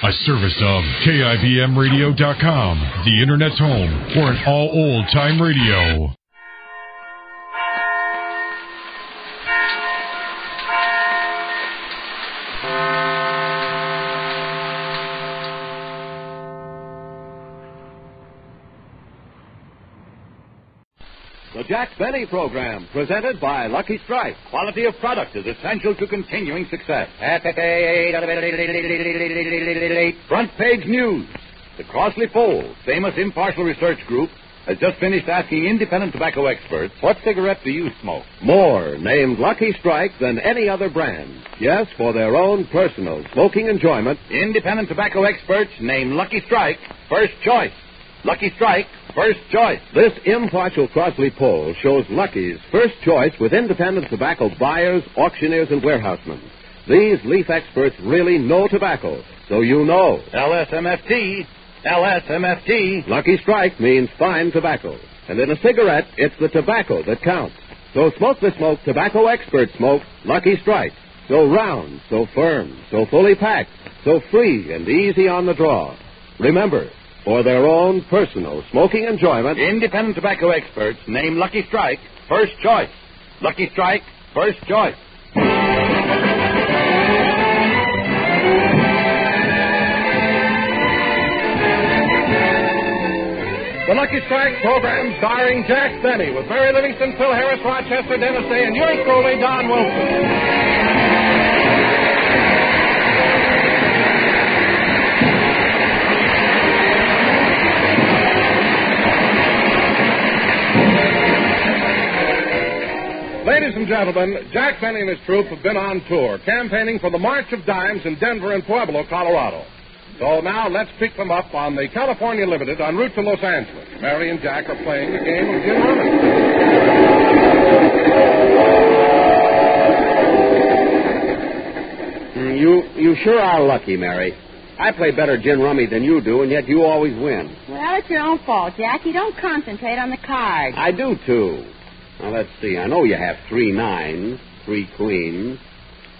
A service of KIBMradio.com, the Internet's home for an all old-time radio. The Jack Benny Program, presented by Lucky Strike. Quality of product is essential to continuing success. Front page news. The Crossley Poll, famous impartial research group, has just finished asking independent tobacco experts, what cigarette do you smoke? More named Lucky Strike than any other brand. Yes, for their own personal smoking enjoyment. Independent tobacco experts name Lucky Strike first choice. Lucky Strike, first choice. This impartial Crossley poll shows Lucky's first choice with independent tobacco buyers, auctioneers, and warehousemen. These leaf experts really know tobacco, so you know. LSMFT, LSMFT. Lucky Strike means fine tobacco. And in a cigarette, it's the tobacco that counts. So smoke the smoke tobacco experts smoke Lucky Strike. So round, so firm, so fully packed, so free and easy on the draw. Remember, for their own personal smoking enjoyment, independent tobacco experts name Lucky Strike first choice. Lucky Strike, first choice. The Lucky Strike program starring Jack Benny with Mary Livingston, Phil Harris, Rochester, Dennis Day, and yours truly, Don Wilson. Ladies and gentlemen, Jack Benny and his troupe have been on tour, campaigning for the March of Dimes in Denver and Pueblo, Colorado. So now let's pick them up on the California Limited en route to Los Angeles. Mary and Jack are playing a game of gin rummy. You sure are lucky, Mary. I play better gin rummy than you do, and yet you always win. Well, it's your own fault, Jack. You don't concentrate on the cards. I do, too. Now, let's see. I know you have 3 nines, 3 queens,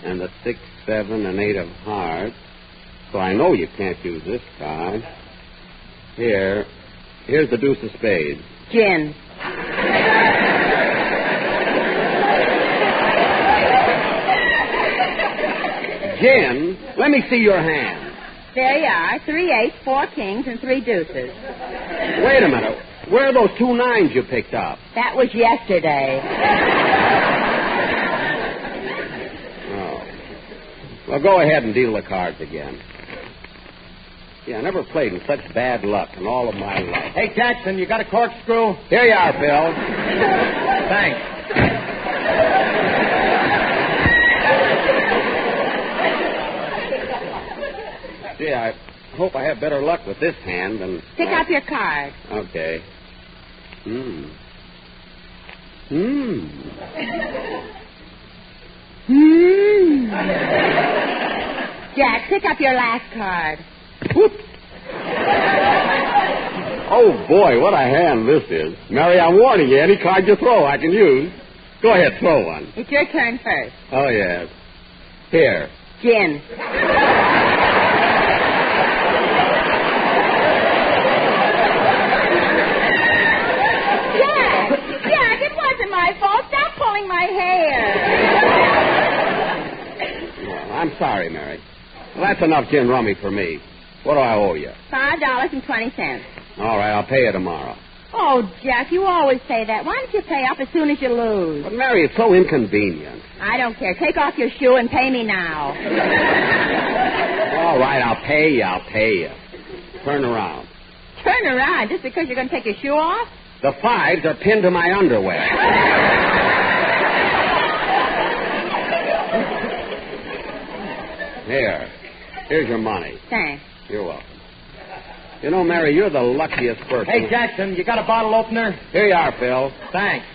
and the 6, 7, and 8 of hearts. So I know you can't use this card. Here's the deuce of spades. Gin. Gin? Let me see your hand. There you are. 3 8s, 4 kings, and 3 deuces. Wait a minute. Where are those 2 9s you picked up? That was yesterday. Oh. Well, go ahead and deal the cards again. Yeah, I never played in such bad luck in all of my life. Hey, Jackson, you got a corkscrew? Here you are, Bill. Thanks. Gee, I hope I have better luck with this hand than... Pick up your card. Okay. Jack, pick up your last card. Whoop. Oh, boy, what a hand this is. Mary, I'm warning you. Any card you throw, I can use. Go ahead, throw one. It's your turn first. Oh, yes. Here. Gin. Jack, it wasn't my fault. Stop pulling my hair. Well, I'm sorry, Mary. Well, that's enough gin rummy for me. What do I owe you? $5.20. All right, I'll pay you tomorrow. Oh, Jack, you always say that. Why don't you pay up as soon as you lose? But, Mary, it's so inconvenient. I don't care. Take off your shoe and pay me now. All right, I'll pay you. Turn around. Turn around just because you're going to take your shoe off? The 5s are pinned to my underwear. Here's your money. Thanks. You're welcome. You know, Mary, you're the luckiest person. Hey, Jackson, you got a bottle opener? Here you are, Phil. Thanks.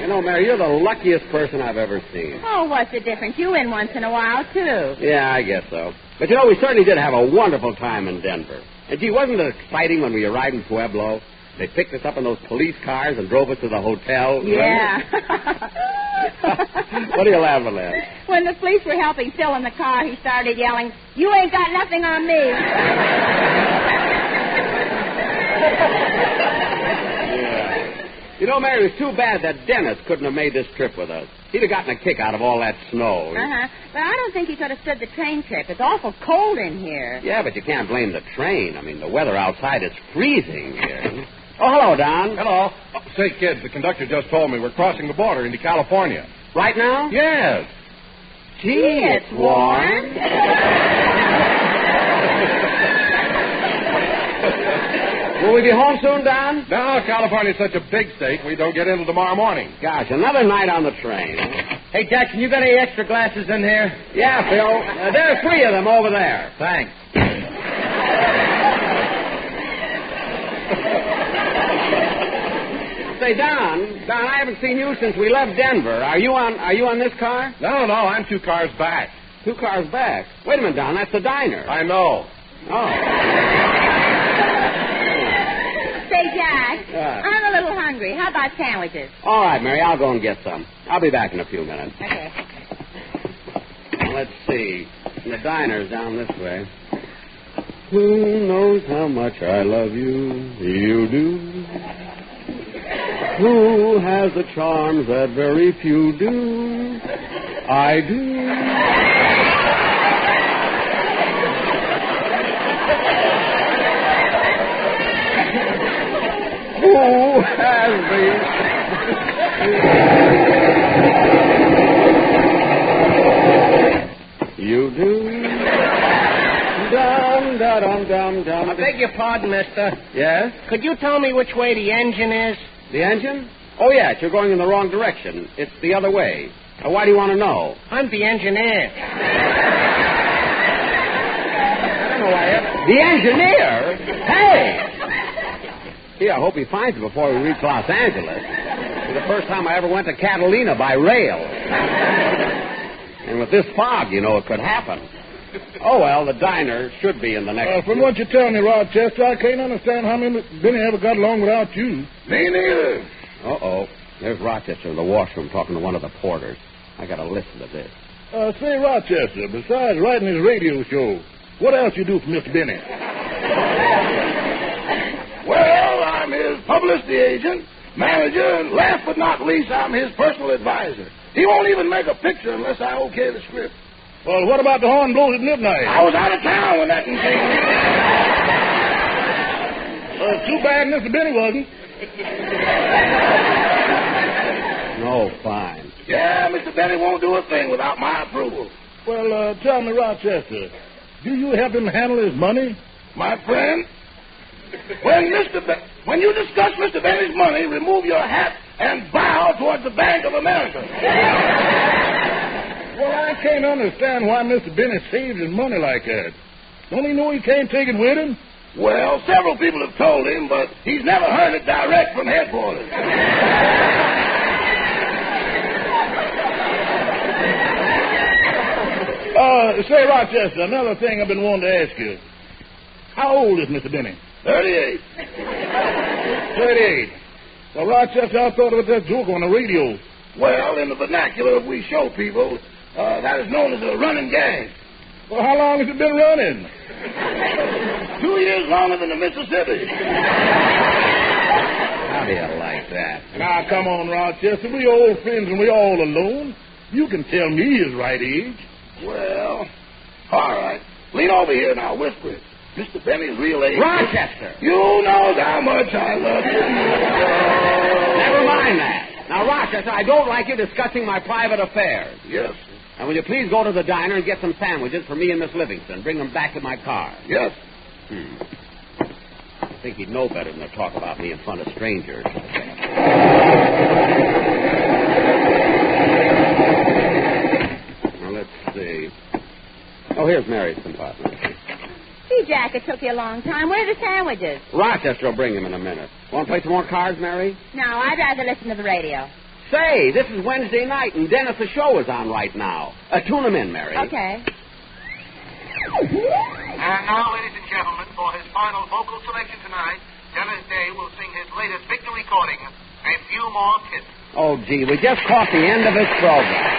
You know, Mary, you're the luckiest person I've ever seen. Oh, what's the difference? You win once in a while, too. Yeah, I guess so. But, you know, we certainly did have a wonderful time in Denver. And, gee, wasn't it exciting when we arrived in Pueblo? They picked us up in those police cars and drove us to the hotel. Yeah. What are you laughing at? When the police were helping Phil in the car, he started yelling, "You ain't got nothing on me." You know, Mary, it's too bad that Dennis couldn't have made this trip with us. He'd have gotten a kick out of all that snow. But I don't think he could have stood the train trip. It's awful cold in here. Yeah, but you can't blame the train. I mean, the weather outside is freezing here. Oh, hello, Don. Hello. Oh, say, kid, the conductor just told me we're crossing the border into California. Right now? Yes. Gee, it's warm. Will we be home soon, Don? No, California's such a big state, we don't get in till tomorrow morning. Gosh, another night on the train. Hey, Jackson, you got any extra glasses in here? Yeah, Phil. There are 3 of them over there. Thanks. Say, Don, I haven't seen you since we left Denver. Are you on this car? No, I'm 2 cars back. 2 cars back? Wait a minute, Don, that's the diner. I know. Oh. Say, Jack, I'm a little hungry. How about sandwiches? All right, Mary, I'll go and get some. I'll be back in a few minutes. Okay. Now, let's see. The diner's down this way. Who knows how much I love you? You do. Who has the charms that very few do? I do. Who has the... You do. Dum-da-dum-dum-dum. I beg your pardon, mister. Yes? Could you tell me which way the engine is? The engine? Oh, yes, you're going in the wrong direction. It's the other way. Why do you want to know? I'm the engineer. I don't know why. The engineer? Hey! Gee, I hope he finds it before we reach Los Angeles. It's the first time I ever went to Catalina by rail. And with this fog, you know, it could happen. Oh, well, the diner should be in the next... From what you tell me, Rochester, I can't understand how Benny ever got along without you. Me neither. Uh-oh. There's Rochester in the washroom talking to one of the porters. I got to listen to this. Say, Rochester, besides writing his radio show, what else you do for Mr. Benny? Well, I'm his publicity agent, manager, and last but not least, I'm his personal advisor. He won't even make a picture unless I okay the script. Well, what about the horn blows at midnight? I was out of town when that thing came. Too bad Mr. Benny wasn't. No, fine. Yeah, Mr. Benny won't do a thing without my approval. Well, tell me, Rochester, do you help him handle his money? My friend, when you discuss Mr. Benny's money, remove your hat and bow towards the Bank of America. Well, I can't understand why Mr. Benny saves his money like that. Don't he know he can't take it with him? Well, several people have told him, but he's never heard it direct from headquarters. Say, Rochester, another thing I've been wanting to ask you. How old is Mr. Benny? 38. 38. Well, Rochester, I thought about that joke on the radio. Well, in the vernacular we show people, that is known as a running gag. Well, how long has it been running? 2 years longer than the Mississippi. How do you like that? Now, come on, Rochester. We old friends and we all alone. You can tell me his right age. Well, all right. Lean over here and I'll whisper it. Mr. Benny's real age. Rochester! You know how much I love you. Never mind that. Now, Rochester, I don't like you discussing my private affairs. Yes. And will you please go to the diner and get some sandwiches for me and Miss Livingston? Bring them back to my car. Yes. I think he'd know better than to talk about me in front of strangers. Now, let's see. Oh, here's Mary's compartment. Gee, Jack, it took you a long time. Where are the sandwiches? Rochester will bring them in a minute. Want to play some more cards, Mary? No, I'd rather listen to the radio. Say, this is Wednesday night, and Dennis' show is on right now. Tune him in, Mary. Okay. And now, ladies and gentlemen, for his final vocal selection tonight, Dennis Day will sing his latest victory recording, A few more kisses. Oh, gee, we just caught the end of his program.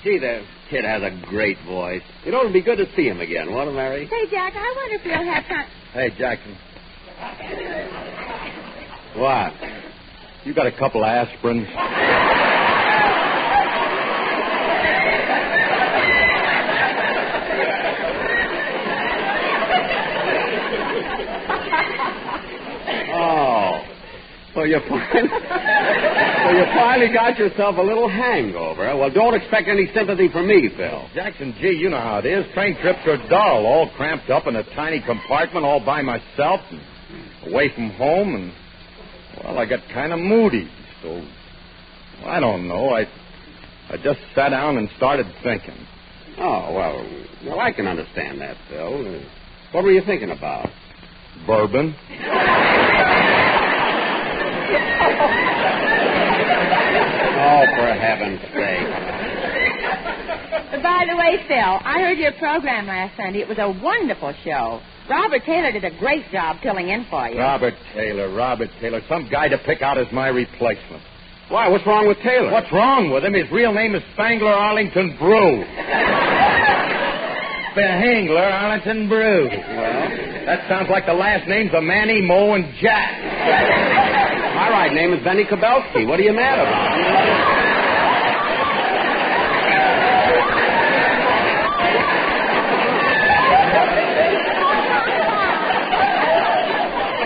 Gee, that kid has a great voice. It ought to be good to see him again, won't it, Mary? Say, Jack, I wonder if you'll have time. Hey, Jackson. What? You got a couple of aspirins? Oh. So you finally got yourself a little hangover. Well, don't expect any sympathy from me, Phil. Jackson, gee, you know how it is. Train trips are dull, all cramped up in a tiny compartment all by myself and away from home. And, well, I got kind of moody. So, well, I don't know. I just sat down and started thinking. Oh, well, I can understand that, Phil. What were you thinking about? Bourbon. Oh, for heaven's sake. By the way, Phil, I heard your program last Sunday. It was a wonderful show. Robert Taylor did a great job filling in for you. Robert Taylor. Some guy to pick out as my replacement. Why, what's wrong with Taylor? What's wrong with him? His real name is Spangler Arlington Brew. Spangler Arlington Brew. Well, that sounds like the last names of Manny, Mo, and Jack. My right name is Benny Kabelski. What are you mad about?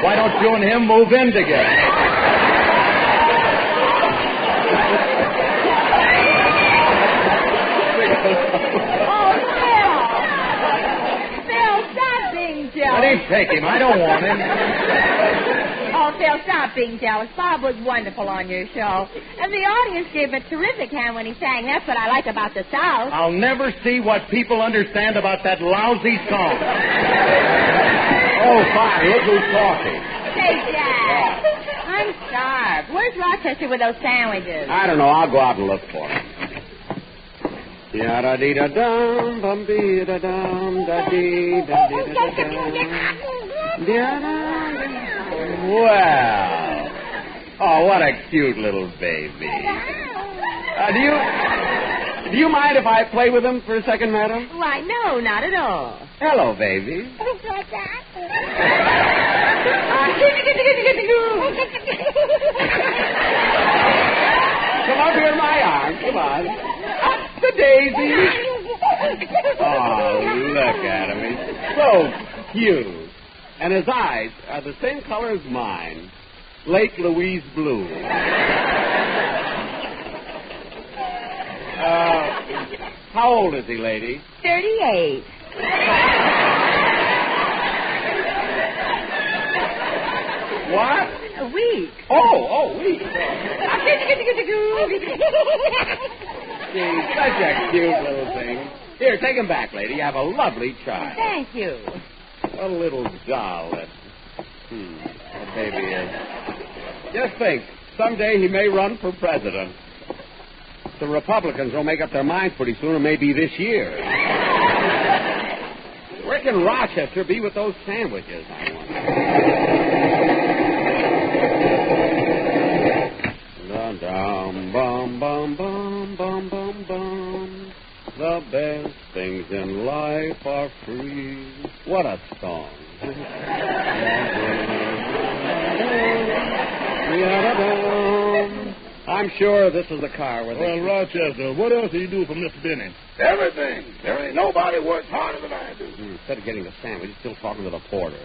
Why don't you and him move in together? Phil, stop being jealous. Let him take him. I don't want him. Oh, Phil, stop being jealous. Bob was wonderful on your show. And the audience gave a terrific hand when he sang. That's what I like about the South. I'll never see what people understand about that lousy song. Oh, fine. Look who's talking. Hey, Jack. I'm sorry. where's Rochester with those sandwiches? I don't know. I'll go out and look for him. Ya-da-dee-da-dum, bum-bee-da-dum, da-dee-da-dee-da-dum. Well. Oh, what a cute little baby. Do you mind if I play with him for a second, madam? Why, no, not at all. Hello, baby. Come up here in my arms. Come on. Up the daisy. Oh, look at him. He's so cute. And his eyes are the same color as mine. Lake Louise blue. How old is he, lady? 38. What? A week. Oh, week. She's such a cute little thing. Here, take him back, lady. You have a lovely child. Thank you. What a little doll that baby is. Just think, someday he may run for president. The Republicans will make up their minds pretty soon, or maybe this year. Where can Rochester be with those sandwiches, I wonder? Dum bum bum bum bum bum bum. The best things in life are free. What a song. I'm sure this is the car where they... Well, Rochester, what else do you do for Mr. Benny? Everything. There ain't nobody works harder than I do. Instead of getting the sandwich, he's still talking to the porter.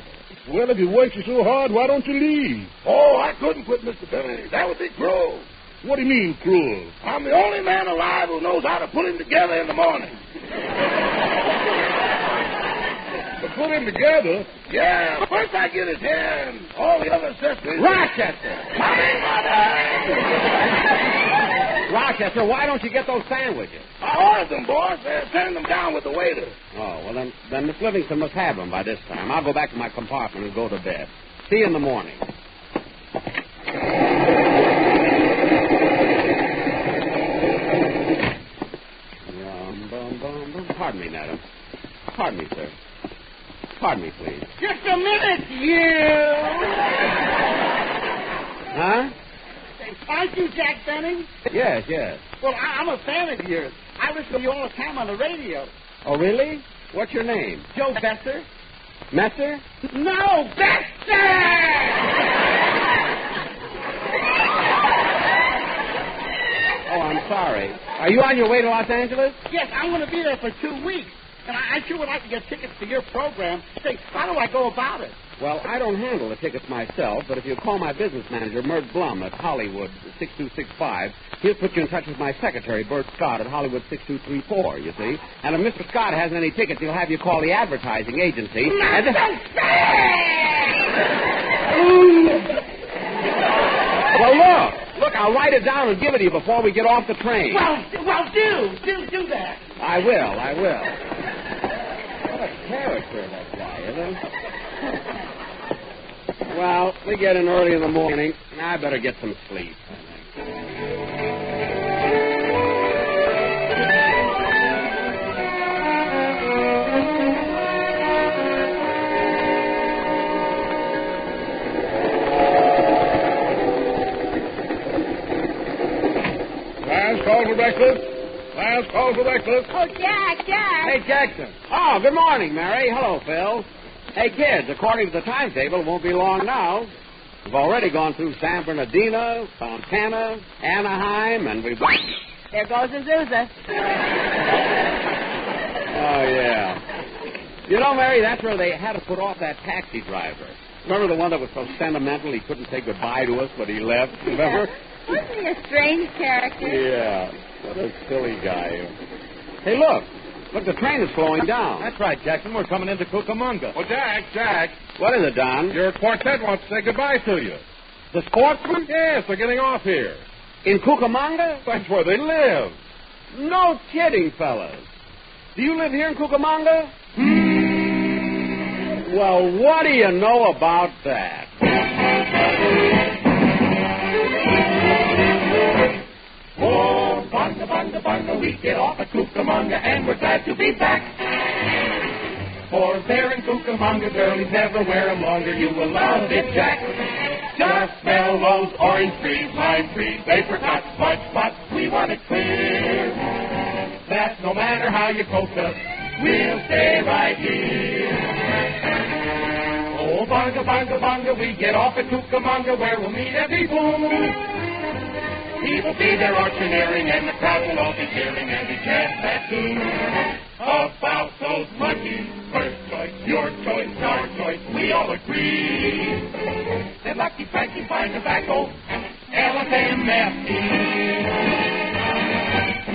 Well, if you work you so hard, why don't you leave? Oh, I couldn't quit Mr. Benny. That would be cruel. What do you mean, cruel? I'm the only man alive who knows how to put him together in the morning. To put him together? Yeah, first I get his hair and all the other accessories. Rochester! Coming, mother! Rochester, why don't you get those sandwiches? I ordered them, boss. They're sending them down with the waiter. Oh, well, then Miss Livingston must have them by this time. I'll go back to my compartment and go to bed. See you in the morning. Pardon me, madam. Pardon me, sir. Pardon me, please. Just a minute, you. Huh? Aren't you Jack Benning? Yes. Well, I'm a fan of yours. I listen to you all the time on the radio. Oh, really? What's your name? Joe Besser? Messer? No, Besser! Oh, I'm sorry. Are you on your way to Los Angeles? Yes, I'm going to be there for 2 weeks. And I sure would like to get tickets to your program. Say, how do I go about it? Well, I don't handle the tickets myself, but if you call my business manager, Mert Blum, at Hollywood 6265, he'll put you in touch with my secretary, Bert Scott, at Hollywood 6234, you see. And if Mr. Scott has any tickets, he'll have you call the advertising agency. Not so Well, look, I'll write it down and give it to you before we get off the train. Well, do that. I will. What a character that guy, isn't he? Well, we get in early in the morning. I better get some sleep, I think. Last call for breakfast. Last call for breakfast. Oh, Jack. Hey, Jackson. Oh, good morning, Mary. Hello, Phil. Hey, kids, according to the timetable, it won't be long now. We've already gone through San Bernardino, Fontana, Anaheim, and we've... There goes Azusa. Oh, yeah. You know, Mary, that's where they had to put off that taxi driver. Remember the one that was so sentimental he couldn't say goodbye to us when he left? Remember? Wasn't he a strange character? Yeah. What a silly guy. Hey, look. Look, the train is slowing down. That's right, Jackson. We're coming into Cucamonga. Well, Jack. What is it, Don? Your quartet wants to say goodbye to you. The sportsman? Yes, they're getting off here. In Cucamonga? That's where they live. No kidding, fellas. Do you live here in Cucamonga? Well, what do you know about that? bunga, we get off at Cucamonga, and we're glad to be back. For there in Cucamonga, girlies never wear 'em longer. You will love it, Jack. Just smell those orange trees, lime trees, apricots, smudge spots. We want it clear that no matter how you coax us, we'll stay right here. Oh, bunga, bunga, bunga, we get off at Cucamonga, where we'll meet every boom. He will be there auctioneering, and the crowd will all be cheering, and he chants that tune about those monkeys. First choice, your choice, our choice, we all agree that Lucky Frankie fine tobacco, LFMFT.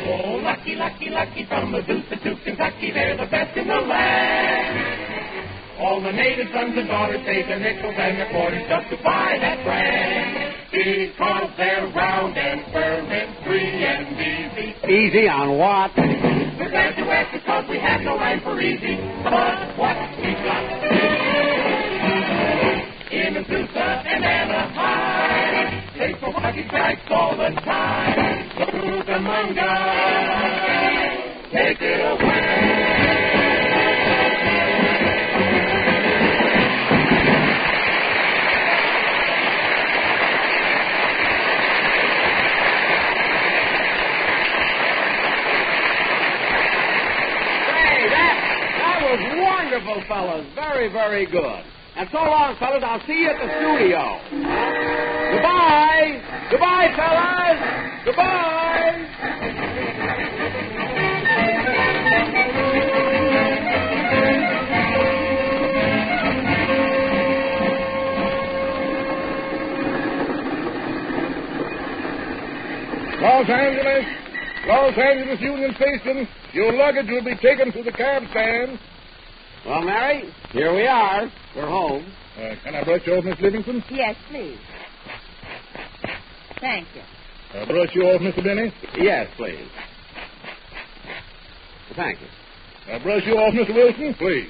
Oh, lucky, lucky, lucky, from Medusa to Kentucky, they're the best in the land. All the native sons and daughters save their nickels and their quarters just to buy that brand. Because they're round and firm and free and easy. Easy on what? We're glad to ask because we have no rhyme for easy. But what we've got in Medusa and Anaheim, take for lucky strikes all the time. Cucamonga, take it away. Wonderful, fellas. Very, very good. And so long, fellas. I'll see you at the studio. Goodbye. Goodbye, fellas. Goodbye. Los Angeles Union Station. Your luggage will be taken to the cab stand. Well, Mary, here we are. We're home. Can I brush you off, Miss Livingston? Yes, please. Thank you. Brush you off, Mr. Benny? Yes, please. Thank you. Brush you off, Mr. Wilson? Please.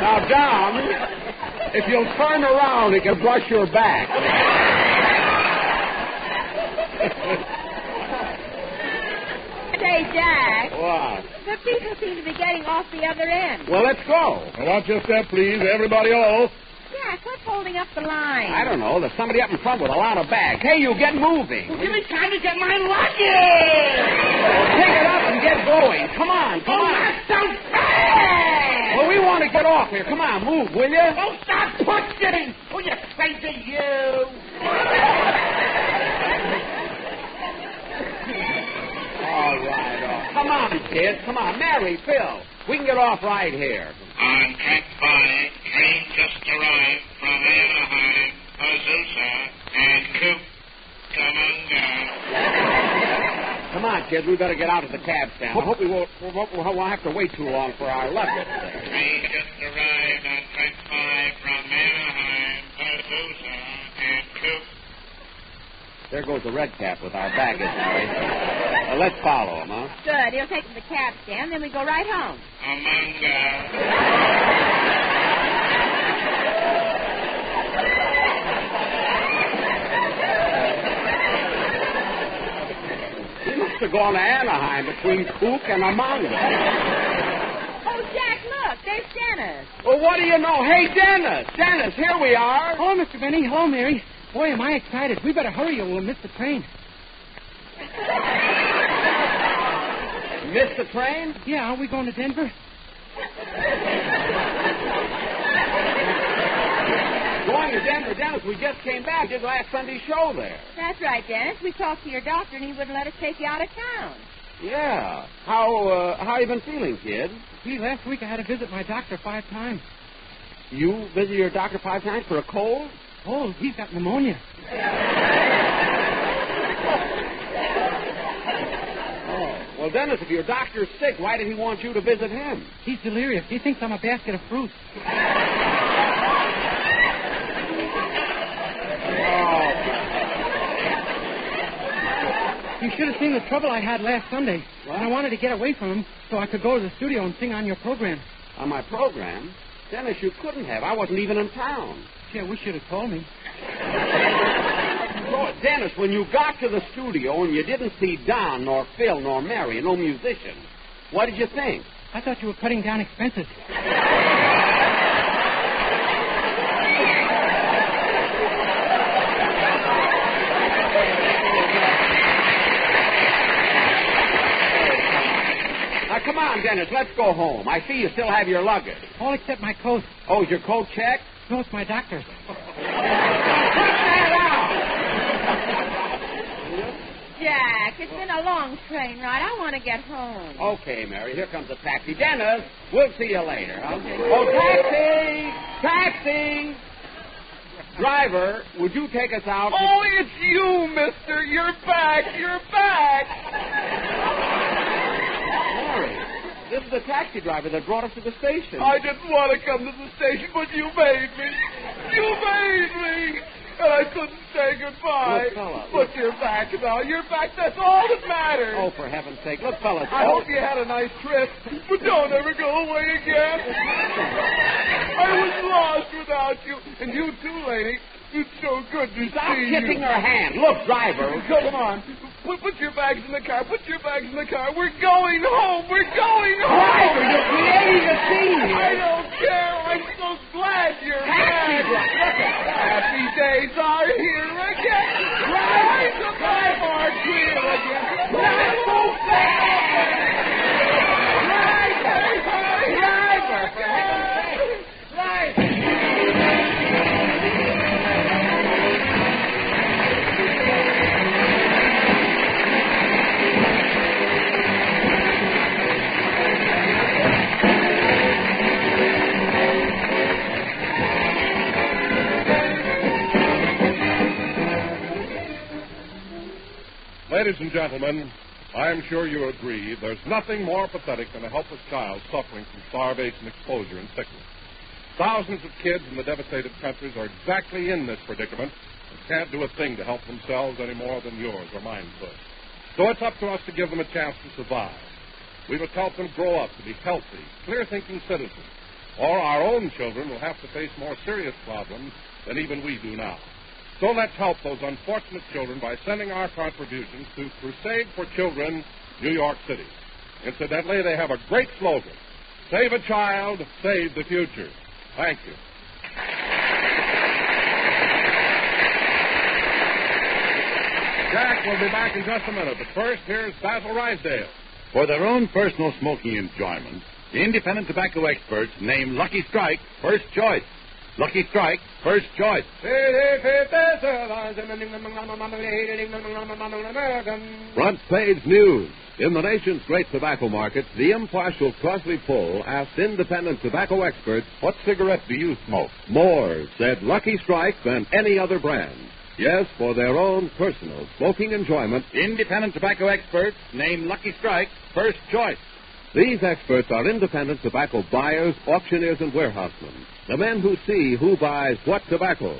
Now, Dom, if you'll turn around, he can brush your back. Say, Jack. What? The people seem to be getting off the other end. Well, let's go. Watch your step, please. Everybody off. Jack, what's holding up the line? I don't know. There's somebody up in front with a lot of bags. Hey, you get moving. Well, give me time to get my luggage. Pick it up and get going. Come on, come on. Not so fast. Well, we want to get off here. Come on, move, will you? Don't stop pushing. Oh, you crazy you. All right. Come on, kids. Come on. Mary, Phil, we can get off right here. On track 5, train just arrived from Anaheim, Azusa, and Cucamonga. Come on, kids. We better get out of the cab stand. I hope we won't have to wait too long for our luggage. Train just arrived on track 5 from Anaheim, Azusa, and Cucamonga. There goes the red cap with our baggage, Mary. Let's follow him, huh? Good. He'll take them to the cab stand, then we go right home. He must have gone to Anaheim between Cook and Amanga. Oh, Jack, look. There's Dennis. Well, what do you know? Hey, Dennis. Dennis, here we are. Hello, Mr. Benny. Hello, Mary. Boy, am I excited. We better hurry or we'll miss the train. Missed the train? Yeah, are we going to Denver? Going to Denver, Dennis. We just came back. Did last Sunday's show there. That's right, Dennis. We talked to your doctor, and he wouldn't let us take you out of town. Yeah. How you been feeling, kid? Gee, last week I had to visit my doctor 5 times. You visited your doctor 5 times for a cold? Oh, he's got pneumonia. Oh, Well, Dennis, if your doctor's sick, why did he want you to visit him? He's delirious. He thinks I'm a basket of fruit. You should have seen the trouble I had last Sunday. What? And I wanted to get away from him so I could go to the studio and sing on your program. On my program? Dennis, you couldn't have. I wasn't even in town. Gee, I wish you'd have told me. Oh, Dennis, when you got to the studio and you didn't see Don, nor Phil, nor Mary, and no musician, what did you think? I thought you were cutting down expenses. Now, come on, Dennis, let's go home. I see you still have your luggage. All except my coat. Oh, is your coat checked? No, it's my doctor's. Jack, it's been a long train ride. I want to get home. Okay, Mary, here comes a taxi. Dennis, we'll see you later. Oh, taxi! Taxi! Driver, would you take us out? Oh, it's you, mister. You're back. You're back. Mary, this is the taxi driver that brought us to the station. I didn't want to come to the station, but you made me. You made me. And I couldn't say goodbye. Look, fella. But you're back now. You're back. That's all that matters. Oh, for heaven's sake. Look, fellas. I hope you had a nice trip, but don't ever go away again. I was lost without you. And you too, lady. It's so good to Stop see you. kissing her hand. Look, driver. Come on. Put your bags in the car. Put your bags in the car. We're going home. We're going home. Driver, you're creating a scene here. I don't care. I'm so glad you're back. Happy days are here again. Right to my heart clear again. Not so fast. Driver, for heaven's sake. Driver. Ladies and gentlemen, I am sure you agree there's nothing more pathetic than a helpless child suffering from starvation, exposure, and sickness. Thousands of kids in the devastated countries are exactly in this predicament and can't do a thing to help themselves any more than yours or mine could. So it's up to us to give them a chance to survive. We must help them grow up to be healthy, clear-thinking citizens, or our own children will have to face more serious problems than even we do now. So let's help those unfortunate children by sending our contributions to Crusade for Children, New York City. Incidentally, they have a great slogan, Save a Child, Save the Future. Thank you. Jack will be back in just a minute, but first, here's Basil Rysdale. For their own personal smoking enjoyment, the independent tobacco experts name Lucky Strike first choice. Lucky Strike, first choice. Front page news. In the nation's great tobacco market, the impartial Crossley poll asked independent tobacco experts, What cigarette do you smoke? More said Lucky Strike than any other brand. Yes, for their own personal smoking enjoyment, Independent tobacco experts name Lucky Strike first choice. these experts are independent tobacco buyers, auctioneers, and warehousemen. The men who see who buys what tobacco.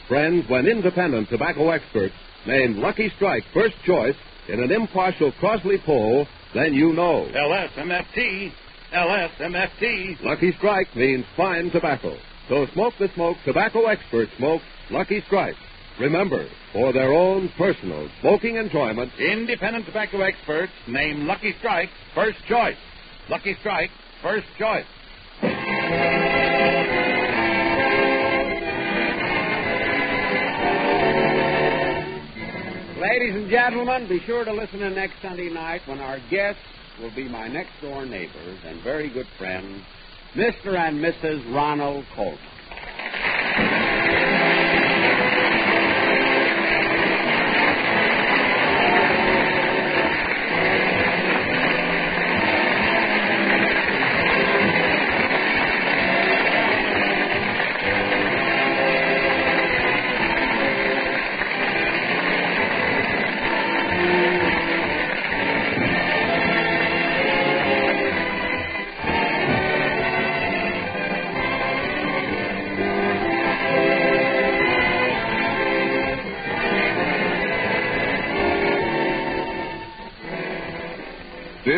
Friends, when independent tobacco experts name Lucky Strike first choice in an impartial Crossley poll, then you know. LSMFT. LSMFT. Lucky Strike means fine tobacco. So smoke the smoke tobacco experts smoke Lucky Strike. Remember, for their own personal smoking enjoyment, Independent tobacco experts name Lucky Strike first choice. Lucky Strike first choice. Ladies and gentlemen, be sure to listen in next Sunday night when our guests will be my next-door neighbors and very good friends, Mr. and Mrs. Ronald Colman.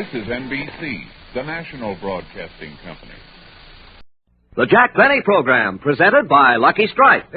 This is NBC, the national broadcasting company. The Jack Benny Program, presented by Lucky Strike.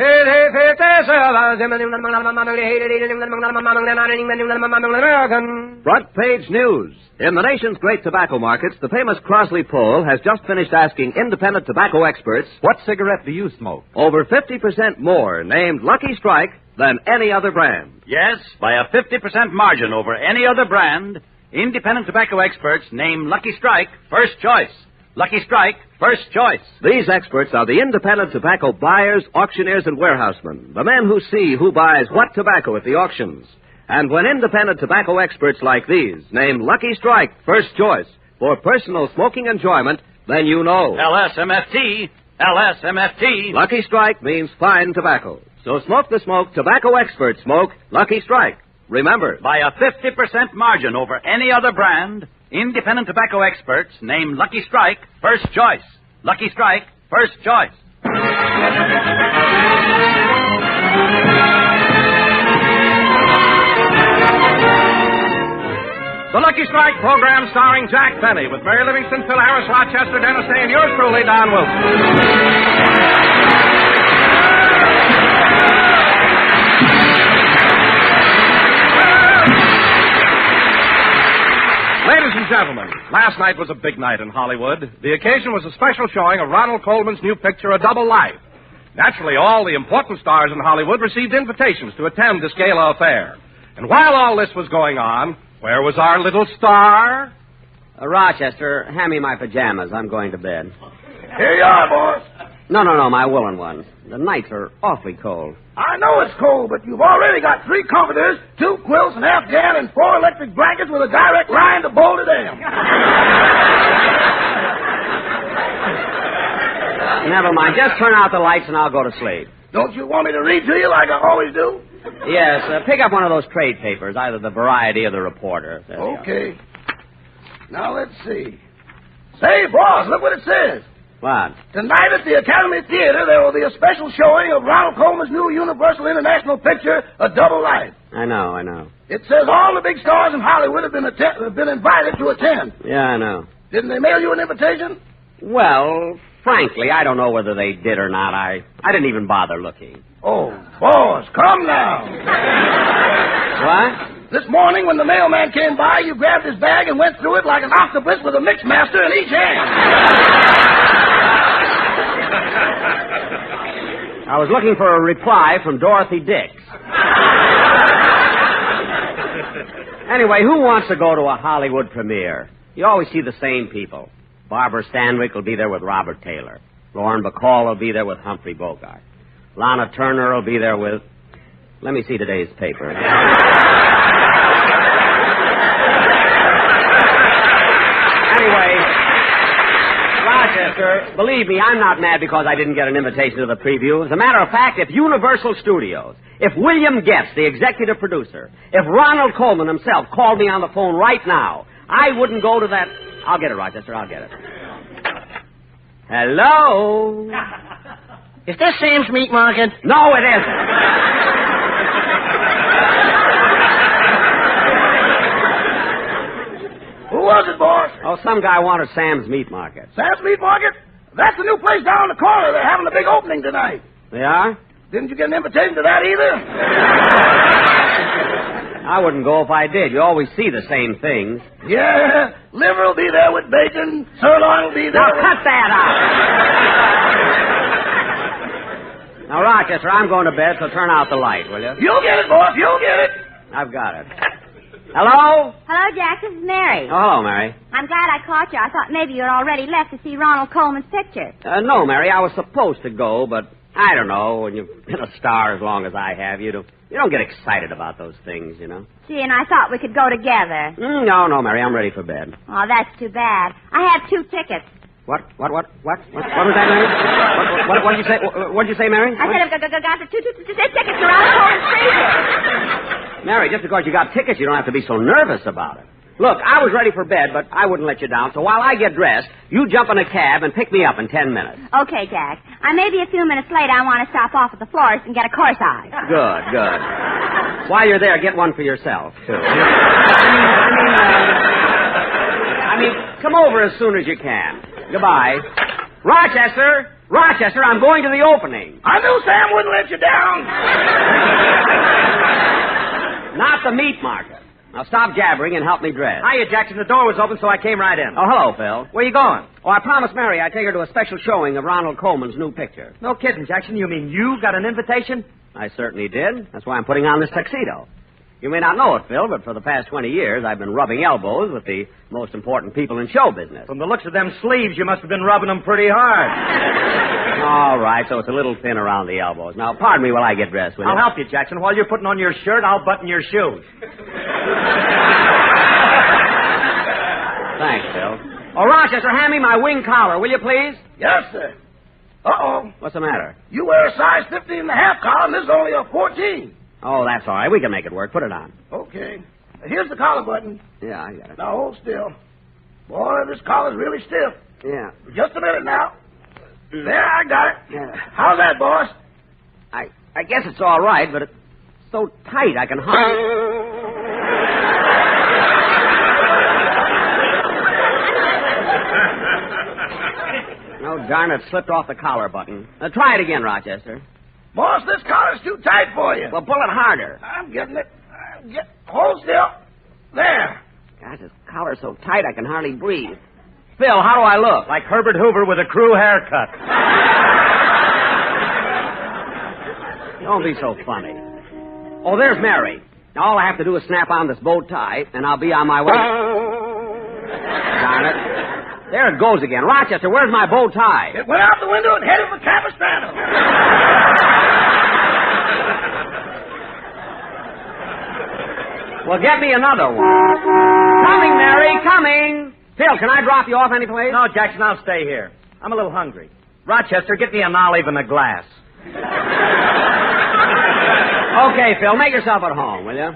Front page news. In the nation's great tobacco markets, the famous Crosley poll has just finished asking independent tobacco experts, what cigarette do you smoke? Over 50% more named Lucky Strike than any other brand. Yes, by a 50% margin over any other brand, independent tobacco experts name Lucky Strike first choice. Lucky Strike, first choice. These experts are the independent tobacco buyers, auctioneers, and warehousemen, the men who see who buys what tobacco at the auctions. And when independent tobacco experts like these name Lucky Strike first choice for personal smoking enjoyment, then you know. LSMFT, LSMFT. Lucky Strike means fine tobacco. So smoke the smoke tobacco experts smoke Lucky Strike. Remember, by a 50% margin over any other brand, independent tobacco experts name Lucky Strike first choice. Lucky Strike, first choice. The Lucky Strike program starring Jack Benny with Mary Livingston, Phil Harris, Rochester, Dennis Day, and yours truly, Don Wilson. Ladies and gentlemen, last night was a big night in Hollywood. The occasion was a special showing of Ronald Colman's new picture, A Double Life. Naturally, all the important stars in Hollywood received invitations to attend this gala affair. And while all this was going on, where was our little star? Rochester, hand me my pajamas. I'm going to bed. Here you are, boss. No, my woolen ones. The nights are awfully cold. I know it's cold, but you've already got 3 comforters, 2 quilts, an Afghan, and 4 electric blankets with a direct line to Boulder Dam. Never mind. Just turn out the lights and I'll go to sleep. Don't you want me to read to you like I always do? Yes, pick up one of those trade papers, either the Variety or the Reporter. Okay. Now, let's see. Say, boss, look what it says. What? Tonight at the Academy Theater, there will be a special showing of Ronald Colman's new Universal International picture, A Double Life. I know. It says all the big stars in Hollywood have been invited to attend. Yeah, I know. Didn't they mail you an invitation? Well, frankly, I don't know whether they did or not. I didn't even bother looking. Oh, boss, come now. What? This morning when the mailman came by, you grabbed his bag and went through it like an octopus with a mixmaster in each hand. I was looking for a reply from Dorothy Dix. Anyway, who wants to go to a Hollywood premiere? You always see the same people. Barbara Stanwyck will be there with Robert Taylor. Lauren Bacall will be there with Humphrey Bogart. Lana Turner will be there with... Let me see today's paper. Anyway, Rochester, believe me, I'm not mad because I didn't get an invitation to the preview. As a matter of fact, if Universal Studios, if William Getz, the executive producer, if Ronald Colman himself called me on the phone right now, I wouldn't go to that... I'll get it, Rochester, I'll get it. Hello? Is this Sam's Meat Market? No, it isn't. Who was it, boss? Oh, some guy wanted Sam's Meat Market. Sam's Meat Market? That's the new place down the corner. They're having a big opening tonight. They are? Didn't you get an invitation to that either? I wouldn't go if I did. You always see the same things. Yeah, liver will be there with bacon. Sirloin will be there. Now, cut that out. Now, Rochester, I'm going to bed, so turn out the light, will you? You'll get it, boss. You'll get it. I've got it. Hello? Hello, Jack. This is Mary. Oh, hello, Mary. I'm glad I caught you. I thought maybe you'd already left to see Ronald Colman's picture. No, Mary. I was supposed to go, but I don't know. When you've been a star as long as I have, you don't get excited about those things, you know. Gee, and I thought we could go together. No, Mary. I'm ready for bed. Oh, that's too bad. I have 2 tickets. What was that, Mary? What did you say? What did you say, Mary? I said I've got 2 tickets to Ronald Colman's picture. Mary, just because you got tickets, you don't have to be so nervous about it. Look, I was ready for bed, but I wouldn't let you down, so while I get dressed, you jump in a cab and pick me up in 10 minutes. Okay, Jack. I may be a few minutes late. I want to stop off at the florist and get a corsage. Good. While you're there, get one for yourself, too. come over as soon as you can. Goodbye. Rochester, I'm going to the opening. I knew Sam wouldn't let you down. Not the meat market. Now stop jabbering and help me dress. Hiya, Jackson. The door was open, so I came right in. Oh, hello, Phil. Where you going? Oh, I promised Mary I'd take her to a special showing of Ronald Colman's new picture. No kidding, Jackson. You mean you got an invitation? I certainly did. That's why I'm putting on this tuxedo. You may not know it, Phil, but for the past 20 years, I've been rubbing elbows with the most important people in show business. From the looks of them sleeves, you must have been rubbing them pretty hard. All right, so it's a little thin around the elbows. Now, pardon me while I get dressed, will you? I'll help you, Jackson. While you're putting on your shirt, I'll button your shoes. Thanks, Phil. Oh, Rochester, hand me my wing collar, will you, please? Yes, sir. Uh-oh. What's the matter? You wear a size 15.5 collar, and this is only a 14. Oh, that's all right. We can make it work. Put it on. Okay. Here's the collar button. Yeah, I got it. Now, hold still. Boy, this collar's really stiff. Yeah. Just a minute now. There, I got it. Yeah. How's that, boss? I guess it's all right, but it's so tight I can hardly... No, darn it, slipped off the collar button. Try it again, Rochester. Boss, this collar's too tight for you. Well, pull it harder. I'm getting it. Hold still. There. Gosh, this collar's so tight I can hardly breathe. Phil, how do I look? Like Herbert Hoover with a crew haircut. Don't be so funny. Oh, there's Mary. Now, all I have to do is snap on this bow tie, and I'll be on my way. Darn it. There it goes again. Rochester, where's my bow tie? It went out the window and headed for Capistrano. Well, get me another one. Coming, Mary, coming. Phil, can I drop you off any place? No, Jackson, I'll stay here. I'm a little hungry. Rochester, get me an olive and a glass. Okay, Phil, make yourself at home, will you?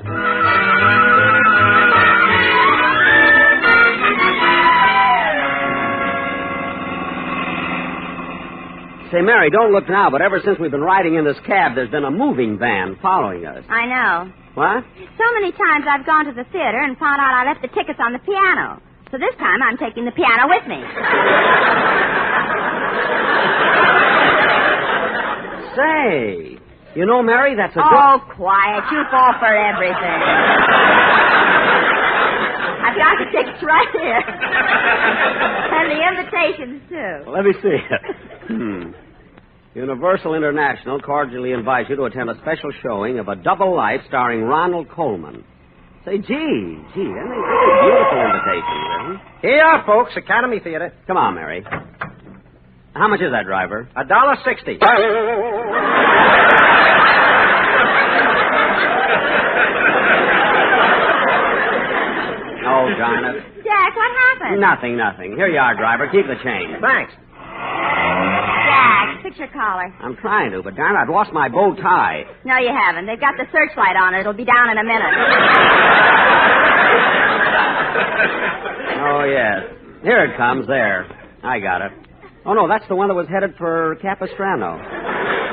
Say, Mary, don't look now, but ever since we've been riding in this cab, there's been a moving van following us. I know. What? So many times I've gone to the theater and found out I left the tickets on the piano. So this time I'm taking the piano with me. Say, you know, Mary, that's a Oh, quiet. You fall for everything. I've got the tickets right here. And the invitations, too. Well, let me see. Universal International cordially invites you to attend a special showing of A Double Life starring Ronald Colman. Say, gee, that's a beautiful invitation, isn't it? Here you are, folks. Academy Theater. Come on, Mary. How much is that, driver? $1.60. Oh, darn it. Jack, what happened? Nothing. Here you are, driver. Keep the change. Thanks. Jack, fix your collar. I'm trying to, but darn it, I've lost my bow tie. No, you haven't. They've got the searchlight on it. It'll be down in a minute. Oh, yes. Here it comes. There. I got it. Oh, no, that's the one that was headed for Capistrano.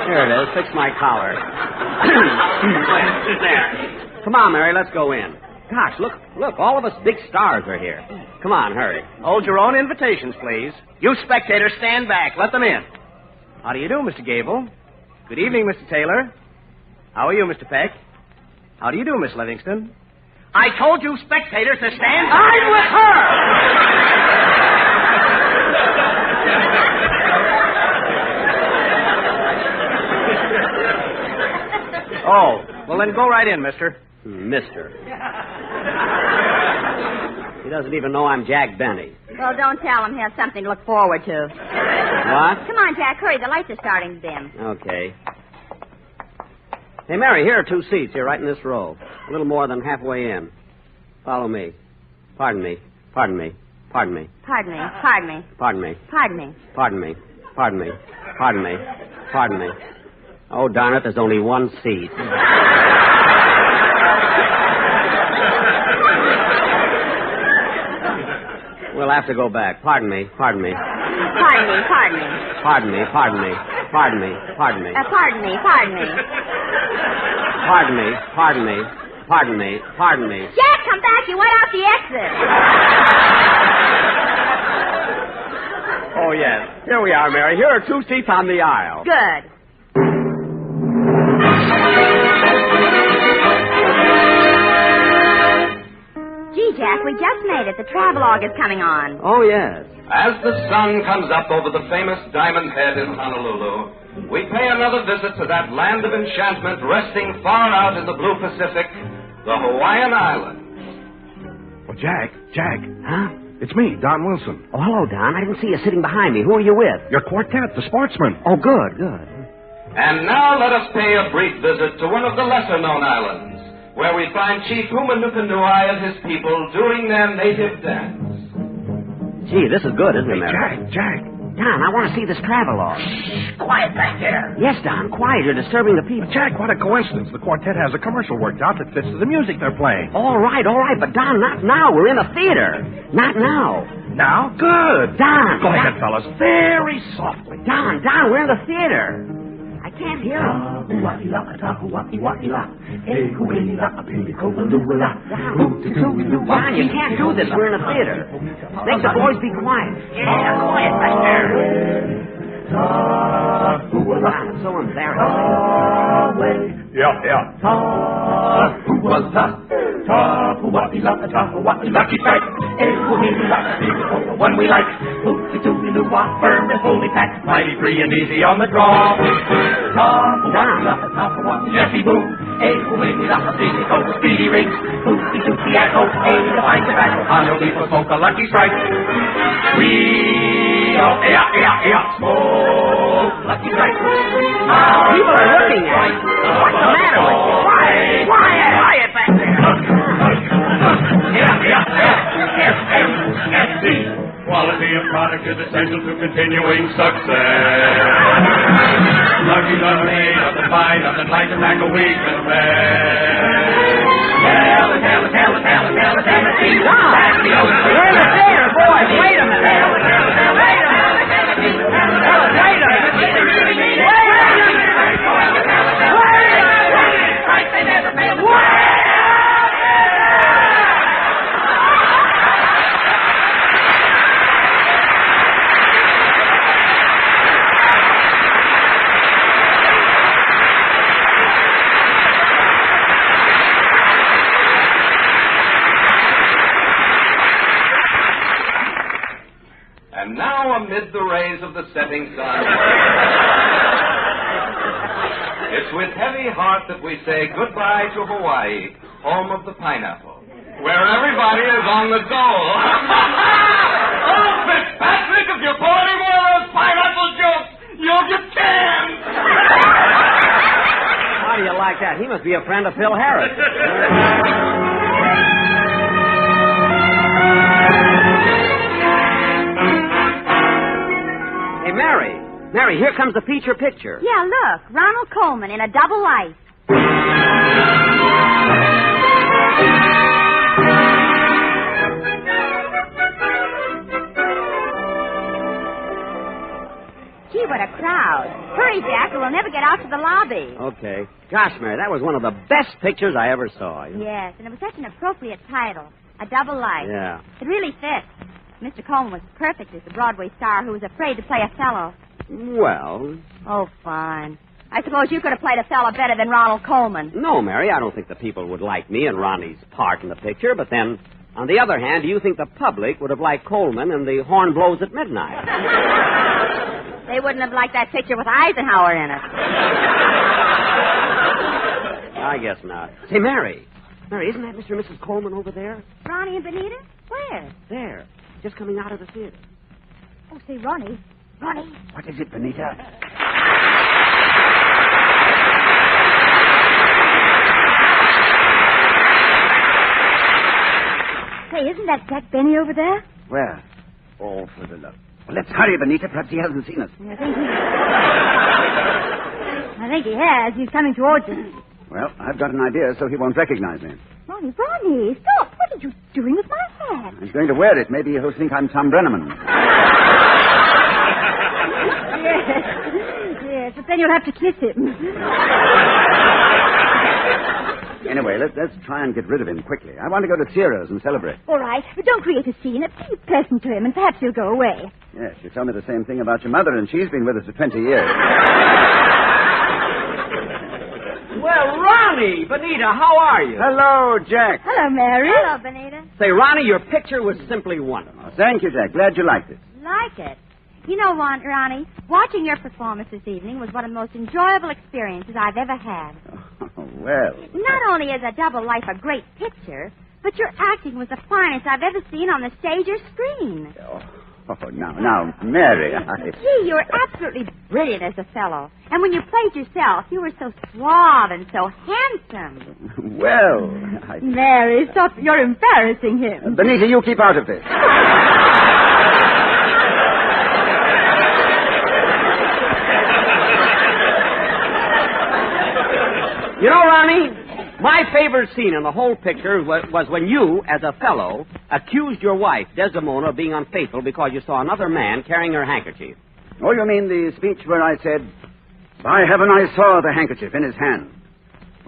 Here it is. Fix my collar. There. Come on, Mary, let's go in. Gosh, look, all of us big stars are here. Come on, hurry. Hold your own invitations, please. You spectators, stand back. Let them in. How do you do, Mr. Gable? Good evening, Mr. Taylor. How are you, Mr. Peck? How do you do, Miss Livingston? I told you spectators to stand back. I'm with her! Oh, well, then go right in, mister. Mister. He doesn't even know I'm Jack Benny. Well, don't tell him. He has something to look forward to. What? Come on, Jack, hurry. The lights are starting to dim. Okay. Hey, Mary, here are 2 seats here, right in this row. A little more than halfway in. Follow me. Pardon me. Pardon me. Oh, darn it, there's only 1 seat. We'll have to go back. Pardon me. Pardon me. Pardon me. Jack, come back. You went out the exit. Oh, yes. Here we are, Mary. Here are 2 seats on the aisle. Good. Gee, Jack, we just made it. The travelogue is coming on. Oh, yes. As the sun comes up over the famous Diamond Head in Honolulu, we pay another visit to that land of enchantment resting far out in the blue Pacific, the Hawaiian Islands. Well, Jack. Huh? It's me, Don Wilson. Oh, hello, Don. I didn't see you sitting behind me. Who are you with? Your quartet, the Sportsmen. Oh, good. And now let us pay a brief visit to one of the lesser-known islands, where we find Chief Humanukanui and his people doing their native dance. Gee, this is good, isn't it, Mary? Jack. Don, I want to see this travelogue. Quiet back there. Yes, Don, quiet. You're disturbing the people. Jack, what a coincidence. The quartet has a commercial worked out that fits to the music they're playing. All right. But Don, not now. We're in a theater. Not now. Now? Good. Don. Go ahead, fellas. Very softly. Don, we're in the theater. I can't hear him. Don, you can't do this. We're in a theater. Make the boys be quiet. Yeah, quiet back there. Don, it's so embarrassing. Yeah. Lucky strike. The one we like. Firm and fully packed. Mighty free and easy on the draw. Jesse Boom. Speedy rings. Hoopty echo. The fine tobacco. Hondo beef will smoke a lucky strike. Smoke lucky strike. People are looking at us. What's the matter with you? Quiet back there. Quality of product is essential to continuing success. Lucky lemonade, nothing fine, nothing like tobacco we can make. Tell it. We're in the theater, boys. Wait a minute. And now, amid the rays of the setting sun, it's with heavy heart that we say goodbye to Hawaii, home of the pineapple, where everybody is on the dole. Oh, Fitzpatrick, if you pull any more of those pineapple jokes, you'll get canned. How do you like that? He must be a friend of Phil Harris. Hey, Mary, here comes the feature picture. Yeah, look. Ronald Colman in a double life. Gee, what a crowd. Hurry, Jack, or we'll never get out to the lobby. Okay. Gosh, Mary, that was one of the best pictures I ever saw. Yes, and it was such an appropriate title. A double life. Yeah. It really fits. Mr. Colman was perfect as the Broadway star who was afraid to play a fellow. Well... Oh, fine. I suppose you could have played a fellow better than Ronald Colman. No, Mary, I don't think the people would like me and Ronnie's part in the picture, but then, on the other hand, do you think the public would have liked Colman and the Horn Blows at Midnight? They wouldn't have liked that picture with Eisenhower in it. I guess not. Say, Mary, isn't that Mr. and Mrs. Colman over there? Ronnie and Benita? Where? There, just coming out of the theater. Oh, say, Ronnie. What is it, Benita? Say, isn't that Jack Benny over there? Where? Oh, for the love. Well, let's hurry, Benita. Perhaps he hasn't seen us. I think he has. He's coming towards us. Well, I've got an idea so he won't recognize me. Ronnie, stop. What are you doing with my hat? He's going to wear it. Maybe he'll think I'm Tom Brenneman. Yes, but then you'll have to kiss him. Anyway, let's try and get rid of him quickly. I want to go to Ciro's and celebrate. All right, but don't create a scene. Be pleasant to him, and perhaps he'll go away. Yes, you told me the same thing about your mother, and she's been with us for 20 years. Well, Ronnie, Benita, how are you? Hello, Jack. Hello, Mary. Hello, Benita. Say, Ronnie, your picture was simply wonderful. Oh, thank you, Jack. Glad you liked it. Like it. You know, Ronnie, watching your performance this evening was one of the most enjoyable experiences I've ever had. Oh, well. Not only is A Double Life a great picture, but your acting was the finest I've ever seen on the stage or screen. Oh, now, Mary, Gee, you were absolutely brilliant as a fellow. And when you played yourself, you were so suave and so handsome. Well, Mary, stop. You're embarrassing him. Benita, you keep out of this. You know, Ronnie, my favorite scene in the whole picture was when you, as a fellow, accused your wife, Desdemona, of being unfaithful because you saw another man carrying her handkerchief. Oh, you mean the speech where I said, "By heaven, I saw the handkerchief in his hand.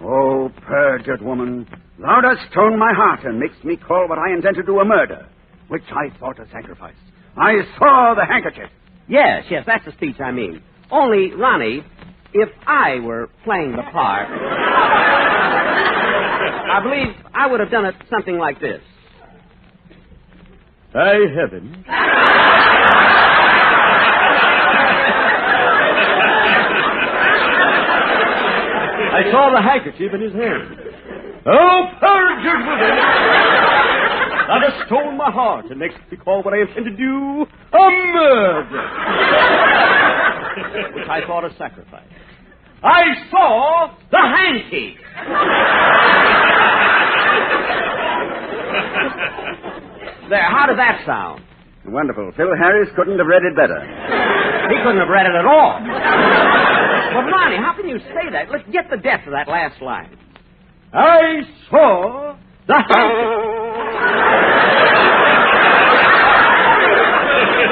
Oh, perjured woman, thou dost stone my heart and makest me call what I intend to do a murder, which I thought a sacrifice. I saw the handkerchief." Yes, that's the speech I mean. Only, Ronnie, if I were playing the part, I believe I would have done it something like this. By heaven. I saw the handkerchief in his hand. Oh, perjured woman! Thou hast stolen my heart and makes me call what I intend to do a murder. Which I thought a sacrifice. I saw the hanky. There, how did that sound? Wonderful. Phil Harris couldn't have read it better. He couldn't have read it at all. But, Ronnie, how can you say that? Let's get the depth of that last line. I saw the hanky.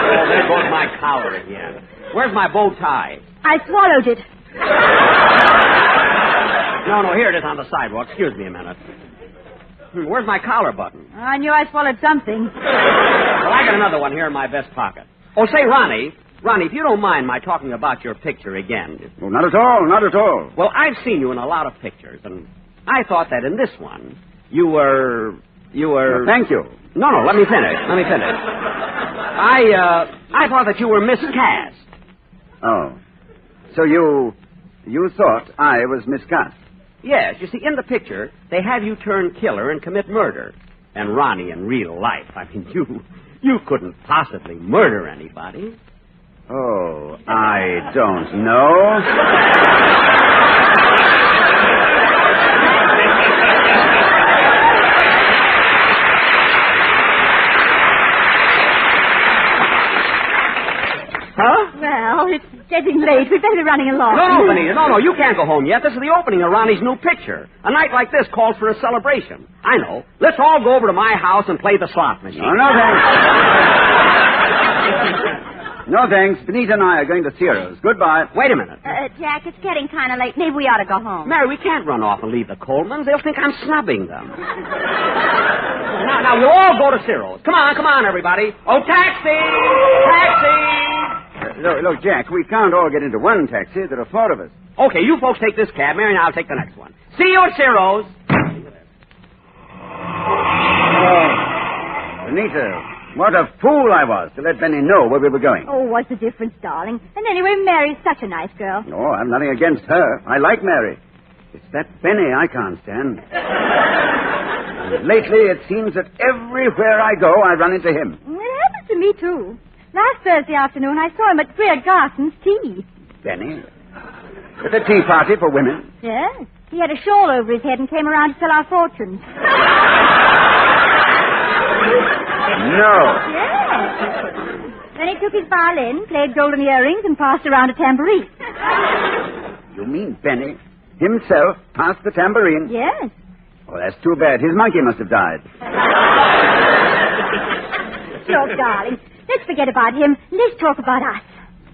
Oh, there goes my collar again. Where's my bow tie? I swallowed it. No, here it is on the sidewalk. Excuse me a minute. Where's my collar button? I knew I swallowed something. Well, I got another one here in my vest pocket. Oh, say, Ronnie, if you don't mind my talking about your picture again. Oh, not at all. Well, I've seen you in a lot of pictures, and I thought that in this one, you were... Well, thank you. No, let me finish. I thought that you were miscast. Oh. So you thought I was miscast? Yes, you see, in the picture, they have you turn killer and commit murder. And Ronnie, in real life, I mean, you couldn't possibly murder anybody. Oh, I don't know. Huh? Well, it's getting late. We'd better be running along. No, Benita. No, you can't go home yet. This is the opening of Ronnie's new picture. A night like this calls for a celebration. I know. Let's all go over to my house and play the slot machine. No, thanks. No, thanks. Benita and I are going to Ciro's. Goodbye. Wait a minute. Jack, it's getting kind of late. Maybe we ought to go home. Mary, we can't run off and leave the Colmans. They'll think I'm snubbing them. Now, you all go to Ciro's. Come on, everybody. Oh, taxi! Look, Jack, we can't all get into one taxi. There are 4 of us. Okay, you folks take this cab, Mary, and I'll take the next one. See you at Ciro's. Benita, what a fool I was to let Benny know where we were going. Oh, what's the difference, darling? And anyway, Mary's such a nice girl. No, I've nothing against her. I like Mary. It's that Benny I can't stand. Lately, it seems that everywhere I go, I run into him. It happens to me, too. Last Thursday afternoon, I saw him at Greer Garson's tea. Benny? At a tea party for women? Yes. He had a shawl over his head and came around to sell our fortunes. No. Yes. Then he took his violin, played golden earrings, and passed around a tambourine. You mean Benny himself passed the tambourine? Yes. Oh, that's too bad. His monkey must have died. Look, darling, let's forget about him. Let's talk about us.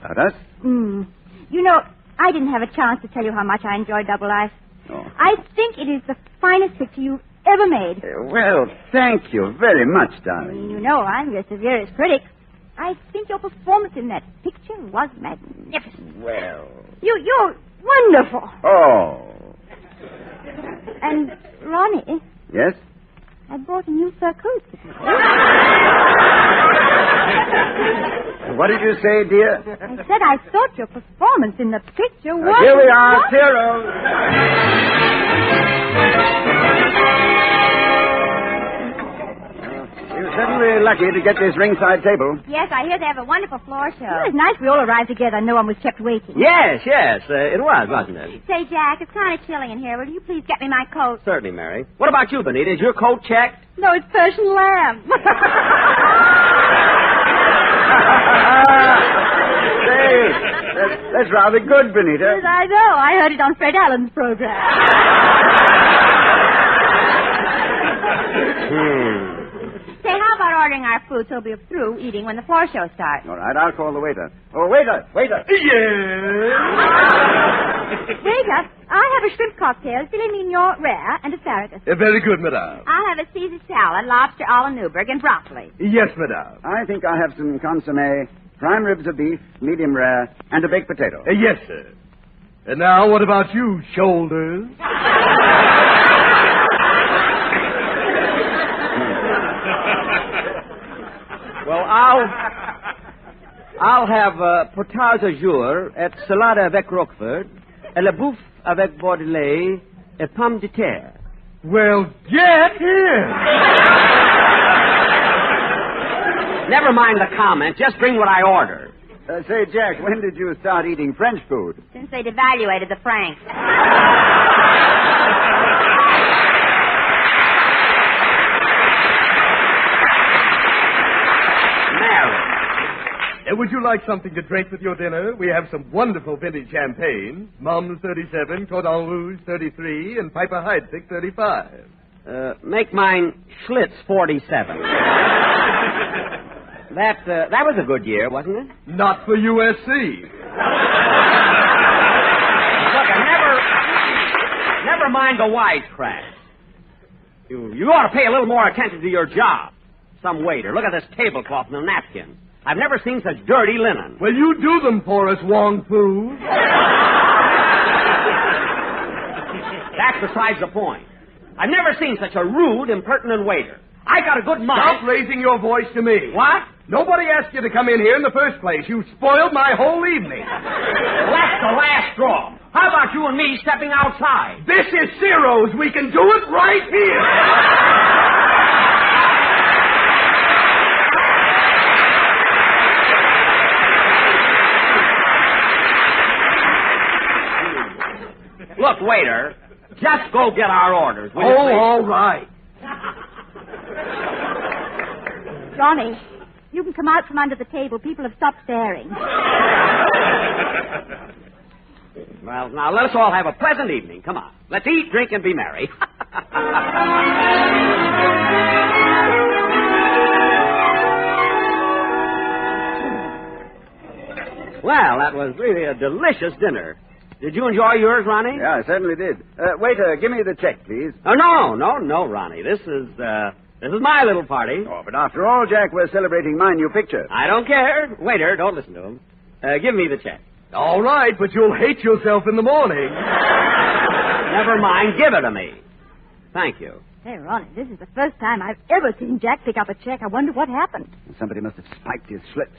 About us? You know, I didn't have a chance to tell you how much I enjoyed Double Life. Oh. I think it is the finest picture you've ever made. Well, thank you very much, darling. You know I'm your severest critic. I think your performance in that picture was magnificent. Well. You're wonderful. Oh. And, Ronnie, Yes? I brought a new fur coat for you. What did you say, dear? I said I thought your performance in the picture was... Here we are, wonderful. Cyril. You're certainly lucky to get this ringside table. Yes, I hear they have a wonderful floor show. It was nice we all arrived together and no one was kept waiting. Yes, it was, wasn't it? Say, Jack, it's kind of chilly in here. Will you please get me my coat? Certainly, Mary. What about you, Benita? Is your coat checked? No, it's Persian lamb. Say, that's rather good, Benita. Yes, I know. I heard it on Fred Allen's program. Say, how about ordering our food till we're through eating when the floor show starts? All right, I'll call the waiter. Oh, waiter. Waiter, I'll have a shrimp cocktail, filet mignon rare, and asparagus. Very good, madame. I'll have a Caesar salad, lobster a la Newburg, and broccoli. Yes, madame. I think I'll have some consomme, prime ribs of beef, medium rare, and a baked potato. Yes, sir. And now, what about you, shoulders? Well, I'll have potage au jour et salade avec roquefort, et la bouffe avec bordelais et pomme de terre. Well, get here. Never mind the comment. Just bring what I ordered. Say, Jack, when did you start eating French food? Since they devaluated the francs. Would you like something to drink with your dinner? We have some wonderful vintage champagne. Mom's 37, Cordon Rouge 33, and Piper Heidsieck 35. Make mine Schlitz 47. That was a good year, wasn't it? Not for USC. Look, never mind the wisecracks. You ought to pay a little more attention to your job. Some waiter. Look at this tablecloth and the napkin. I've never seen such dirty linen. Well, you do them for us, Wong Fu. That's besides the point. I've never seen such a rude, impertinent waiter. I got a good mind. Stop raising your voice to me. What? Nobody asked you to come in here in the first place. You spoiled my whole evening. That's the last straw. How about you and me stepping outside? This is Ciro's. We can do it right here. Look, waiter, just go get our orders. Will you, please? All right. Johnny, you can come out from under the table. People have stopped staring. Well, now let us all have a pleasant evening. Come on. Let's eat, drink, and be merry. Well, that was really a delicious dinner. Did you enjoy yours, Ronnie? Yeah, I certainly did. Waiter, give me the check, please. Oh, no, Ronnie. This is my little party. Oh, but after all, Jack, we're celebrating my new picture. I don't care. Waiter, don't listen to him. Give me the check. All right, but you'll hate yourself in the morning. Never mind. Give it to me. Thank you. Hey, Ronnie, this is the first time I've ever seen Jack pick up a check. I wonder what happened. Somebody must have spiked his Schlitz.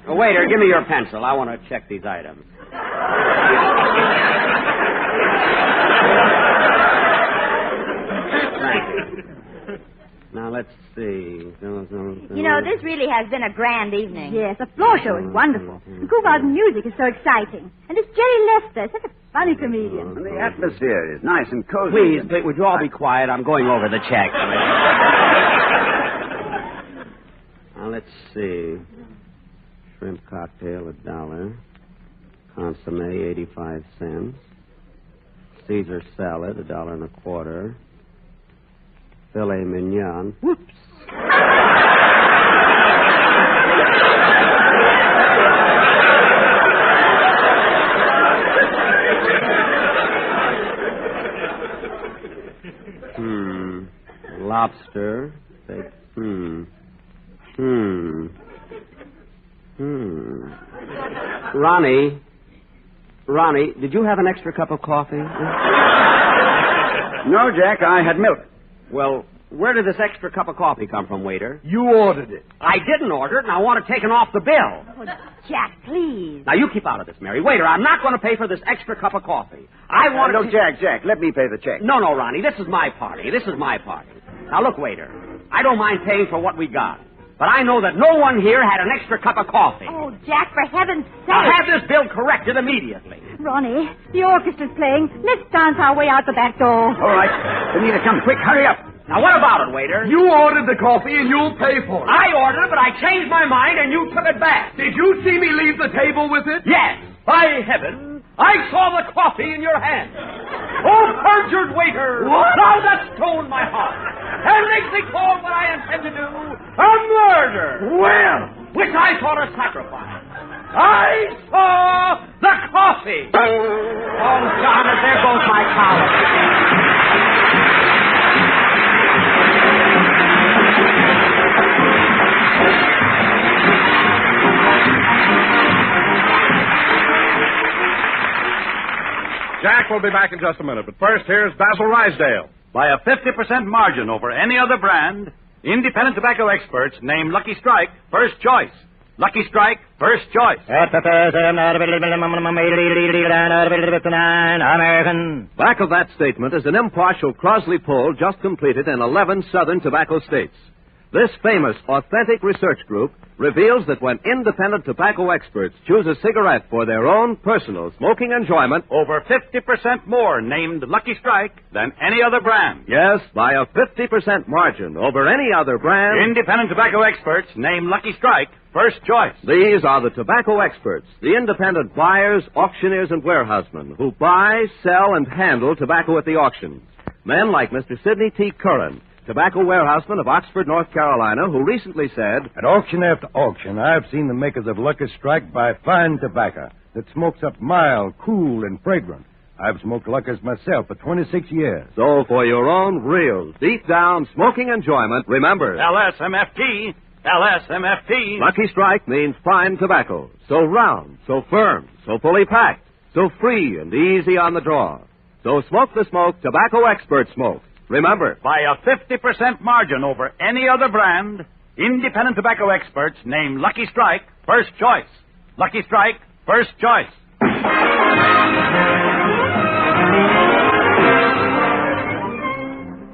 Waiter, give me your pencil. I want to check these items. Thank you. Now, let's see. You know, this really has been a grand evening. Yes, the floor show is wonderful. The Kuval's music is so exciting. And this Jerry Lester, such a funny comedian. And the atmosphere is nice and cozy. Please, would you all be quiet? I'm going over the check. Now, let's see. Shrimp cocktail, $1. Consomme, 85 cents. Caesar salad, $1.25. Filet mignon. Whoops. lobster, steak. Ronnie, did you have an extra cup of coffee? No, Jack, I had milk. Well, where did this extra cup of coffee come from, waiter? You ordered it. I didn't order it, and I want it taken off the bill. Oh, Jack, please. Now, you keep out of this, Mary. Waiter, I'm not going to pay for this extra cup of coffee. I want No, Jack, let me pay the check. No, Ronnie, this is my party. Now, look, waiter, I don't mind paying for what we got. But I know that no one here had an extra cup of coffee. Oh, Jack, for heaven's sake. Now, have this bill corrected immediately. Ronnie, the orchestra's playing. Let's dance our way out the back door. All right. Benita, come quick. Hurry up. Now, what about it, waiter? You ordered the coffee and you'll pay for it. I ordered it, but I changed my mind and you took it back. Did you see me leave the table with it? Yes. By heaven, I saw the coffee in your hand. Oh, perjured waiter! What? Thou dost stone my heart, and makes me call what I intend to do a murder. Well, which I thought a sacrifice. I saw the coffee. Oh, darn it! There goes my collar. Jack will be back in just a minute, but first, here's Basil Rysdale. By a 50% margin over any other brand, independent tobacco experts name Lucky Strike first choice. Lucky Strike first choice. American. Back of that statement is an impartial Crosley poll just completed in 11 southern tobacco states. This famous, authentic research group reveals that when independent tobacco experts choose a cigarette for their own personal smoking enjoyment, over 50% more named Lucky Strike than any other brand. Yes, by a 50% margin over any other brand. Independent tobacco experts name Lucky Strike first choice. These are the tobacco experts, the independent buyers, auctioneers, and warehousemen who buy, sell, and handle tobacco at the auctions. Men like Mr. Sidney T. Curran, tobacco warehouseman of Oxford, North Carolina, who recently said, "At auction after auction, I've seen the makers of Lucky Strike buy fine tobacco that smokes up mild, cool, and fragrant. I've smoked Lucky's myself for 26 years. So for your own real, deep-down smoking enjoyment, remember, LSMFT, LSMFT. Lucky Strike means fine tobacco. So round, so firm, so fully packed, so free and easy on the draw. So smoke the smoke tobacco experts smoke. Remember, by a 50% margin over any other brand, independent tobacco experts name Lucky Strike first choice. Lucky Strike first choice.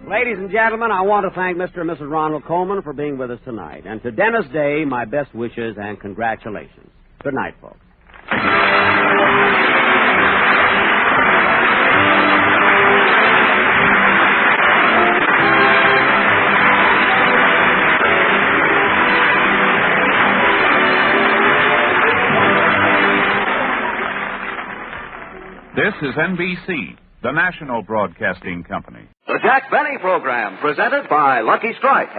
Ladies and gentlemen, I want to thank Mr. and Mrs. Ronald Colman for being with us tonight. And to Dennis Day, my best wishes and congratulations. Good night, folks. This is NBC, the national broadcasting company. The Jack Benny Program, presented by Lucky Strike.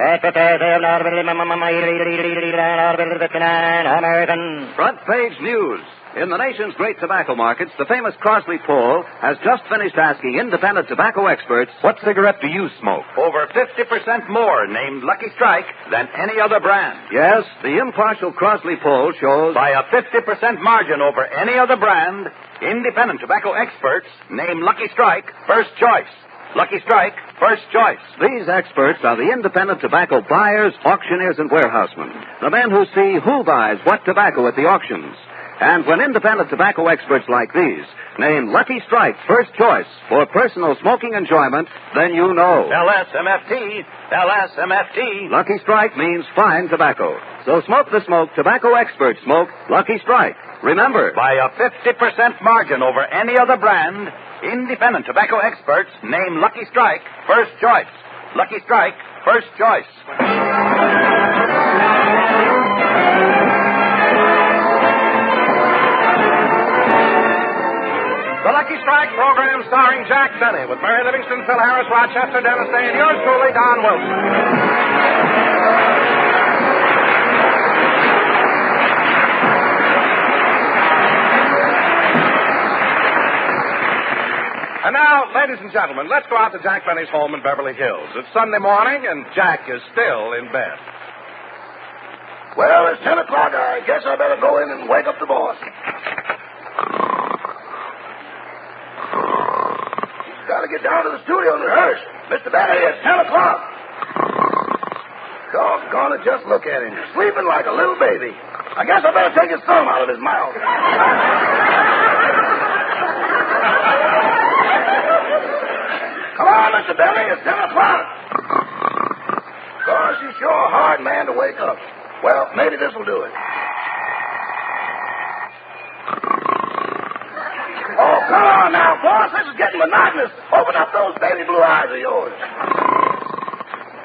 American. Front page news. In the nation's great tobacco markets, the famous Crosley poll has just finished asking independent tobacco experts, what cigarette do you smoke? Over 50% more named Lucky Strike than any other brand. Yes, the impartial Crosley poll shows, by a 50% margin over any other brand, independent tobacco experts name Lucky Strike first choice. Lucky Strike first choice. These experts are the independent tobacco buyers, auctioneers, and warehousemen. The men who see who buys what tobacco at the auctions. And when independent tobacco experts like these name Lucky Strike first choice for personal smoking enjoyment, then you know. LSMFT, LSMFT. Lucky Strike means fine tobacco. So smoke the smoke tobacco experts smoke Lucky Strike. Remember, by a 50% margin over any other brand, independent tobacco experts name Lucky Strike first choice. Lucky Strike first choice. The Lucky Strike program starring Jack Benny with Mary Livingston, Phil Harris, Rochester, Dennis Day, and yours truly, Don Wilson. And now, ladies and gentlemen, let's go out to Jack Benny's home in Beverly Hills. It's Sunday morning, and Jack is still in bed. Well, it's 10 o'clock. I guess I better go in and wake up the boss. Got to get down to the studio and rehearse. Mr. Benny, it's 10 o'clock. Doggone it, just look at him. Sleeping like a little baby. I guess I better take his thumb out of his mouth. Come on, Mr. Benny, it's 10 o'clock. Gosh, you're sure a hard man to wake up. Well, maybe this will do it. Oh, come on now, boss. This is getting monotonous. Open up those baby blue eyes of yours.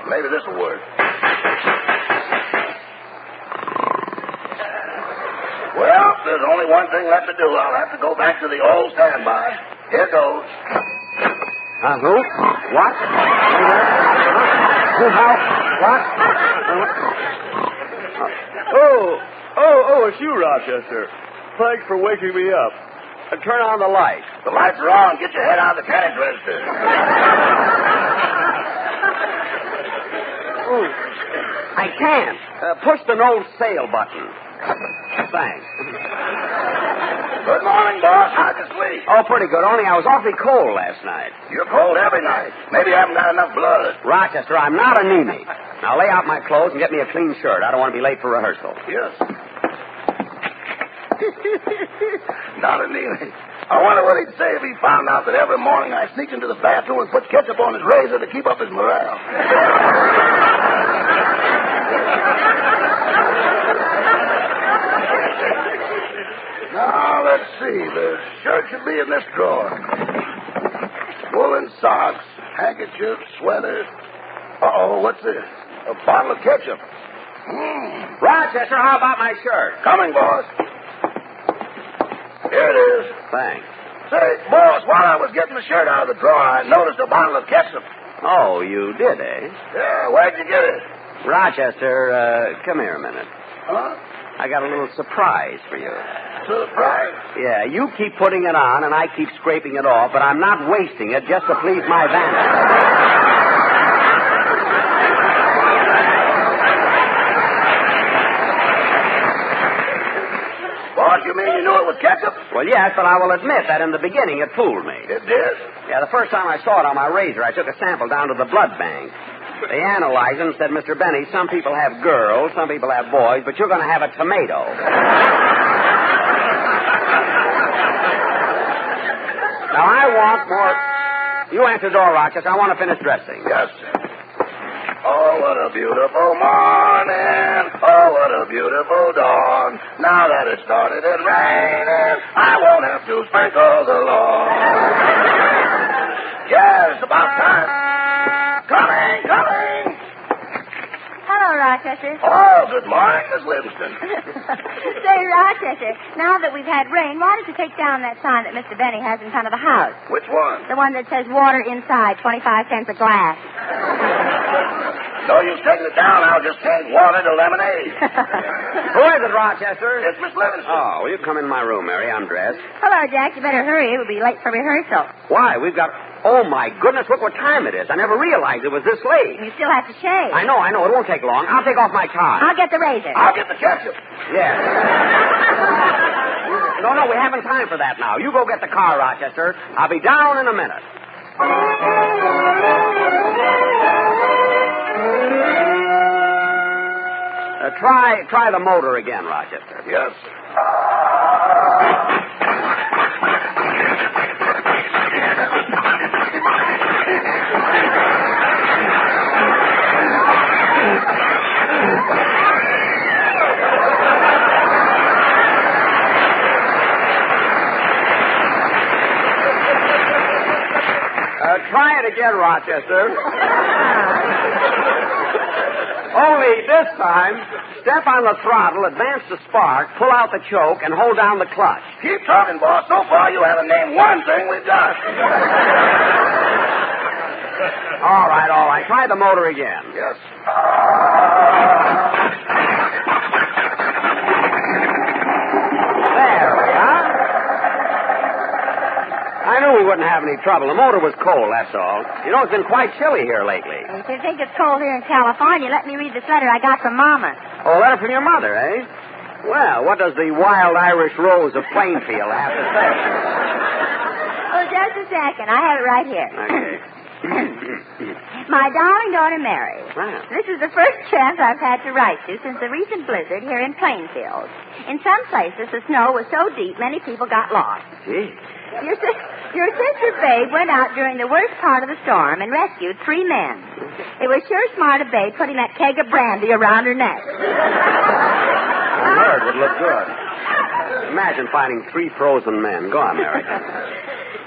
Maybe this will work. Well, there's only one thing left to do. I'll have to go back to the old standby. Here goes. Who? What? Who? How? What? Oh, it's you, Rochester. Thanks for waking me up. Turn on the light. The lights are on. Get your head out of the cash register. I can't. Push the no sale button. Thanks. Good morning, boss. How'd you sleep? Oh, pretty good. Only I was awfully cold last night. You're cold every night. Maybe you haven't got enough blood. Rochester, I'm not anemic. Now lay out my clothes and get me a clean shirt. I don't want to be late for rehearsal. Yes. Not anemic. I wonder what he'd say if he found out that every morning I sneaked into the bathroom and put ketchup on his razor to keep up his morale. Now, let's see. The shirt should be in this drawer. Woolen socks, handkerchief, sweater. Uh-oh, what's this? A bottle of ketchup. Rochester, how about my shirt? Coming, boss. Here it is. Thanks. Say, boss, while I was getting the shirt out of the drawer, I noticed a bottle of ketchup. Oh, you did, eh? Yeah, where'd you get it? Rochester, come here a minute. Huh? I got a little surprise for you. Surprise? Yeah, you keep putting it on and I keep scraping it off, but I'm not wasting it just to please my vanity. Boss, you mean you knew it was ketchup? Well, yes, but I will admit that in the beginning it fooled me. It did? Yeah, the first time I saw it on my razor, I took a sample down to the blood bank. They analyzed it and said, Mr. Benny, some people have girls, some people have boys, but you're going to have a tomato. Now, I want more... You answer the door, Rochester. I want to finish dressing. Yes, sir. Oh, what a beautiful morning. Oh, what a beautiful dawn. Now that it started and raining, I won't have to sprinkle the lawn. Yeah, it's about time. Coming. Hello, Rochester. Oh, good morning, Miss Livingston. Say, Rochester, now that we've had rain, why don't you take down that sign that Mr. Benny has in front of the house? Which one? The one that says water inside, 25 cents a glass. No, you taking it down. I'll just change water to lemonade. Who is it, Rochester? It's Miss Livingston. Oh, well, you come in my room, Mary. I'm dressed. Hello, Jack. You better hurry. We'll be late for rehearsal. Why? We've got... Oh, my goodness, look what time it is. I never realized it was this late. You still have to shave. I know. It won't take long. I'll take off my tie. I'll get the razor. I'll get the ketchup. Yes. No, we haven't time for that now. You go get the car, Rochester. I'll be down in a minute. Try the motor again, Rochester. Yes. Try it again, Rochester. Only this time, step on the throttle, advance the spark, pull out the choke, and hold down the clutch. Keep talking, boss. So far, you haven't named one thing we've done. All right. Try the motor again. Yes. There we are. I knew we wouldn't have any trouble. The motor was cold, that's all. You know, it's been quite chilly here lately. If you think it's cold here in California, let me read this letter I got from Mama. Oh, a letter from your mother, eh? Well, what does the wild Irish rose of Plainfield have to say? Oh, just a second. I have it right here. Okay. My darling daughter, Mary. Wow. This is the first chance I've had to write you since the recent blizzard here in Plainfield. In some places, the snow was so deep, many people got lost. Gee. Your sister, Babe, went out during the worst part of the storm and rescued 3 men. It was sure smart of Babe putting that keg of brandy around her neck. A bird would look good. Imagine finding 3 frozen men. Go on, Mary.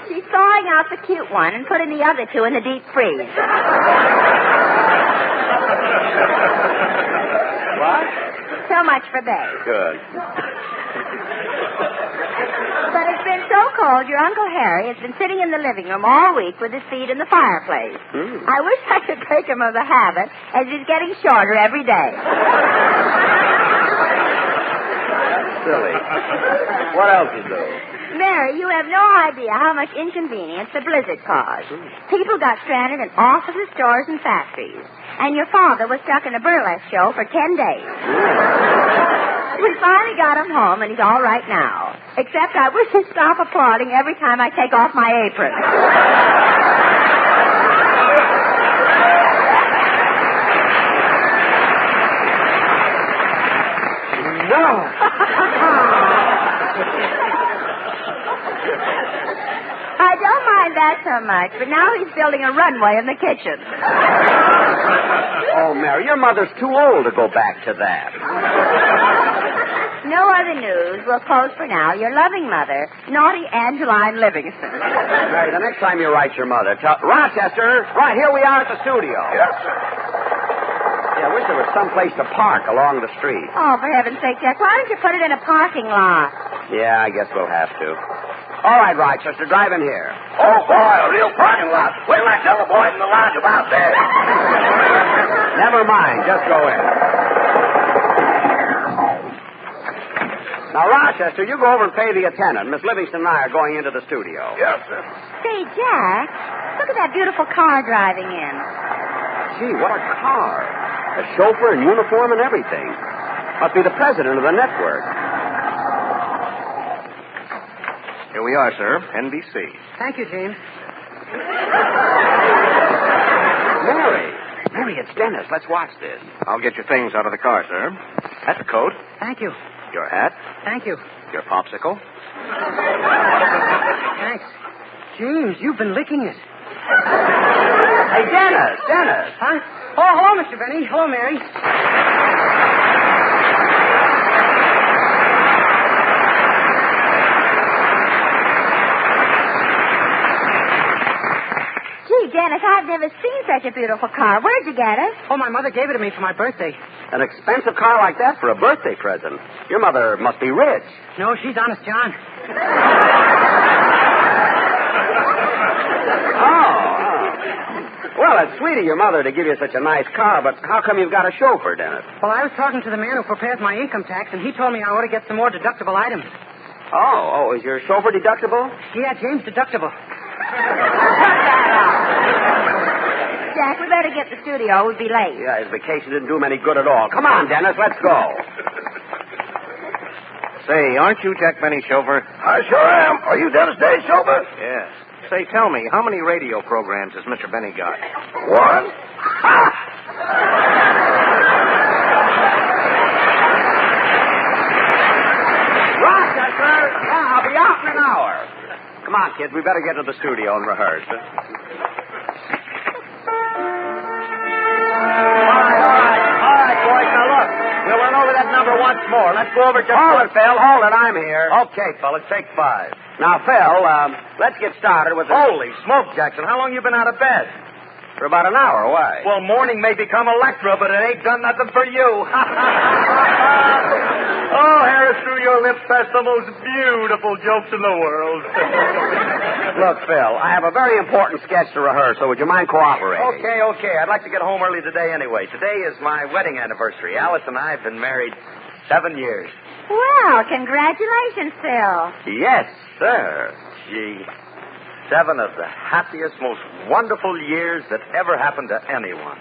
She's thawing out the cute one and putting the other 2 in the deep freeze. What? So much for Babe. Good. But it's been so cold, your Uncle Harry has been sitting in the living room all week with his feet in the fireplace. I wish I could break him of the habit, as he's getting shorter every day. Silly. What else is there? Mary, you have no idea how much inconvenience the blizzard caused. People got stranded in offices, stores, and factories. And your father was stuck in a burlesque show for 10 days. We finally got him home, and he's all right now. Except I wish he'd stop applauding every time I take off my apron. No. I don't mind that so much, but now he's building a runway in the kitchen. Oh, Mary, your mother's too old to go back to that. No other news. We'll close for now. Your loving mother, Naughty Angeline Livingston. Mary, the next time you write your mother, tell... Rochester, right, here we are at the studio. Yes, sir. Yeah, I wish there was some place to park along the street. Oh, for heaven's sake, Jack, why don't you put it in a parking lot? Yeah, I guess we'll have to. All right, Rochester, drive in here. Oh, boy, a real parking lot. Wait till I tell the boys in the lounge about that. Never mind, just go in. Now, Rochester, you go over and pay the attendant. Miss Livingston and I are going into the studio. Yes, sir. Say, Jack, look at that beautiful car driving in. Gee, what a car. A chauffeur in uniform and everything. Must be the president of the network. Here we are, sir. NBC. Thank you, James. Mary, it's Dennis. Let's watch this. I'll get your things out of the car, sir. That's a coat. Thank you. Your hat. Thank you. Your popsicle. Thanks. James, you've been licking it. Hey, Dennis. Huh? Oh, hello, Mr. Benny. Hello, Mary. Gee, Dennis, I've never seen such a beautiful car. Where'd you get it? Oh, my mother gave it to me for my birthday. An expensive car like that for a birthday present. Your mother must be rich. No, she's Honest John. Well, it's sweet of your mother to give you such a nice car, but how come you've got a chauffeur, Dennis? Well, I was talking to the man who prepares my income tax, and he told me I ought to get some more deductible items. Oh, is your chauffeur deductible? Yeah, James, deductible. Jack, we better get to the studio. We'll be late. Yeah, his vacation didn't do him any good at all. Come on, Dennis, let's go. Say, aren't you Jack Benny's chauffeur? I sure am. Are you Dennis Day's chauffeur? Yes. Say, tell me, how many radio programs has Mr. Benny got? 1. Rochester, I'll be out in an hour. Come on, kids, we better get to the studio and rehearse. All right, boys, now look. We'll run over that number once more. Let's go over just... Hold it, Phil. Hold it. I'm here. Okay, fellas, take 5. Now, Phil, let's get started with the... Holy smoke, Jackson. How long you been out of bed? For about an hour. Why? Well, morning may become Electra, but it ain't done nothing for you. Oh, Harris, through your lips passed the most beautiful jokes in the world. Look, Phil, I have a very important sketch to rehearse, so would you mind cooperating? Okay. I'd like to get home early today anyway. Today is my wedding anniversary. Alice and I have been married 7 years. Well, congratulations, Phil. Yes, sir. Gee. 7 of the happiest, most wonderful years that ever happened to anyone.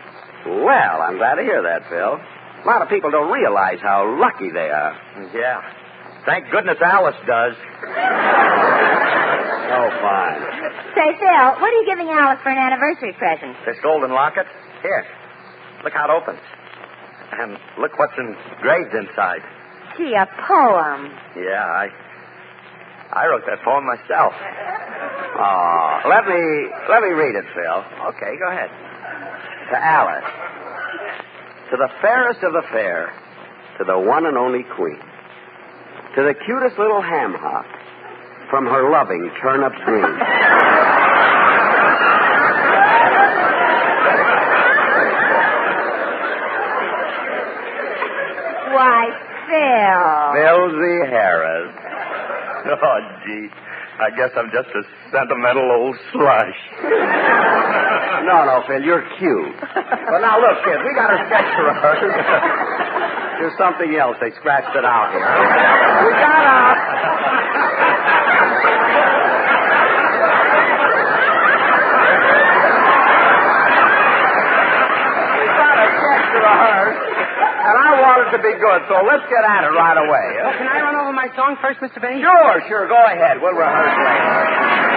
Well, I'm glad to hear that, Phil. A lot of people don't realize how lucky they are. Yeah. Thank goodness Alice does. Oh, fine. Say, Phil, what are you giving Alice for an anniversary present? This golden locket? Here. Look how it opens. And look what's engraved inside. Gee, a poem. Yeah, I wrote that poem myself. Oh, let me read it, Phil. Okay, go ahead. To Alice. To the fairest of the fair. To the one and only queen. To the cutest little ham hock. From her loving turnip green. Why, Phil. Philzy Harris. Oh, gee. I guess I'm just a sentimental old slush. No, Phil, you're cute. But now, look, kid, we got a sketch for us. There's something else. They scratched it out here. We got a sketch to rehearse, and I want it to be good, so let's get at it right away. Well, can I run over my song first, Mr. Benny? Sure. Go ahead. We'll rehearse later.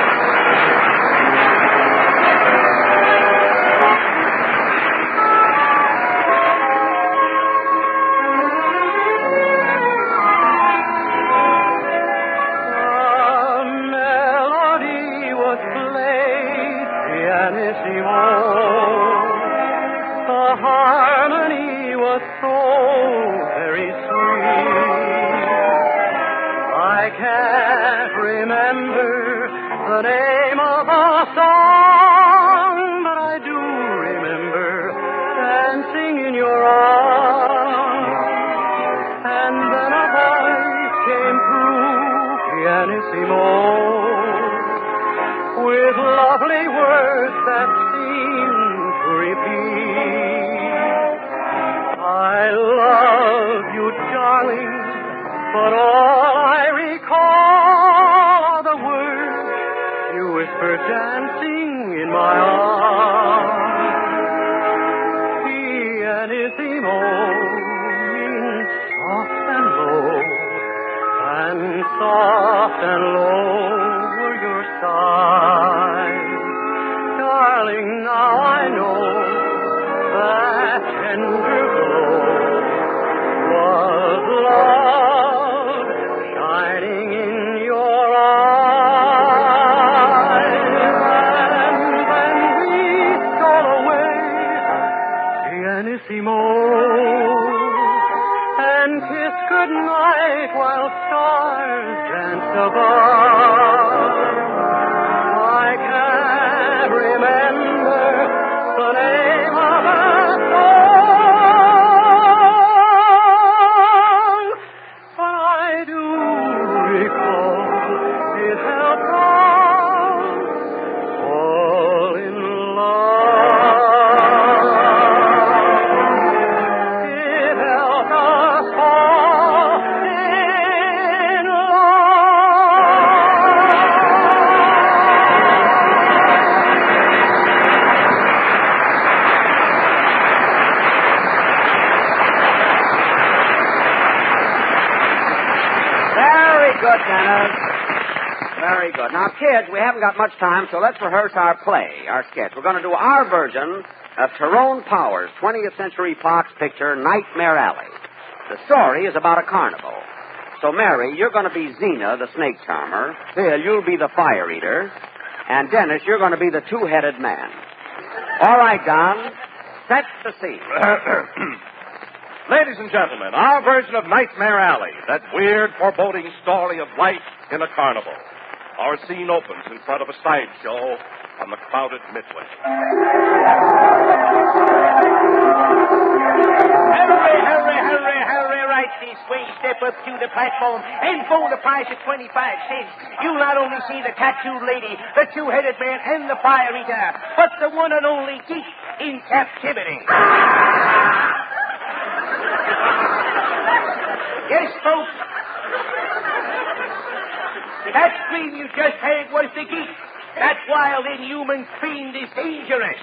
With lovely words that seem to repeat, I love you, darling, but all I recall are the words you whispered dancing in my arms. Pianissimo means soft and low, and soft and low were your sighs. Darling, now I know that tender glow was love shining in your eyes. And when we stole away, pianissimo, and kissed goodnight while stars danced above, I can't remember the name of a song, but I do recall it helped us fall in love. It helped us fall in Very good, Dennis. Very good. Now, kids, we haven't got much time, so let's rehearse our play, our sketch. We're going to do our version of Tyrone Power's 20th Century Fox picture, Nightmare Alley. The story is about a carnival. So, Mary, you're going to be Zena, the snake charmer. Phil, you'll be the fire eater. And, Dennis, you're going to be the two-headed man. All right, Don. Set the scene. Ladies and gentlemen, our version of Nightmare Alley, that weird, foreboding story of life in a carnival. Our scene opens in front of a sideshow on the crowded Midway. Hurry, right this way. Step up to the platform and for the price of 25 cents. You'll not only see the tattooed lady, the two-headed man, and the fire eater, but the one and only geek in captivity. Yes, folks. That scream you just heard was the geek, That wild, inhuman fiend is dangerous.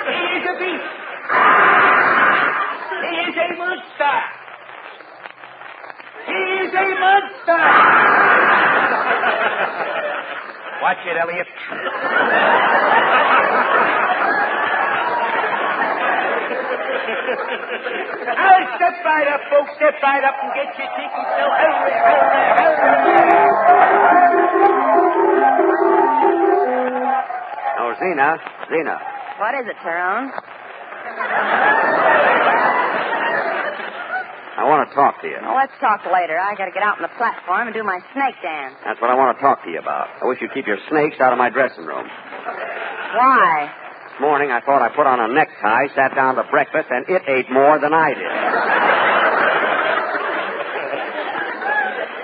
He is a beast. He is a monster. He is a monster. Watch it, Elliot. Now, step right up, folks. Step right up and get your tickets. So hurry, hurry. Oh, Zena. What is it, Tyrone? I want to talk to you. Well, let's talk later. I got to get out on the platform and do my snake dance. That's what I want to talk to you about. I wish you'd keep your snakes out of my dressing room. Why? This morning I thought I put on a necktie, sat down to breakfast, and it ate more than I did.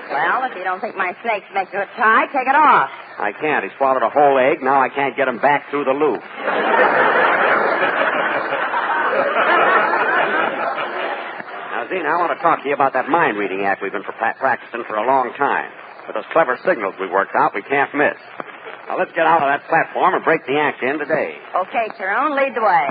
Well, if you don't think my snakes make a good tie, take it off. I can't. He swallowed a whole egg. Now I can't get him back through the loop. Now, Zena, I want to talk to you about that mind-reading act we've been practicing for a long time. With those clever signals we worked out, we can't miss. Now, let's get out of that platform and break the act in today. Okay, Tyrone, lead the way.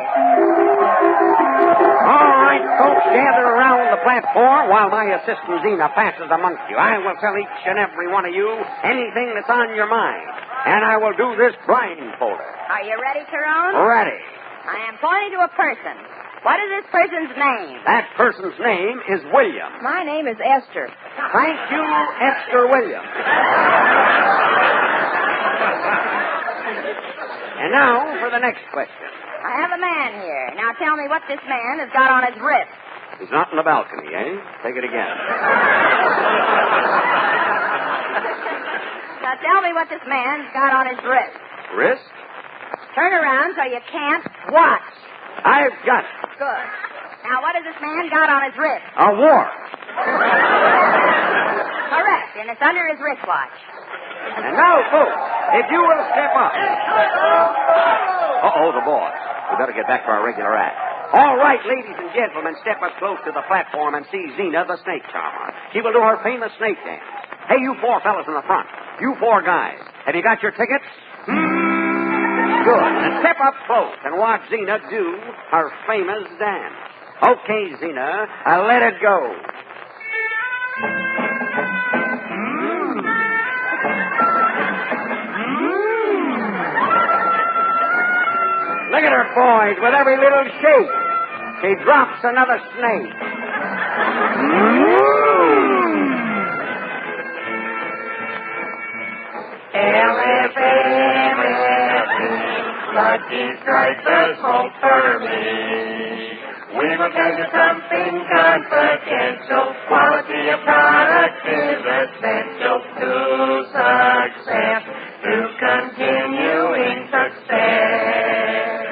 All right, folks, gather around the platform while my assistant Zena passes amongst you. I will tell each and every one of you anything that's on your mind. And I will do this blindfolded. Are you ready, Tyrone? Ready. I am pointing to a person. What is this person's name? That person's name is William. My name is Esther. Thank you, Esther Williams. And now for the next question. I have a man here. Now tell me what this man has got on his wrist. He's not in the balcony, eh? Take it again. Now tell me what this man's got on his wrist. Wrist? Turn around so you can't watch. I've got it. Good. Now what has this man got on his wrist? A warrant. Correct, and it's under his wristwatch. And now, folks, if you will step up. Uh-oh, the boss. We better get back to our regular act. All right, ladies and gentlemen, step up close to the platform and see Zena, the snake charmer. She will do her famous snake dance. Hey, you four fellas in the front. You four guys. Have you got your tickets? Good. And step up close and watch Zena do her famous dance. Okay, Zena, let it go. Look at her, boys, with every little shake. She drops another snake. Lucky Strike the smoke for me. We will tell you something confidential. Quality of product is essential to success, to continuing success.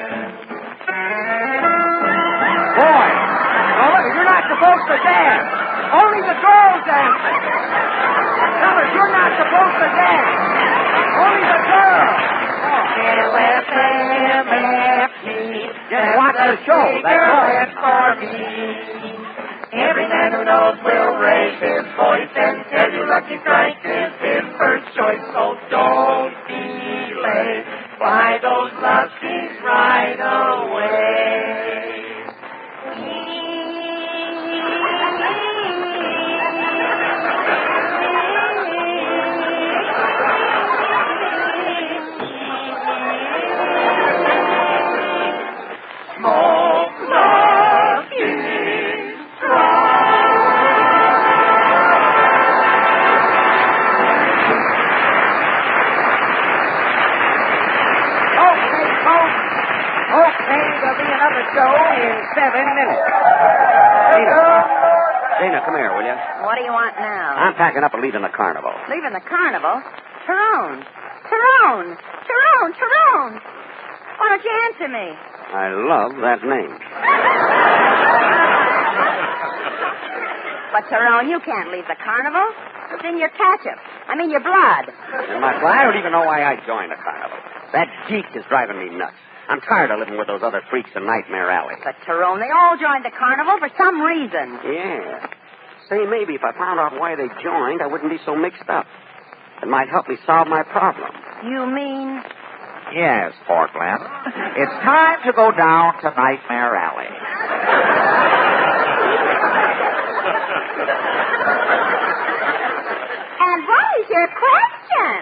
Boy, you're not supposed to dance. Only the girls dance. Fellas, you're not supposed to dance. Only the girls. Just watch the show. That's all. For me. Every man who knows will raise his voice and tell you Lucky Strike is his first choice. So don't delay. Buy those Luckies right away. Show in 7 minutes. Zena, come here, will you? What do you want now? I'm packing up and leaving the carnival. Leaving the carnival? Tyrone! Tyrone! Tyrone! Tyrone! Why don't you answer me? I love that name. But, Tyrone, you can't leave the carnival. It's in your ketchup. I mean, your blood. In my blood? I don't even know why I joined the carnival. That geek is driving me nuts. I'm tired of living with those other freaks in Nightmare Alley. But, Tyrone, they all joined the carnival for some reason. Yeah. Say, maybe if I found out why they joined, I wouldn't be so mixed up. that might help me solve my problem. You mean? Yes, Portland. It's time to go down to Nightmare Alley. And what is your question?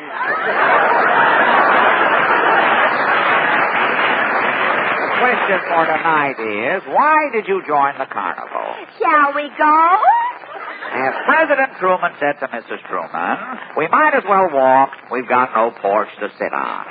The question for tonight is, why did you join the carnival? Shall we go? As President Truman said to Mrs. Truman, we might as well walk. We've got no porch to sit on.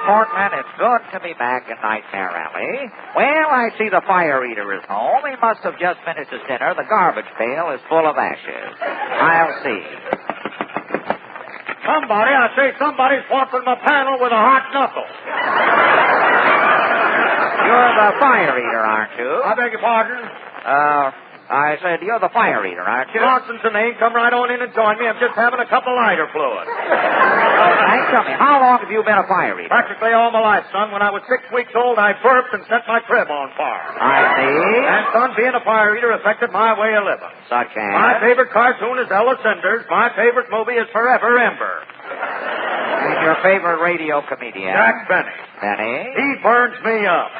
Portland, it's good to be back in Nightmare Alley. Well, I see the fire eater is home. He must have just finished his dinner. The garbage pail is full of ashes. I'll see. Somebody's whopping my panel with a hot knuckle. You're the fire eater, aren't you? I beg your pardon? I said you're the fire eater, aren't you? Johnson's the name. Come right on in and join me. I'm just having a cup of lighter fluid. Hey, tell me, how long have you been a fire eater? Practically all my life, son. When I was 6 weeks old, I burped and set my crib on fire. I see. And, son, being a fire eater affected my way of living. Such as? My favorite cartoon is Ella Cinders. My favorite movie is Forever Ember. And your favorite radio comedian? Jack Benny. Benny? He burns me up.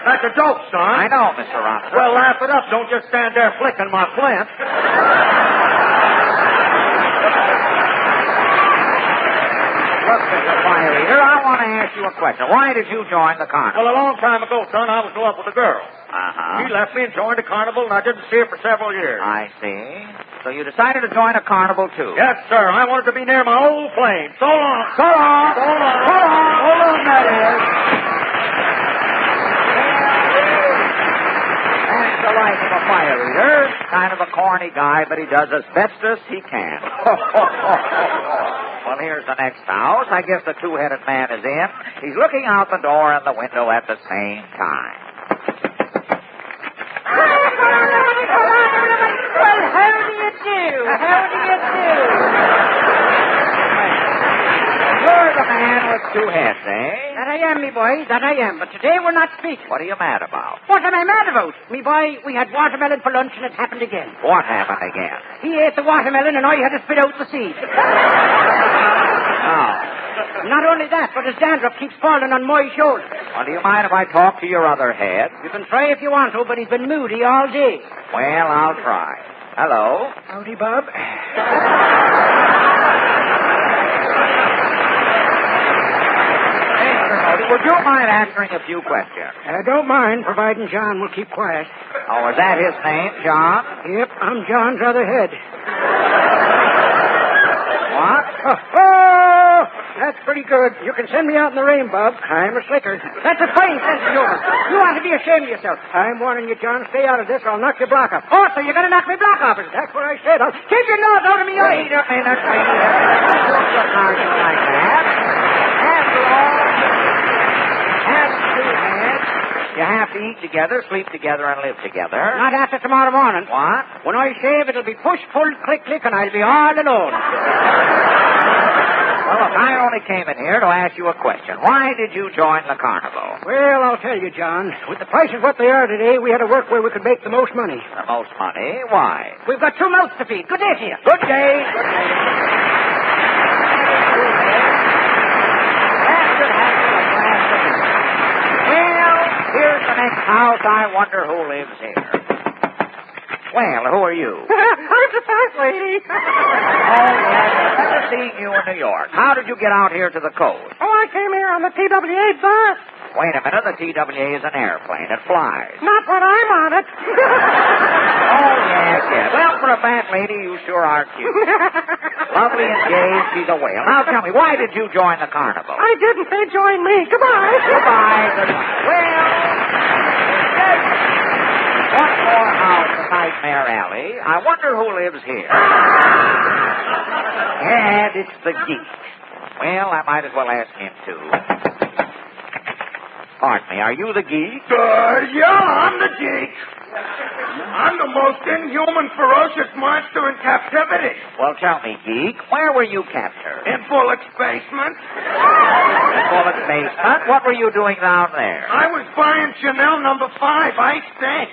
That's a joke, son. I know, Mr. Ronson. Well, laugh it up. Don't just stand there flicking my flint. Look, Mr. Fire Eater, I want to ask you a question. Why did you join the carnival? Well, a long time ago, son, I was in love with a girl. Uh-huh. She left me and joined the carnival, and I didn't see her for several years. I see. So you decided to join a carnival, too? Yes, sir. I wanted to be near my old flame. So long. So long. So long. So long. So long, that is. That's the life of a fire eater. Kind of a corny guy, but he does as best as he can. Well, here's the next house. I guess the two-headed man is in. He's looking out the door and the window at the same time. Well, how do you do? How do you do? You're the man with two heads, eh? That I am, me boy. That I am. But today we're not speaking. What are you mad about? What am I mad about? Me boy, we had watermelon for lunch and it happened again. What happened again? He ate the watermelon and I had to spit out the seed. Oh. Not only that, but his dandruff keeps falling on my shoulder. Well, do you mind if I talk to your other head? You can try if you want to, but he's been moody all day. Well, I'll try. Hello? Howdy, Bob. Would you mind answering a few questions? I don't mind, providing John will keep quiet. Oh, is that his name, John? Yep, I'm John's other head. What? Oh, that's pretty good. You can send me out in the rain, Bob. I'm a slicker. That's a fine sense of humor. You ought to be ashamed of yourself. I'm warning you, John. Stay out of this or I'll knock your block off. Oh, so you're going to knock me block off. That's what I said. I'll keep your nose out of me. Wait a minute. Don't get arguing like that. After all, as two heads, you have to eat together, sleep together, and live together. Not after tomorrow morning. What? When I shave, it'll be push, pull, click, click, and I'll be all alone. Well, look, I only came in here to ask you a question. Why did you join the carnival? Well, I'll tell you, John. With the prices what they are today, we had to work where we could make the most money. The most money? Why? We've got 2 mouths to feed. Good day to you. Good day. Good day. Here's the next house. I wonder who lives here. Well, who are you? I'm the first lady. Oh, yes. I've never seen you in New York. How did you get out here to the coast? Oh, I came here on the TWA bus. Wait a minute. The TWA is an airplane. It flies. Not when I'm on it. Oh, yes. Well, for a fat lady, you sure are cute. Lovely and gay. She's a whale. Now, tell me, why did you join the carnival? I didn't say join me. Goodbye. Goodbye. Well, one more house in Nightmare Alley. I wonder who lives here. And it's the geek. Well, I might as well ask him, too. Pardon me, are you the geek? Yeah, I'm the geek. I'm the most inhuman, ferocious monster in captivity. Well, tell me, geek, where were you captured? In Bullock's basement. Bullock's basement? What were you doing down there? I was buying Chanel No. 5 iced ink.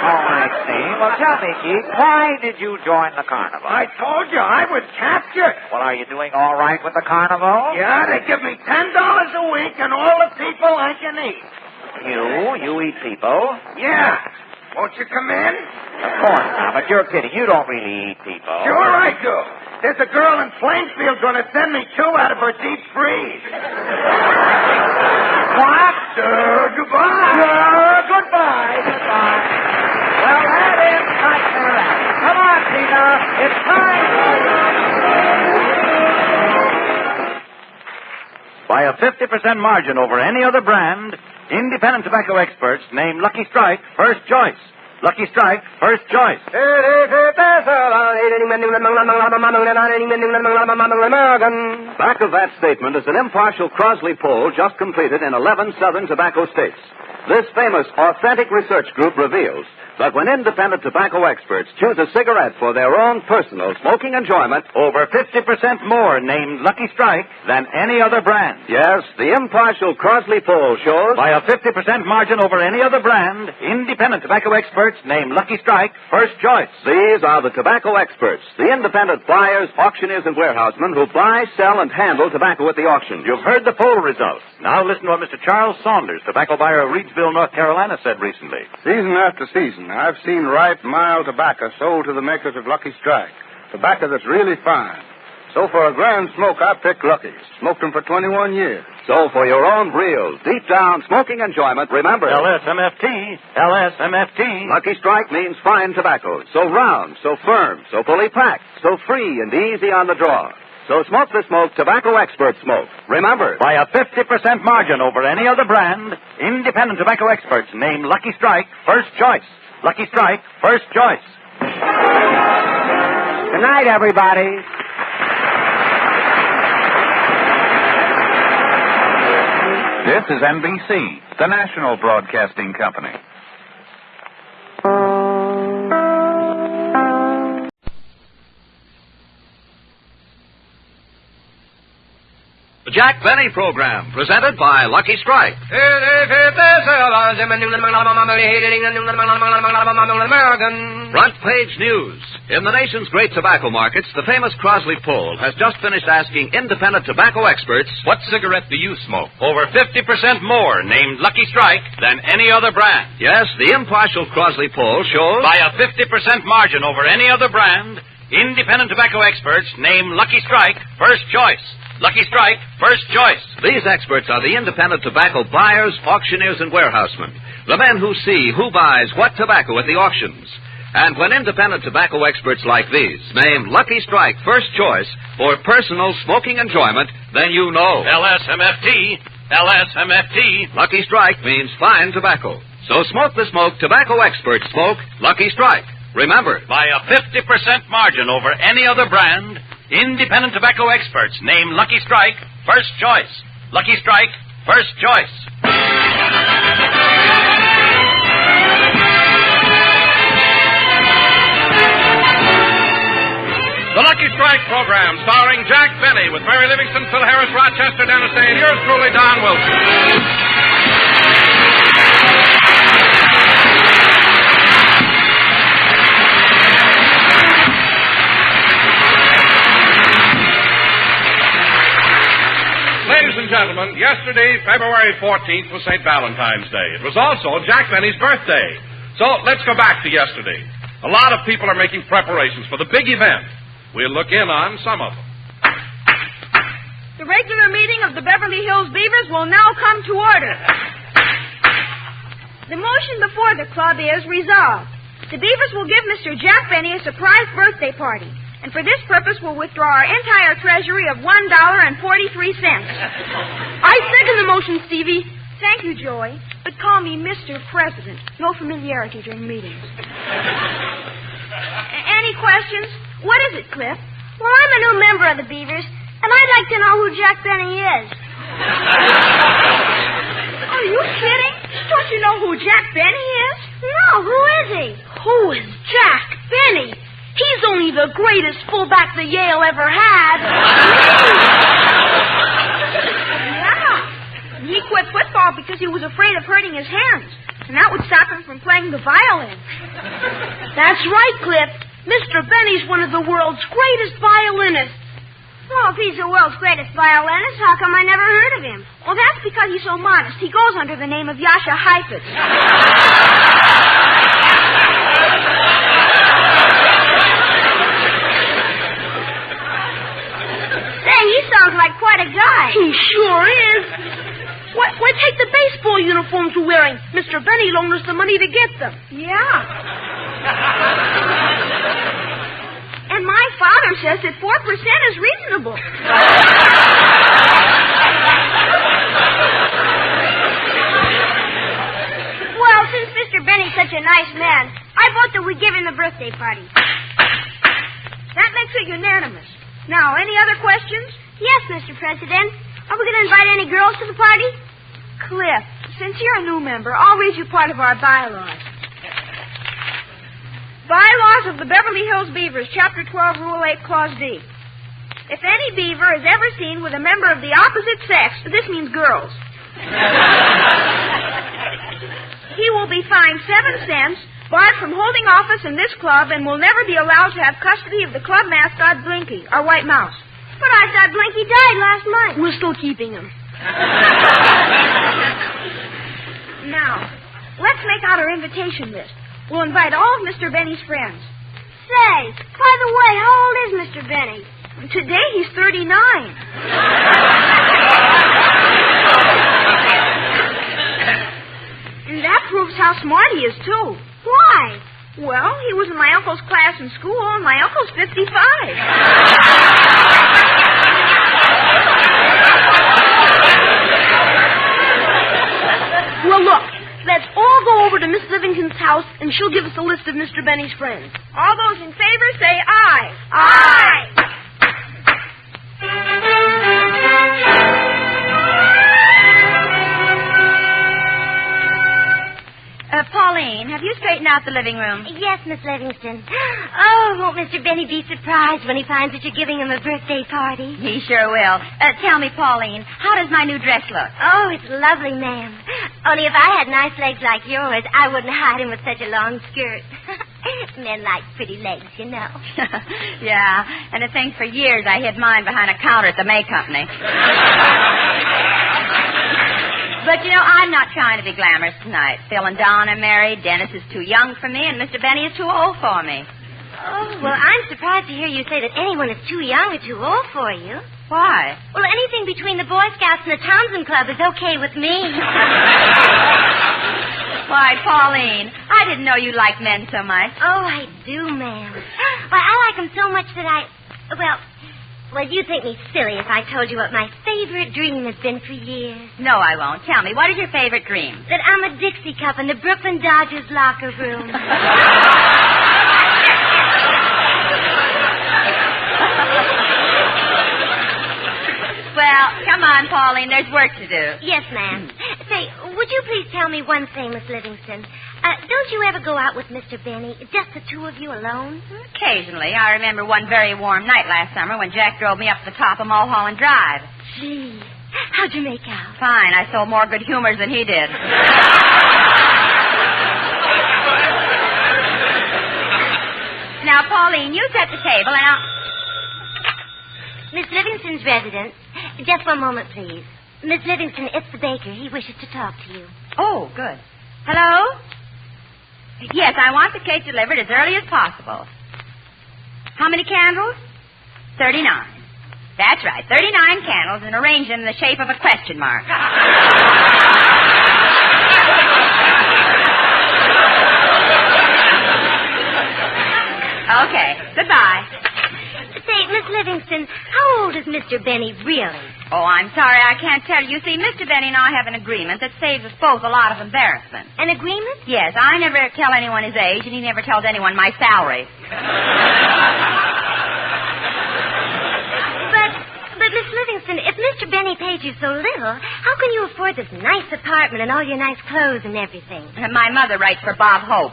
Oh, I see. Well, tell me, geek, why did you join the carnival? I told you I was captured. Well, are you doing all right with the carnival? Yeah, they give me $10 a week and all the people I can eat. You eat people? Yeah. Won't you come in? Of course not, but you're kidding. You don't really eat people. Sure I do. There's a girl in Plainfield going to send me 2 out of her deep freeze. What? Goodbye. Goodbye. Well, that is Nightmare Alley. Come on, Tina. It's time for By a 50% margin over any other brand, independent tobacco experts name Lucky Strike first choice. Lucky Strike first choice. Back of that statement is an impartial Crosley poll just completed in 11 southern tobacco states. This famous authentic research group reveals that when independent tobacco experts choose a cigarette for their own personal smoking enjoyment, over 50% more named Lucky Strike than any other brand. Yes, the impartial Crosley poll shows by a 50% margin over any other brand, independent tobacco experts name Lucky Strike first choice. These are the tobacco experts, the independent buyers, auctioneers, and warehousemen who buy, sell, and handle tobacco at the auction. You've heard the poll results. Now listen to what Mr. Charles Saunders, tobacco buyer of Reedsville, North Carolina, said recently. Season after season, I've seen ripe, mild tobacco sold to the makers of Lucky Strike. Tobacco that's really fine. So for a grand smoke, I picked Lucky's. Smoked them for 21 years. So for your own real, deep down smoking enjoyment, remember LSMFT. LSMFT. Lucky Strike means fine tobacco. So round, so firm, so fully packed, so free and easy on the draw. So smoke the smoke tobacco experts smoke. Remember, by a 50% margin over any other brand, independent tobacco experts name Lucky Strike first choice. Lucky Strike first choice. Good night, everybody. This is NBC, the national broadcasting company. The Jack Benny Program, presented by Lucky Strike. Front page news. In the nation's great tobacco markets, the famous Crosley poll has just finished asking independent tobacco experts, what cigarette do you smoke? Over 50% more named Lucky Strike than any other brand. Yes, the impartial Crosley poll shows by a 50% margin over any other brand, independent tobacco experts name Lucky Strike first choice. Lucky Strike, first choice. These experts are the independent tobacco buyers, auctioneers, and warehousemen. The men who see who buys what tobacco at the auctions. And when independent tobacco experts like these name Lucky Strike first choice for personal smoking enjoyment, then you know. LSMFT. LSMFT. Lucky Strike means fine tobacco. So smoke the smoke tobacco experts smoke Lucky Strike. Remember, by a 50% margin over any other brand, independent tobacco experts name Lucky Strike first choice. Lucky Strike first choice. The Lucky Strike program, starring Jack Benny with Mary Livingston, Phil Harris, Rochester, Dennis Day, and yours truly, Don Wilson. Ladies and gentlemen, yesterday, February 14th, was St. Valentine's Day. It was also Jack Benny's birthday. So let's go back to yesterday. A lot of people are making preparations for the big event. We'll look in on some of them. The regular meeting of the Beverly Hills Beavers will now come to order. The motion before the club is resolved. The Beavers will give Mr. Jack Benny a surprise birthday party. And for this purpose, we'll withdraw our entire treasury of $1.43. I second the motion, Stevie. Thank you, Joey. But call me Mr. President. No familiarity during meetings. Any questions? What is it, Cliff? Well, I'm a new member of the Beavers, and I'd like to know who Jack Benny is. Are you kidding? Don't Don't you know who Jack Benny is? No, who is he? Who is Jack Benny? He's only the greatest fullback the Yale ever had. Yeah. He quit football because he was afraid of hurting his hands. And that would stop him from playing the violin. That's right, Cliff. Mr. Benny's one of the world's greatest violinists. Well, if he's the world's greatest violinist, how come I never heard of him? Well, that's because he's so modest. He goes under the name of Yasha Heifetz. Say, he sounds like quite a guy. He sure is. Why, take the baseball uniforms we're wearing. Mr. Benny loaned us the money to get them. Yeah. And my father says that 4% is reasonable. Well, since Mr. Benny's such a nice man, I vote that we give him the birthday party. That makes it unanimous. Now, any other questions? Yes, Mr. President. Are we going to invite any girls to the party? Cliff, since you're a new member, I'll read you part of our bylaws. Bylaws of the Beverly Hills Beavers, Chapter 12, Rule 8, Clause D. If any beaver is ever seen with a member of the opposite sex, this means girls, he will be fined 7 cents, barred from holding office in this club, and will never be allowed to have custody of the club mascot, Blinky, our white mouse. But I thought Blinky died last month. We're still keeping him. Now, let's make out our invitation list. We'll invite all of Mr. Benny's friends. Say, by the way, how old is Mr. Benny? Today he's 39. And that proves how smart he is, too. Why? Well, he was in my uncle's class in school, and my uncle's 55. Well, look, let's all go over to Miss Livingston's house, and she'll give us a list of Mr. Benny's friends. All those in favor say aye. Aye. Pauline, have you straightened out the living room? Yes, Miss Livingston. Oh, won't Mr. Benny be surprised when he finds that you're giving him a birthday party? He sure will. Tell me, Pauline, how does my new dress look? Oh, it's lovely, ma'am. Only if I had nice legs like yours, I wouldn't hide him with such a long skirt. Men like pretty legs, you know. Yeah, and to think for years I hid mine behind a counter at the May Company. But, you know, I'm not trying to be glamorous tonight. Phil and Don are married, Dennis is too young for me, and Mr. Benny is too old for me. Oh, well, I'm surprised to hear you say that anyone is too young or too old for you. Why? Well, anything between the Boy Scouts and the Townsend Club is okay with me. Why, Pauline, I didn't know you liked men so much. Oh, I do, ma'am. Why, I like them so much that Well, you'd think me silly if I told you what my favorite dream has been for years. No, I won't. Tell me, what is your favorite dream? That I'm a Dixie cup in the Brooklyn Dodgers locker room. Well, come on, Pauline, there's work to do. Yes, ma'am. Say, would you please tell me one thing, Miss Livingston? Don't you ever go out with Mr. Benny, just the two of you alone? Occasionally. I remember one very warm night last summer when Jack drove me up the top of Mulholland Drive. Gee, how'd you make out? Fine. I sold more good humors than he did. Now, Pauline, you set the table, and I'll... Miss Livingston's residence. Just one moment, please. Miss Livingston, it's the baker. He wishes to talk to you. Oh, good. Hello? Yes, I want the cake delivered as early as possible. How many candles? 39. That's right, 39 candles and arranged in the shape of a question mark. Okay, goodbye. Say, Miss Livingston, how old is Mr. Benny really? Oh, I'm sorry, I can't tell you. See, Mr. Benny and I have an agreement that saves us both a lot of embarrassment. An agreement? Yes, I never tell anyone his age, and he never tells anyone my salary. But Miss Livingston, Listen, if Mr. Benny paid you so little, how can you afford this nice apartment and all your nice clothes and everything? My mother writes for Bob Hope.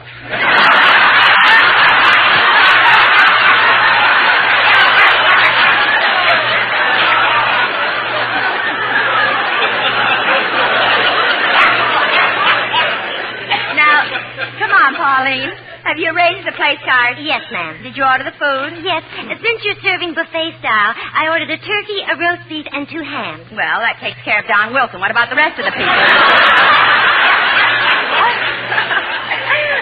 Pauline, have you arranged the place card? Yes, ma'am. Did you order the food? Yes. Since you're serving buffet style, I ordered a turkey, a roast beef, and 2 hams. Well, that takes care of Don Wilson. What about the rest of the people?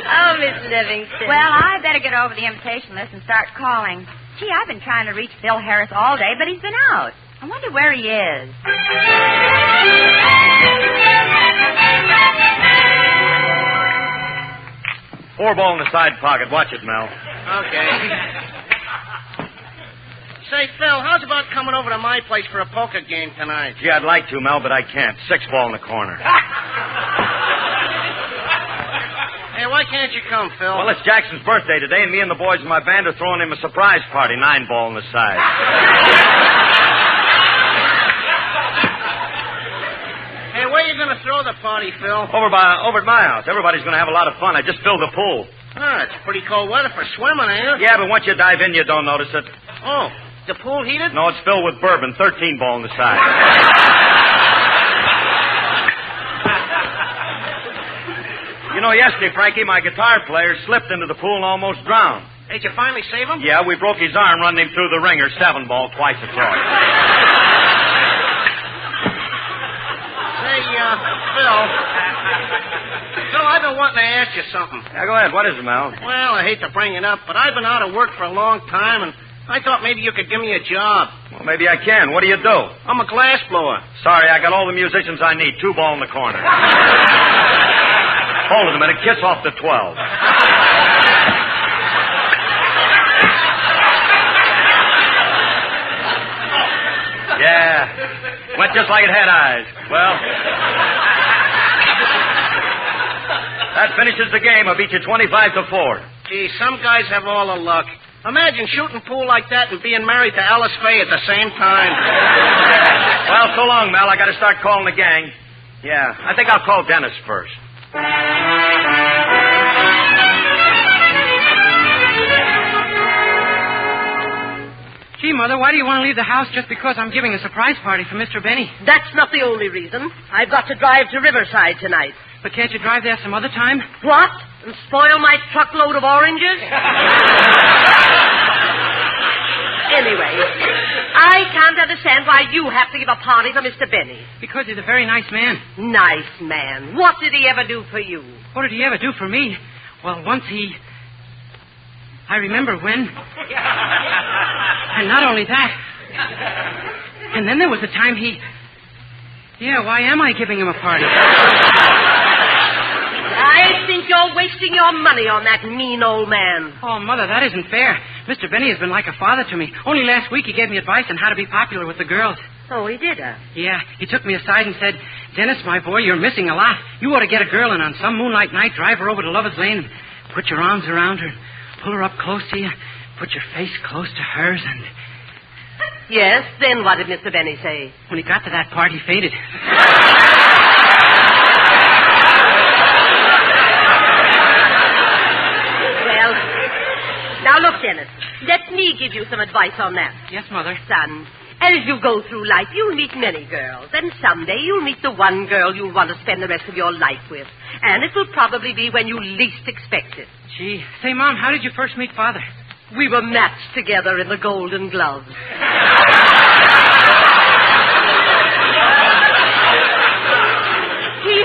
Oh, Miss Livingston. Well, I better get over the invitation list and start calling. Gee, I've been trying to reach Phil Harris all day, but he's been out. I wonder where he is. 4-ball in the side pocket. Watch it, Mel. Okay. Say, Phil, how's about coming over to my place for a poker game tonight? Gee, I'd like to, Mel, but I can't. 6-ball in the corner. Hey, why can't you come, Phil? Well, it's Jackson's birthday today, and me and the boys in my band are throwing him a surprise party. 9-ball in the side. Hey, where are you going to throw the party, Phil? Over at my house. Everybody's going to have a lot of fun. I just filled the pool. Ah, it's pretty cold weather for swimming, ain't it? Yeah, but once you dive in, you don't notice it. Oh, the pool heated? No, it's filled with bourbon. 13-ball in the side. You know, yesterday, Frankie, my guitar player slipped into the pool and almost drowned. Did you finally save him? Yeah, we broke his arm running him through the ringer. 7-ball, twice the charge. Hey, Phil, I've been wanting to ask you something. Yeah, go ahead. What is it, Mel? Well, I hate to bring it up, but I've been out of work for a long time, and I thought maybe you could give me a job. Well, maybe I can. What do you do? I'm a glass blower. Sorry, I got all the musicians I need. 2-ball in the corner. Hold it a minute. Kiss off the 12. Yeah. Went just like it had eyes. Well, that finishes the game. I beat you 25-4. Gee, some guys have all the luck. Imagine shooting pool like that and being married to Alice Faye at the same time. Well, so long, Mel. I got to start calling the gang. Yeah, I think I'll call Dennis first. Gee, Mother, why do you want to leave the house just because I'm giving a surprise party for Mr. Benny? That's not the only reason. I've got to drive to Riverside tonight. But can't you drive there some other time? What? And spoil my truckload of oranges? Anyway, I can't understand why you have to give a party for Mr. Benny. Because he's a very nice man. Nice man. What did he ever do for you? What did he ever do for me? Well, once I remember when. And not only that. And then there was a time Yeah, why am I giving him a party? I think you're wasting your money on that mean old man. Oh, Mother, that isn't fair. Mr. Benny has been like a father to me. Only last week he gave me advice on how to be popular with the girls. Oh, he did, Yeah, he took me aside and said, Dennis, my boy, you're missing a lot. You ought to get a girl and on some moonlight night drive her over to Lover's Lane and put your arms around her, pull her up close to you, put your face close to hers, and... Yes, then what did Mr. Benny say? When he got to that part, he fainted. Well, now look, Dennis, let me give you some advice on that. Yes, Mother. Son, as you go through life, you'll meet many girls, and someday you'll meet the one girl you'll want to spend the rest of your life with. And it will probably be when you least expect it. Gee, say, Mom, how did you first meet Father? We were matched together in the Golden Gloves. He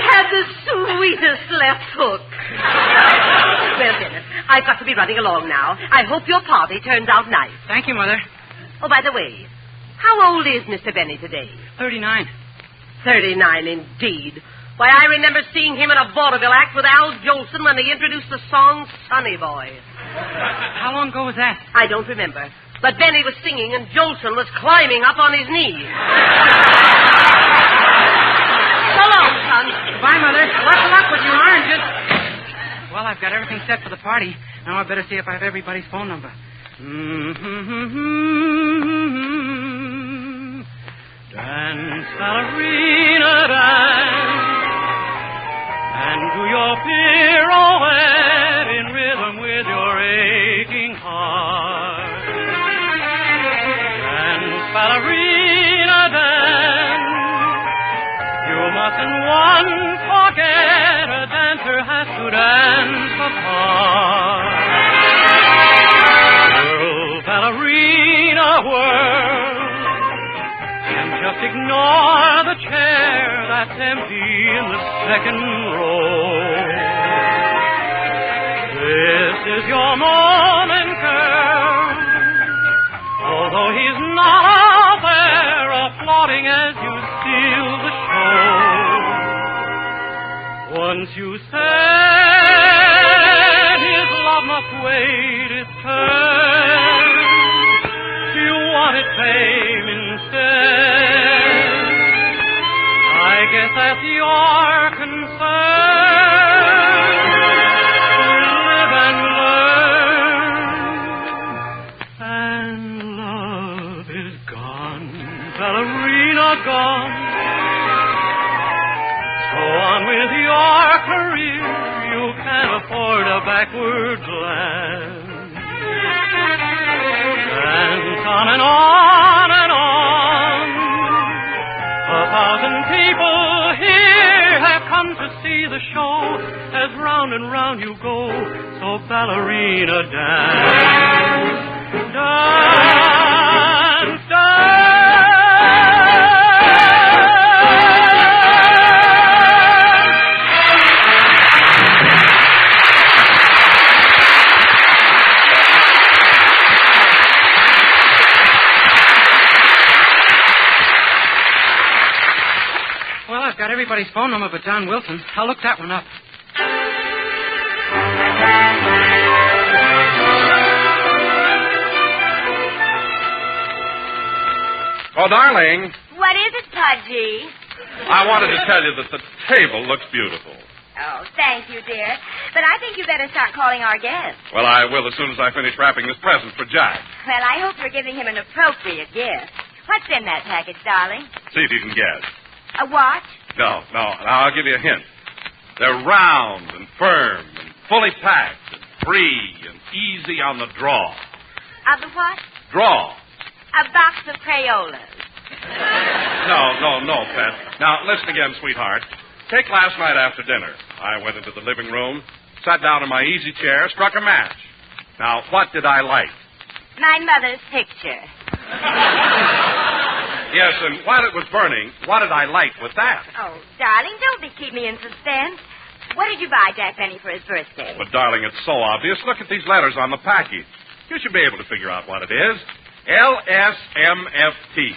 had the sweetest left hook. Well, Dennis, I've got to be running along now. I hope your party turns out nice. Thank you, Mother. Oh, by the way, how old is Mr. Benny today? 39. 39, indeed. Why, I remember seeing him in a vaudeville act with Al Jolson when they introduced the song Sonny Boy. How long ago was that? I don't remember. But Benny was singing and Jolson was climbing up on his knee. So long, son. Bye, Mother. Lots of luck with your oranges. Well, I've got everything set for the party. Now I better see if I have everybody's phone number. Dance, ballerina, dance, and do your pirouette in rhythm with your aching heart. Dance, ballerina, dance, you mustn't once forget a dancer has to dance apart. Whirl, ballerina, whirl, just ignore the chair that's empty in the second row. This is your moment, girl. Although he's not out there applauding as you steal the show. Once you said his love must wait its turn, you wanted fame instead. I guess that's your concern. Live and learn. And love is gone, ballerina gone. Go on with your career. You can't afford a backward glance. Dance on and on and on. 1,000 people here have come to see the show as round and round you go. So ballerina, dance, dance, dance. I've got everybody's phone number but John Wilson. I'll look that one up. Oh, darling, What is it, Pudgy? I wanted to tell you that the table looks beautiful. Oh, thank you, dear. But I think you better start calling our guests. Well, I will as soon as I finish wrapping this present for Jack. Well, I hope you're giving him an appropriate gift. What's in that package, darling? See if you can guess. A watch? No. Now, I'll give you a hint. They're round and firm and fully packed and free and easy on the draw. Of the what? Draw. A box of Crayolas. No, Pet. Now, listen again, sweetheart. Take last night after dinner. I went into the living room, sat down in my easy chair, struck a match. Now, what did I light? My mother's picture. Yes, and while it was burning, what did I light with that? Oh, darling, don't keep me in suspense. What did you buy Jack Benny for his birthday? But, darling, it's so obvious. Look at these letters on the package. You should be able to figure out what it is. LSMFT.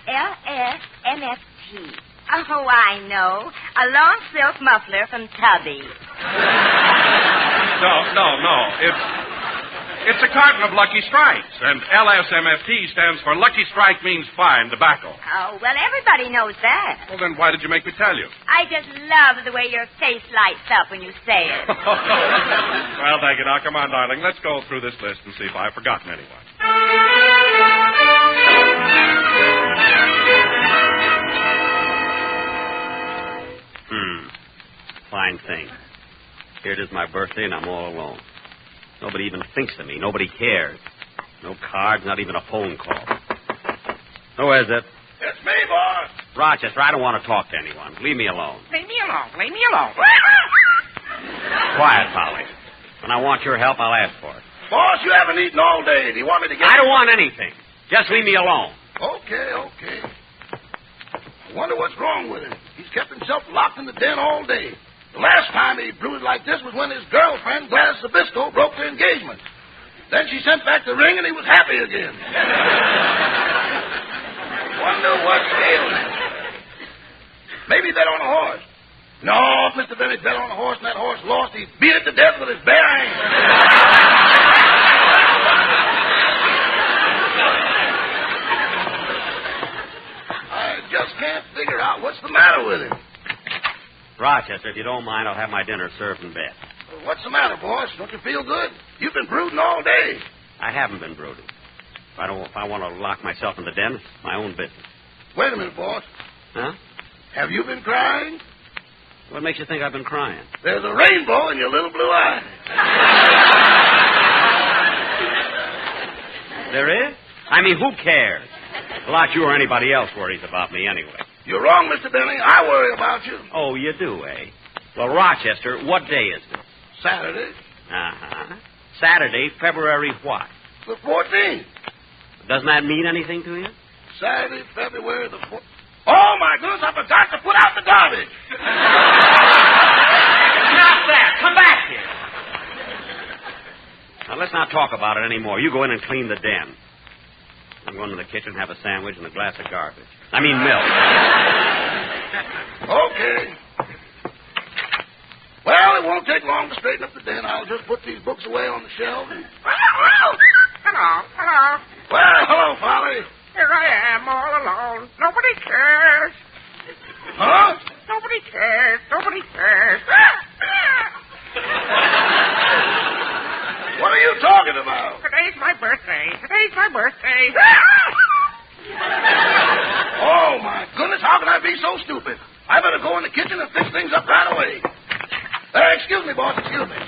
LSMFT. Oh, I know. A long silk muffler from Tubby. No. It's a carton of Lucky Strikes, and LSMFT stands for Lucky Strike means fine tobacco. Oh, well, everybody knows that. Well, then why did you make me tell you? I just love the way your face lights up when you say it. Well, thank you. Now, come on, darling. Let's go through this list and see if I've forgotten anyone. Fine thing. Here it is my birthday, and I'm all alone. Nobody even thinks of me. Nobody cares. No cards, not even a phone call. Who is it? It's me, boss. Rochester, I don't want to talk to anyone. Leave me alone. Leave me alone. Leave me alone. Quiet, Polly. When I want your help, I'll ask for it. Boss, you haven't eaten all day. Do you want me to get... I don't want anything. Just leave me alone. Okay. I wonder what's wrong with him. He's kept himself locked in the den all day. The last time he brooded like this was when his girlfriend, Gladys Zabisco, broke their engagement. Then she sent back the ring, and he was happy again. Wonder what's ailing him. Maybe he bet on a horse. No, if Mr. Bennett bet on a horse and that horse lost, he'd beat it to death with his bare hands. I just can't figure out what's the matter with him. Rochester, if you don't mind, I'll have my dinner served in bed. Well, what's the matter, boss? Don't you feel good? You've been brooding all day. I haven't been brooding. If I want to lock myself in the den, it's my own business. Wait a minute, boss. Huh? Have you been crying? What makes you think I've been crying? There's a rainbow in your little blue eye. There is? I mean, who cares? A lot you or anybody else worries about me anyway. You're wrong, Mr. Benny. I worry about you. Oh, you do, eh? Well, Rochester, what day is it? Saturday. Uh-huh. Saturday, February what? The 14th. Doesn't that mean anything to you? Saturday, February the 14th. Oh, my goodness, I forgot to put out the garbage. Stop that. Come back here. Now, let's not talk about it anymore. You go in and clean the den. I'm going to the kitchen, have a sandwich and a glass of garbage. I mean milk. Okay. Well, it won't take long to straighten up the den. I'll just put these books away on the shelf. Hello. Well, hello, Polly. Here I am, all alone. Nobody cares. Huh? Nobody cares. What are you talking about? Today's my birthday. Oh, my goodness, how can I be so stupid? I better go in the kitchen and fix things up right away. Excuse me, boss, excuse me.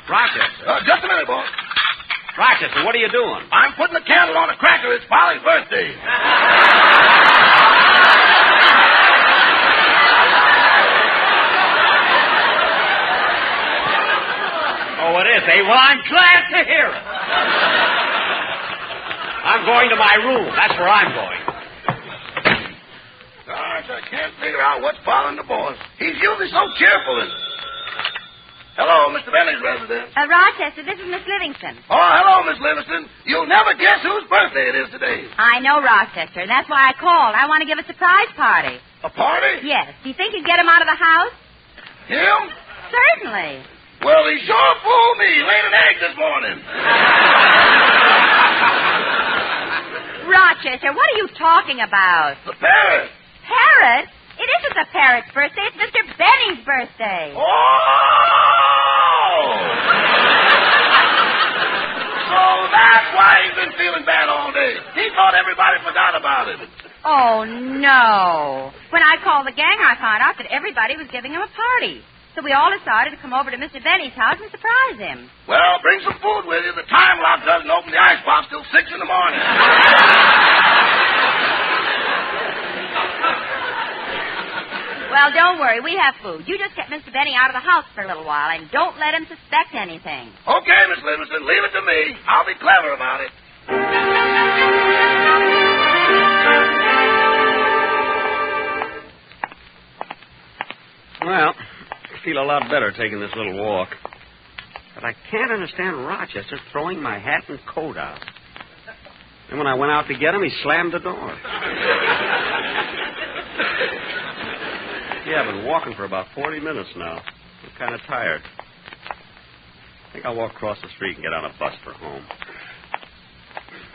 Rochester. Just a minute, boss. Rochester, what are you doing? I'm putting a candle on a cracker. It's Polly's birthday. Oh, it is, eh? Well, I'm glad to hear it. I'm going to my room. That's where I'm going. Gosh, I can't figure out what's bothering the boss. He's usually so cheerful. Hello, Mr. Benny's residence. Rochester, this is Miss Livingston. Oh, hello, Miss Livingston. You'll never guess whose birthday it is today. I know, Rochester. That's why I called. I want to give a surprise party. A party? Yes. Do you think you'd get him out of the house? Him? Certainly. Well, he sure fooled me. He laid an egg this morning. Rochester, what are you talking about? The parrot. Parrot? It isn't the parrot's birthday. It's Mr. Benny's birthday. Oh! So that's why he's been feeling bad all day. He thought everybody forgot about it. Oh, no. When I called the gang, I found out that everybody was giving him a party. So we all decided to come over to Mr. Benny's house and surprise him. Well, bring some food with you. The time lock doesn't open the icebox till 6 in the morning. Well, don't worry. We have food. You just get Mr. Benny out of the house for a little while and don't let him suspect anything. Okay, Miss Livingston. Leave it to me. I'll be clever about it. Well, I feel a lot better taking this little walk. But I can't understand Rochester throwing my hat and coat out. And when I went out to get him, he slammed the door. Yeah, I've been walking for about 40 minutes now. I'm kind of tired. I think I'll walk across the street and get on a bus for home.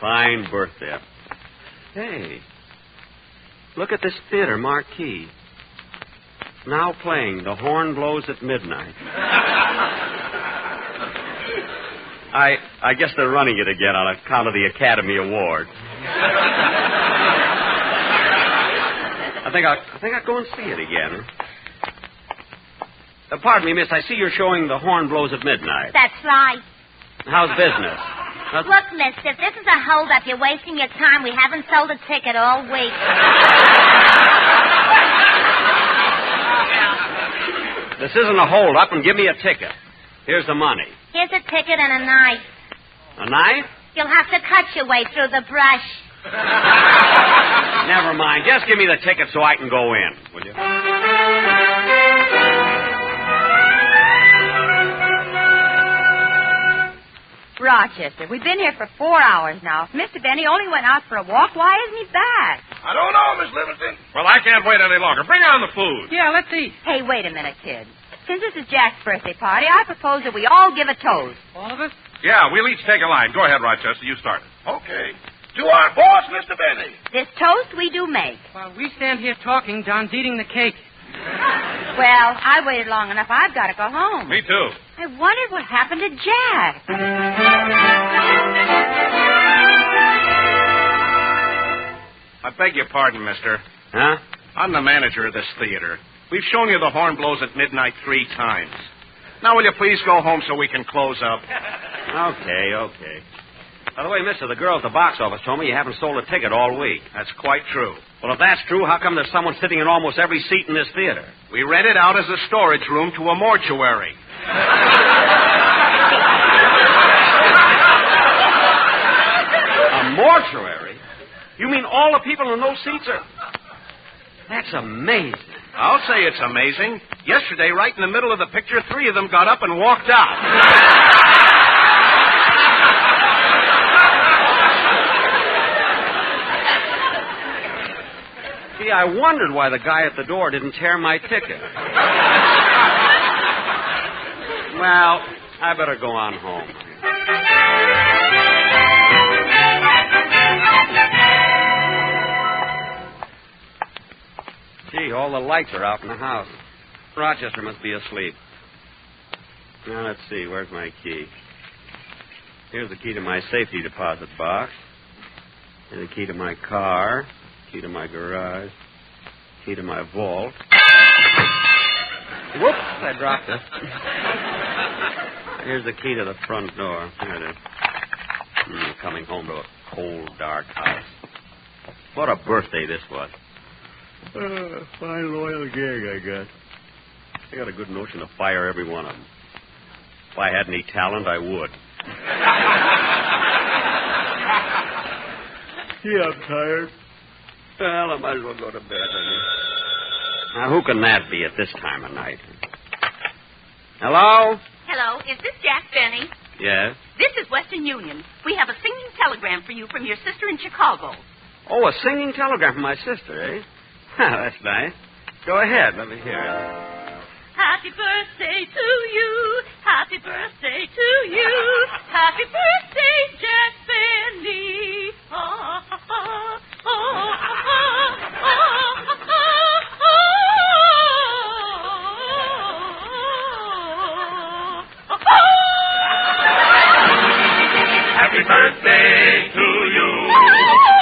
Fine birthday. Hey, look at this theater marquee. Now playing The Horn Blows at Midnight. I guess they're running it again on account of the Academy Award. I think I'll go and see it again. Pardon me, miss. I see you're showing The Horn Blows at Midnight. That's right. How's business? Look, mister, if this is a hold-up, you're wasting your time. We haven't sold a ticket all week. This isn't a hold-up, and give me a ticket. Here's the money. Here's a ticket and a knife. A knife? You'll have to cut your way through the brush. Never mind. Just give me the ticket so I can go in, will you? Rochester, we've been here for 4 hours now. If Mr. Benny only went out for a walk, why isn't he back? I don't know, Miss Livingston. Well, I can't wait any longer. Bring on the food. Yeah, let's eat. Hey, wait a minute, kid. Since this is Jack's birthday party, I propose that we all give a toast. All of us? Yeah, we'll each take a line. Go ahead, Rochester. You start it. Okay. To our boss, Mr. Benny. This toast we do make. While we stand here talking, Don's eating the cake. Well, I waited long enough. I've got to go home. Me too. I wondered what happened to Jack. I beg your pardon, mister. Huh? I'm the manager of this theater. We've shown you the horn blows at midnight 3 times. Now, will you please go home so we can close up? Okay. By the way, mister, the girl at the box office told me you haven't sold a ticket all week. That's quite true. Well, if that's true, how come there's someone sitting in almost every seat in this theater? We rent it out as a storage room to a mortuary. A mortuary? You mean all the people in those seats are... That's amazing. I'll say it's amazing. Yesterday, right in the middle of the picture, 3 of them got up and walked out. See, I wondered why the guy at the door didn't tear my ticket. Well, I better go on home. Gee, all the lights are out in the house. Rochester must be asleep. Now, let's see. Where's my key? Here's the key to my safety deposit box. Here's the key to my car. Key to my garage. Key to my vault. Whoops, I dropped it. Here's the key to the front door. There it is. Coming home to a cold, dark house. What a birthday this was. Fine, loyal gig, I guess. I got a good notion to fire every one of them. If I had any talent, I would. Yeah, I'm tired. Well, I might as well go to bed. Now, who can that be at this time of night? Hello? Hello, is this Jack Benny? Yes? This is Western Union. We have a singing telegram for you from your sister in Chicago. Oh, a singing telegram from my sister, eh? That's nice. Go ahead. Let me hear it. Happy birthday to you. Happy birthday to you. Happy birthday, Jack Benny. Oh, oh, oh, oh, Happy birthday to you.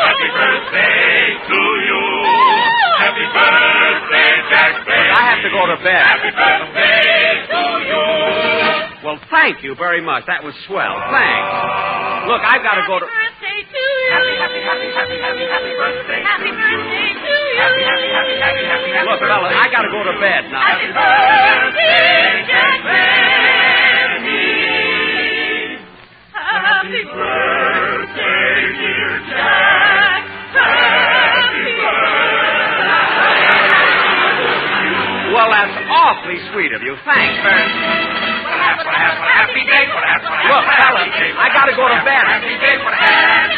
Happy birthday to you. Happy birthday, Jack Benny. I have to go to bed. Happy birthday to you. Well, thank you very much. That was swell. Thanks. Look, I've got to go to... Happy birthday to you. Happy birthday. Happy birthday to you. Look, fella, I got to go to bed now. Happy birthday, Jack Benny. Happy birthday, dear Jack. Happy birthday. Well, that's awfully sweet of you. Thanks, Bert. Happy day for that. Look, fella, I got to go to bed. Happy day for that.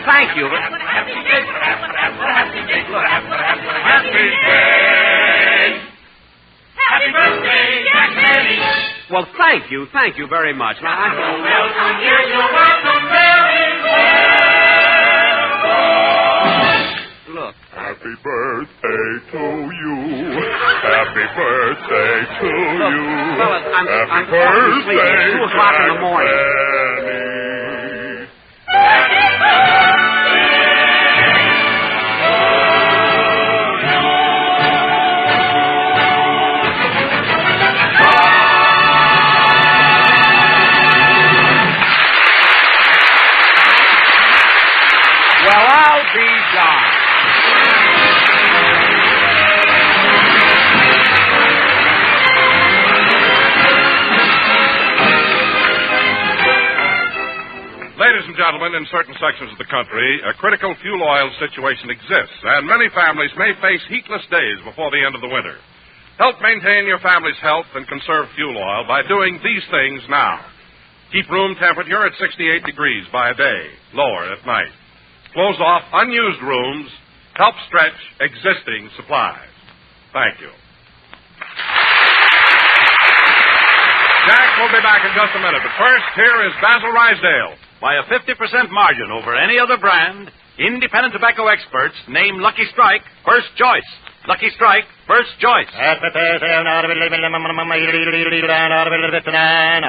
Thank you. Happy day for that. Happy day for that. Happy day. Happy birthday, Jack Benny. Well, thank you very much. Now, Welcome here, you're welcome very well. Look. Happy birthday to you. Happy birthday to you. Fellas, I'm Happy falling asleep. birthday, It's 2 o'clock in the morning. Happy Well, I'll be darned. Ladies and gentlemen, in certain sections of the country, a critical fuel oil situation exists, and many families may face heatless days before the end of the winter. Help maintain your family's health and conserve fuel oil by doing these things now. Keep room temperature at 68 degrees by day, lower at night. Close off unused rooms. Help stretch existing supplies. Thank you. Jack will be back in just a minute, but first, here is Basil Rysdale. By a 50% margin over any other brand, independent tobacco experts name Lucky Strike first choice. Lucky Strike first choice.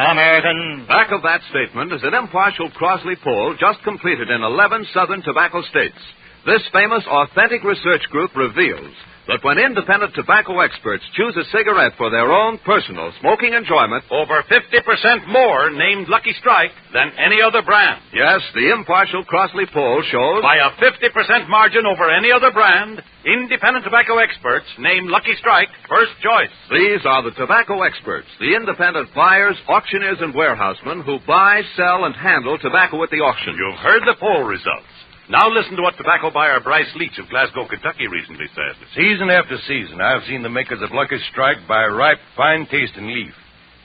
American. Back of that statement is an impartial Crosley poll just completed in 11 southern tobacco states. This famous authentic research group reveals that when independent tobacco experts choose a cigarette for their own personal smoking enjoyment, over 50% more named Lucky Strike than any other brand. Yes, the impartial Crossley poll shows by a 50% margin over any other brand, independent tobacco experts named Lucky Strike first choice. These are the tobacco experts, the independent buyers, auctioneers, and warehousemen who buy, sell, and handle tobacco at the auction. You've heard the poll results. Now listen to what tobacco buyer Bryce Leach of Glasgow, Kentucky recently said. Season after season, I've seen the makers of Lucky Strike buy ripe, fine-tasting leaf.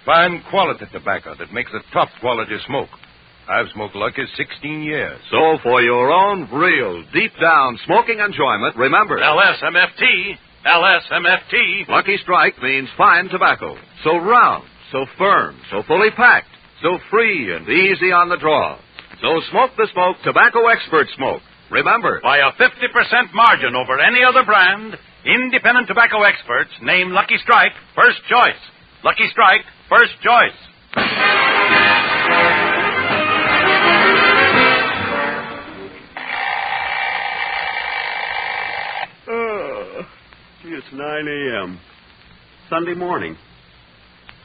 Fine quality tobacco that makes a top-quality smoke. I've smoked Lucky 16 years. So for your own real, deep-down smoking enjoyment, remember... LSMFT. LSMFT. Lucky Strike means fine tobacco. So round, so firm, so fully packed, so free and easy on the draw. So smoke the smoke tobacco expert smoke. Remember, by a 50% margin over any other brand, independent tobacco experts name Lucky Strike first choice. Lucky Strike first choice. It's 9 a.m. Sunday morning.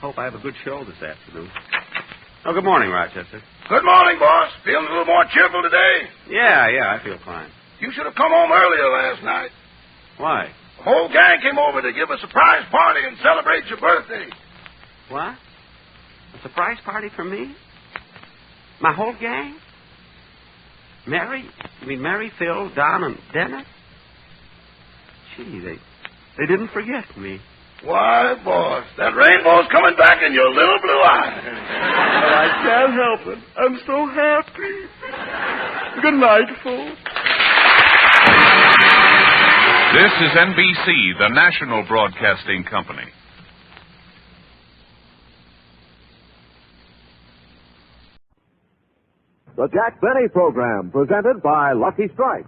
Hope I have a good show this afternoon. Oh, good morning, Rochester. Good morning, boss. Feeling a little more cheerful today? Yeah, I feel fine. You should have come home earlier last night. Why? The whole gang came over to give a surprise party and celebrate your birthday. What? A surprise party for me? My whole gang? Mary? You mean Mary, Phil, Don, and Dennis? Gee, they didn't forget me. Why, boss, that rainbow's coming back in your little blue eye. But I can't help it. I'm so happy. Good night, folks. This is NBC, the national broadcasting company. The Jack Benny Program, presented by Lucky Strike.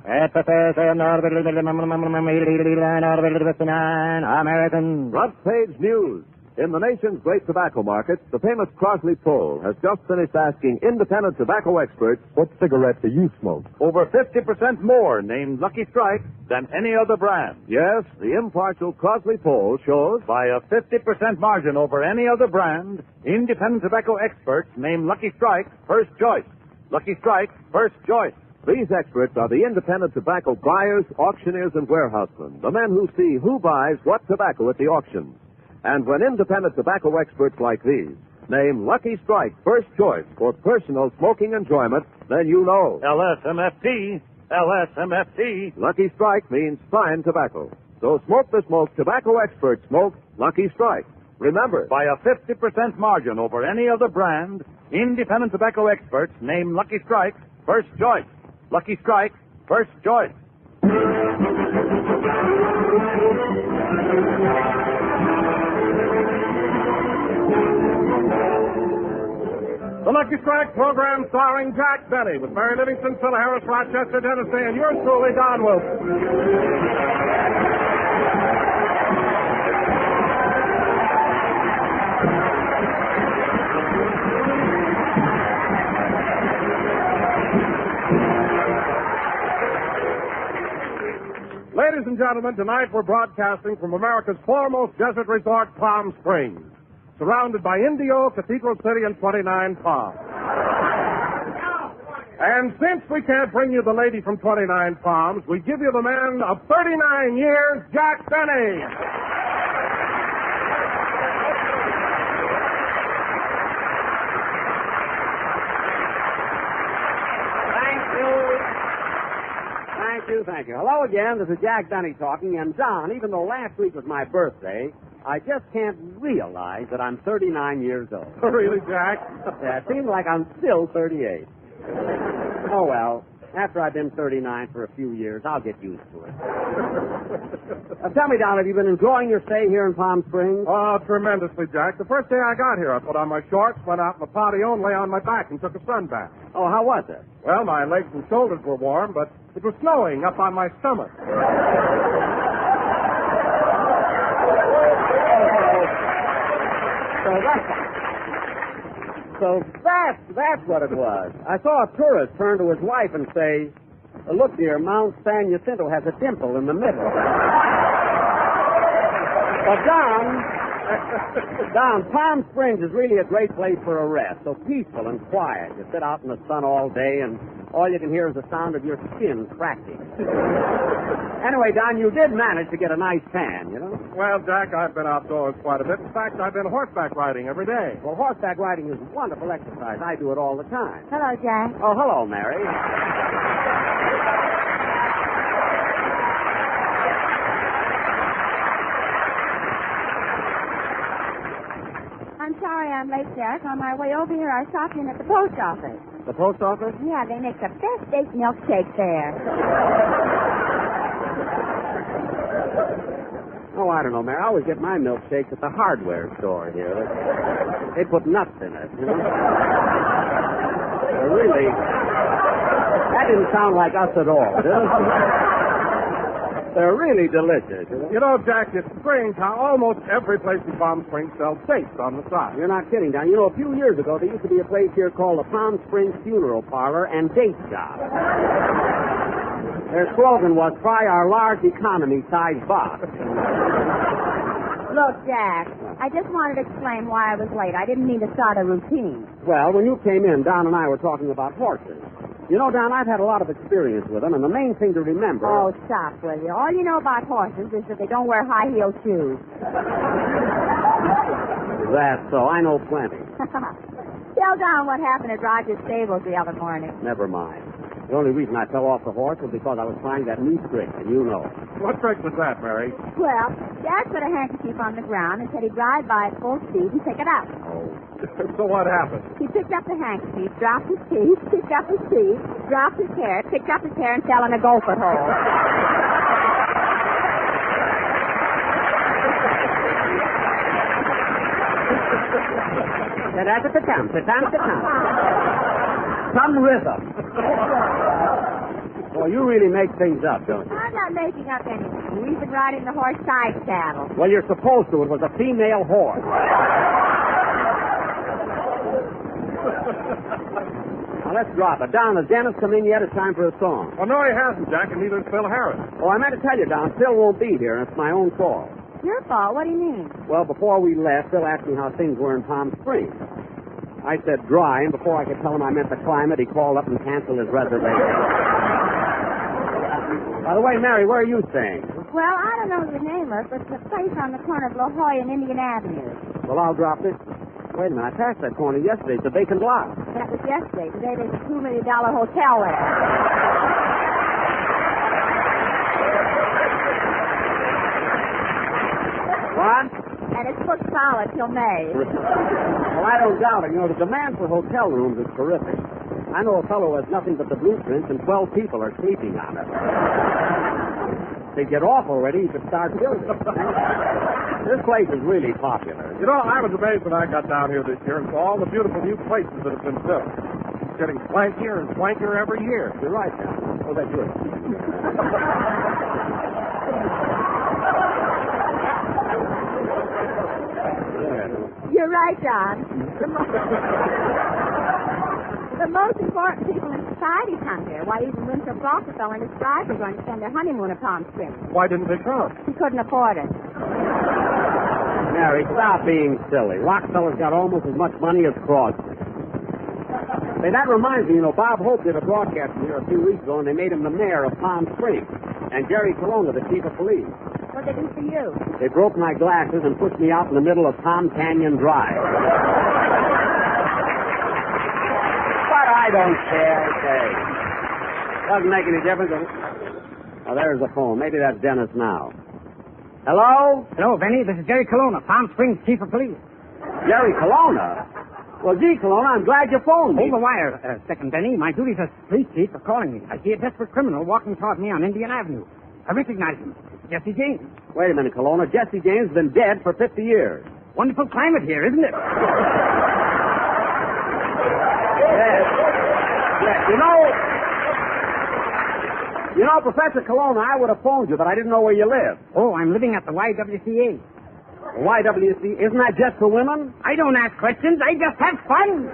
American. Front page news. In the nation's great tobacco market, the famous Crossley poll has just finished asking independent tobacco experts, what cigarette do you smoke? Over 50% more named Lucky Strike than any other brand. Yes, the impartial Crossley poll shows by a 50% margin over any other brand, independent tobacco experts named Lucky Strike first choice. Lucky Strike, first choice. These experts are the independent tobacco buyers, auctioneers, and warehousemen, the men who see who buys what tobacco at the auctions. And when independent tobacco experts like these name Lucky Strike first choice for personal smoking enjoyment, then you know. LSMFT, LSMFT. Lucky Strike means fine tobacco. So smoke the smoke tobacco experts smoke Lucky Strike. Remember, by a 50% margin over any other brand, independent tobacco experts name Lucky Strike first choice. Lucky Strike, first choice. The Lucky Strike program starring Jack Benny with Mary Livingston, Phil Harris, Rochester, Tennessee, and yours truly, Don Wilson. Ladies and gentlemen, tonight we're broadcasting from America's foremost desert resort, Palm Springs, surrounded by Indio, Cathedral City, and 29 Palms. And since we can't bring you the lady from 29 Palms, we give you the man of 39 years, Jack Benny. Thank you. Hello again. This is Jack Benny talking. And, Don, even though last week was my birthday, I just can't realize that I'm 39 years old. Oh, really, Jack? Yeah, it seems like I'm still 38. Oh, well, after I've been 39 for a few years, I'll get used to it. Tell me, Don, have you been enjoying your stay here in Palm Springs? Oh, tremendously, Jack. The first day I got here, I put on my shorts, went out in the patio, and lay on my back and took a sun bath. Oh, how was it? Well, my legs and shoulders were warm, but it was snowing up on my stomach. So that's what it was. I saw a tourist turn to his wife and say, Look, dear, Mount San Jacinto has a dimple in the middle. But, Don, Palm Springs is really a great place for a rest. So peaceful and quiet. You sit out in the sun all day, and all you can hear is the sound of your skin cracking. Anyway, Don, you did manage to get a nice tan, you know? Well, Jack, I've been outdoors quite a bit. In fact, I've been horseback riding every day. Well, horseback riding is wonderful exercise. I do it all the time. Hello, Jack. Oh, hello, Mary. I'm sorry I'm late, Jack. On my way over here, I stopped in at the post office. The post office? Yeah, they make the best baked milkshake there. Oh, I don't know, Mary. I always get my milkshakes at the hardware store here. They put nuts in it, you know? Really, that didn't sound like us at all, did it? They're really delicious. You know, Jack, it's strange how almost every place in Palm Springs sells steaks on the side. You're not kidding, Don. You know, a few years ago, there used to be a place here called the Palm Springs Funeral Parlor and Date Shop. Their slogan was, try our large economy size box. Look, Jack, I just wanted to explain why I was late. I didn't mean to start a routine. Well, when you came in, Don and I were talking about horses. You know, Don, I've had a lot of experience with them, and the main thing to remember... Oh, stop, will you? All you know about horses is that they don't wear high-heel shoes. That's so. I know plenty. Tell Don what happened at Roger's stables the other morning. Never mind. The only reason I fell off the horse was because I was trying that new trick, and you know. What trick was that, Mary? Well, Jack put a handkerchief on the ground and said he'd ride by at full speed and pick it up. Oh. So what happened? He picked up the handkerchief, dropped his teeth, picked up his teeth, dropped his hair, picked up his hair, and fell in a gopher hole. Some rhythm. Well, you really make things up, don't you? I'm not making up anything. We've been riding the horse side saddle. Well, you're supposed to. It was a female horse. Now, let's drop it. Don, has Dennis come in yet? It's time for a song. Oh, no, he hasn't, Jack, and neither has Phil Harris. Oh, I meant to tell you, Don, Phil won't be here, and it's my own fault. Your fault? What do you mean? Well, before we left, Phil asked me how things were in Palm Springs. I said dry, and before I could tell him I meant the climate, he called up and canceled his reservation. By the way, Mary, where are you staying? Well, I don't know the name of it, but it's a place on the corner of La Jolla and Indian Avenue. Well, I'll drop it. Wait a minute, I passed that corner yesterday. It's a vacant lot. That was yesterday. Today there's a $2 million hotel there. What? And it's booked solid till May. Well, I don't doubt it. You know, the demand for hotel rooms is terrific. I know a fellow who has nothing but the blueprints, and 12 people are sleeping on it. If they get off already, you could start building. This place is really popular. You know, I was amazed when I got down here this year and saw all the beautiful new places that have been built. It's getting swankier and swankier every year. You're right, John. Oh, that's good. You're right, John. The most important people in society come here. Why, even Winthrop Rockefeller and his bride are going to spend their honeymoon at Palm Springs. Why didn't they come? He couldn't afford it. Mary, stop being silly. Rockefeller's got almost as much money as Crosby. Say, that reminds me, you know, Bob Hope did a broadcast here a few weeks ago, and they made him the mayor of Palm Springs. And Jerry Colonna, the chief of police. What did they do for you? They broke my glasses and pushed me out in the middle of Palm Canyon Drive. But I don't care, okay. Doesn't make any difference. Oh, there's the phone. Maybe that's Dennis now. Hello? Hello, Benny. This is Jerry Colonna, Palm Springs chief of police. Jerry Colonna? Well, gee, Colonna, I'm glad you phoned me. Hold the wire a second, Benny. My duties as police chief are calling me. I see a desperate criminal walking toward me on Indian Avenue. I recognize him. It's Jesse James. Wait a minute, Colonna. Jesse James has been dead for 50 years. Wonderful climate here, isn't it? Yes. You know, Professor Colonna, I would have phoned you, but I didn't know where you live. Oh, I'm living at the YWCA. YWCA? Isn't that just for women? I don't ask questions. I just have fun.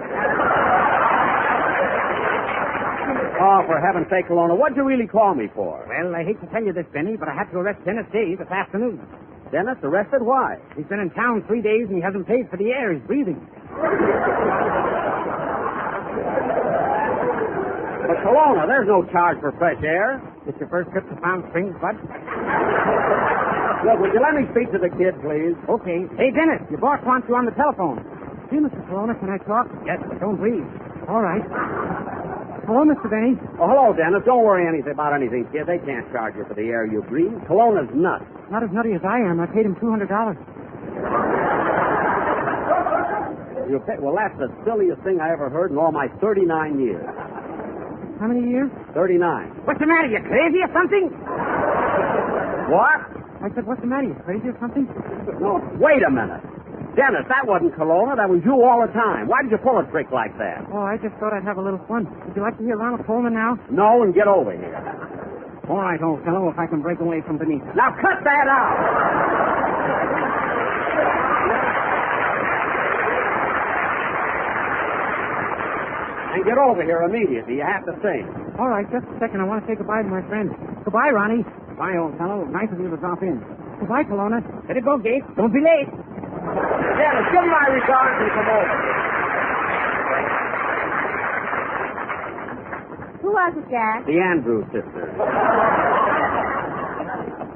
Oh, for heaven's sake, Colonna, what'd you really call me for? Well, I hate to tell you this, Benny, but I had to arrest Dennis Day this afternoon. Dennis arrested? Why? He's been in town 3 days and he hasn't paid for the air he's breathing. But, Colonna, there's no charge for fresh air. It's your first trip to Palm Springs, bud? Look, would you let me speak to the kid, please? Okay. Hey, Dennis, your boss wants you on the telephone. See, Mr. Colonna, can I talk? Yes, but don't breathe. All right. Hello, Mr. Benny. Oh, hello, Dennis. Don't worry about anything, kid. They can't charge you for the air you breathe. Colonna's nuts. Not as nutty as I am. I paid him $200. Well, that's the silliest thing I ever heard in all my 39 years. How many years? 39. What's the matter? You crazy or something? What? I said, what's the matter? You crazy or something? No, wait a minute. Dennis, that wasn't Colonna. That was you all the time. Why did you pull a trick like that? Oh, I just thought I'd have a little fun. Would you like to hear Ronald Colman now? No, and get over here. All right, old fellow, if I can break away from beneath. Now cut that out! And get over here immediately. You have to sing. All right, just a second. I want to say goodbye to my friend. Goodbye, Ronnie. Bye, old fellow. Nice of you to drop in. Goodbye, Colonna. Let it go, Gates. Don't be late. Dennis, give my regards and come over. Who was it, Jack? The Andrews sisters.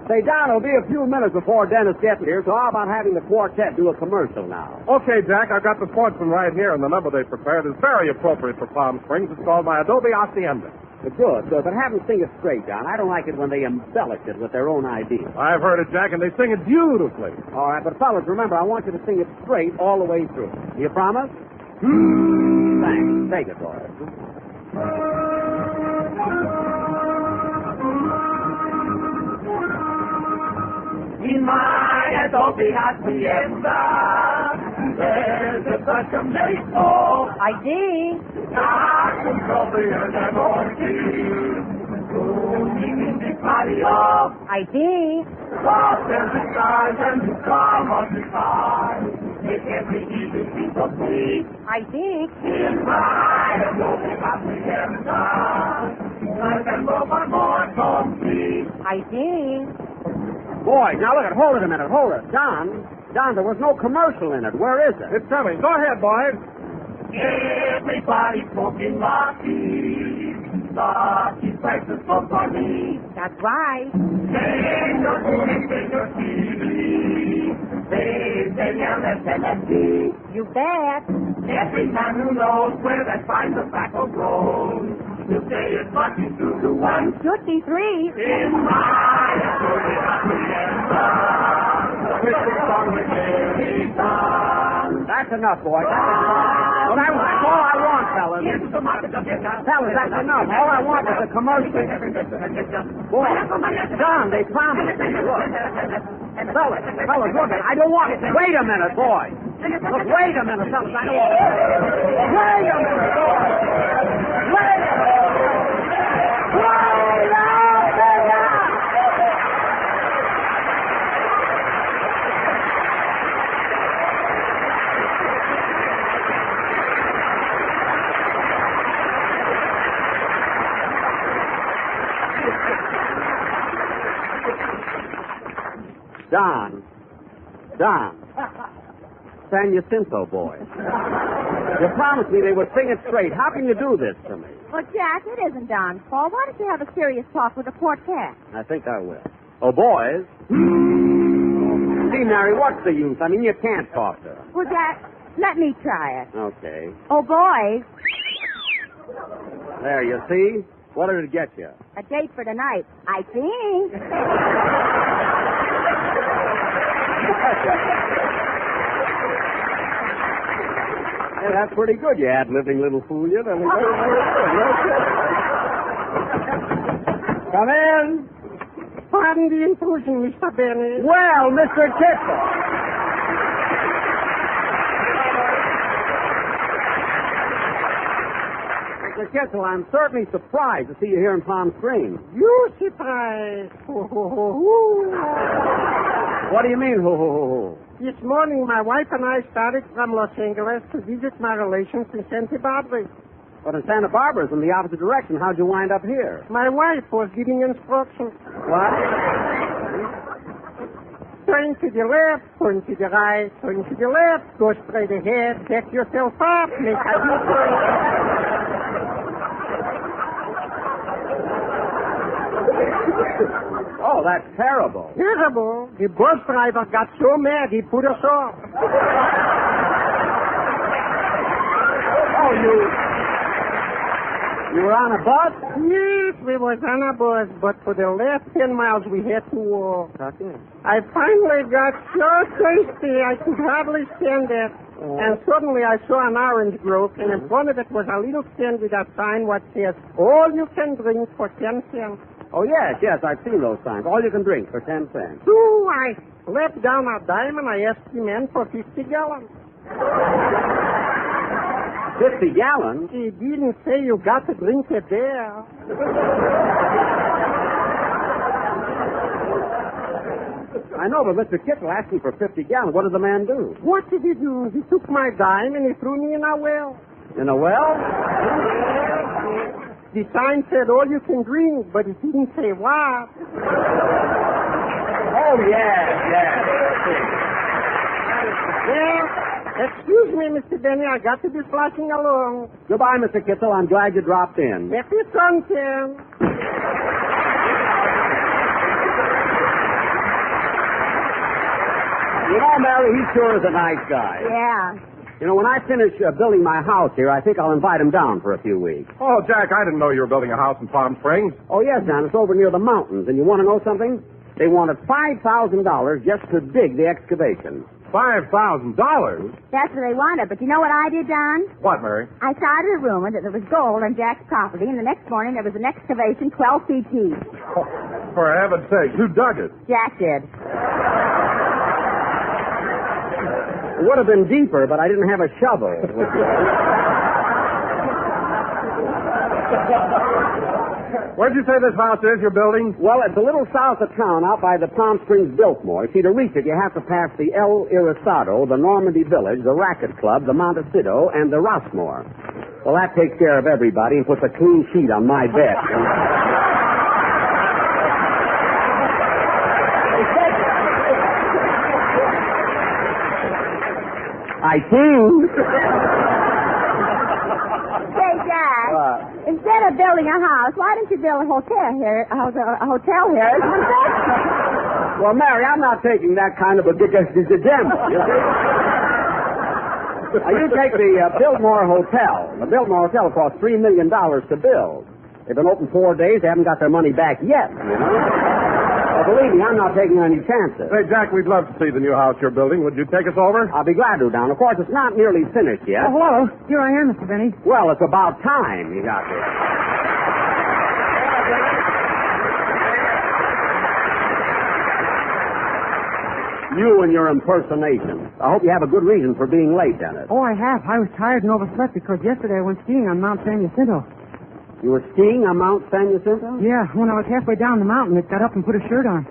Say, Don, it'll be a few minutes before Dennis gets here, so how about having the quartet do a commercial now? Okay, Jack, I've got the sportsman right here, and the number they prepared is very appropriate for Palm Springs. It's called My Adobe Hacienda. Good, but have them sing it straight, Don. I don't like it when they embellish it with their own ideas. I've heard it, Jack, and they sing it beautifully. All right, but fellas, remember, I want you to sing it straight all the way through. You promise? Thanks. Take it, boys. In my Adobe Hacienda, there's a such a maple. ID. Con cover de mortis, booming in the patio. ID. Water the stars and the calm of the sky. Make every evening piece of me. ID. In my Adobe Hacienda, I can go for more complete. ID. Boys, now look, hold it a minute, hold it. Don, there was no commercial in it. Where is it? It's coming. Go ahead, boys. Everybody smoking Lucky. Lucky prices for me. That's right. Take your food and take your TV. They yell at LSD. You bet. Every man who knows where that fine tobacco grows. You say it's Lucky 2 to 1. Should be 3. In my Adobe Hacienda, with the song with Jerry Don. That's enough, boys. Well, that's all I want, fellas. Fellas, that's enough. All I want is a commercial. Boy, Don, they promised me. Look. Fellas, look. I don't want it. Wait a minute, boys. Look, wait a minute, fellas. I don't want it. Wait a minute, boys. Wait a minute. Don. San Jacinto boys. You promised me they would sing it straight. How can you do this to me? Well, Jack, it isn't Don's fault. Why don't you have a serious talk with the quartet? I think I will. Oh, boys. See, Mary, what's the use? I mean, you can't talk to her. Well, Jack, let me try it. Okay. Oh, boys. There, you see? What did it get you? A date for tonight, I think. Hey, that's pretty good, you ad-libbing little fool, you. That was good. Come in. Pardon the intrusion, Mr. Benny. Well, Mr. Kitzel. Mr. Kitzel, I'm certainly surprised to see you here in Palm Springs. You surprised. What do you mean, ho? This morning, my wife and I started from Los Angeles to visit my relations in Santa Barbara. But in Santa Barbara's in the opposite direction. How'd you wind up here? My wife was giving instructions. What? Turn to the left, turn to the right, turn to the left, go straight ahead, set yourself up, make a U-turn. Oh, that's terrible. Terrible? The bus driver got so mad he put us off. Oh, you were on a bus? Yes, we was on a bus, but for the last 10 miles we had to walk. Okay. I finally got so thirsty I could hardly stand it. And suddenly I saw an orange grove, and in front of it was a little stand with a sign what says, all you can drink for 10 cents. Oh, yes, I've seen those signs. All you can drink for 10 cents. So I slapped down a dime and I asked the man for 50 gallons. 50 gallons? He didn't say you got to drink it there. I know, but Mr. Kittle asked me for 50 gallons. What did the man do? What did he do? He took my dime and he threw me in a well. In a well? The sign said all you can drink, but it didn't say what. Oh, yes. Well, excuse me, Mr. Benny, I got to be flashing along. Goodbye, Mr. Kittle. I'm glad you dropped in. Happy content. You know, Mary, he sure is a nice guy. Yeah. You know, when I finish building my house here, I think I'll invite him down for a few weeks. Oh, Jack, I didn't know you were building a house in Palm Springs. Oh, yes, John. It's over near the mountains. And you want to know something? They wanted $5,000 just to dig the excavation. $5,000? That's what they wanted. But you know what I did, Don? What, Mary? I started a rumor that there was gold on Jack's property, and the next morning there was an excavation 12 feet deep. Oh, for heaven's sake, who dug it? Jack did. It would have been deeper, but I didn't have a shovel. Where'd you say this house is you're building? Well, it's a little south of town, out by the Palm Springs Biltmore. See, to reach it, you have to pass the El Irisado, the Normandy Village, the Racket Club, the Montecito, and the Rossmore. Well, that takes care of everybody and puts a clean sheet on my bed. I think. Say, Jack, instead of building a house, why don't you build a hotel here? A hotel here? Well, Mary, I'm not taking that kind of a gamble. You see? You take the Biltmore Hotel. The Biltmore Hotel cost $3 million to build. They've been open 4 days. They haven't got their money back yet, you know? Well, believe me, I'm not taking any chances. Hey, Jack, we'd love to see the new house you're building. Would you take us over? I'll be glad to, Don. Of course, it's not nearly finished yet. Oh, hello. Here I am, Mr. Benny. Well, it's about time you got here. You and your impersonation. I hope you have a good reason for being late, Dennis. Oh, I have. I was tired and overslept because yesterday I went skiing on Mount San Jacinto. You were skiing on Mount San Jacinto? Yeah, when I was halfway down the mountain, it got up and put a shirt on.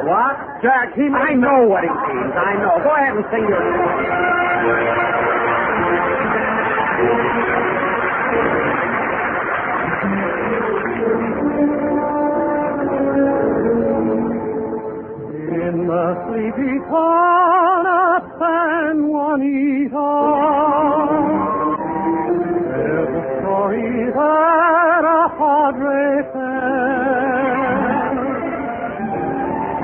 What? Jack, I know what he means. I know. Go ahead and sing your... In the sleepy town of San Juanito, there's a story that a padre said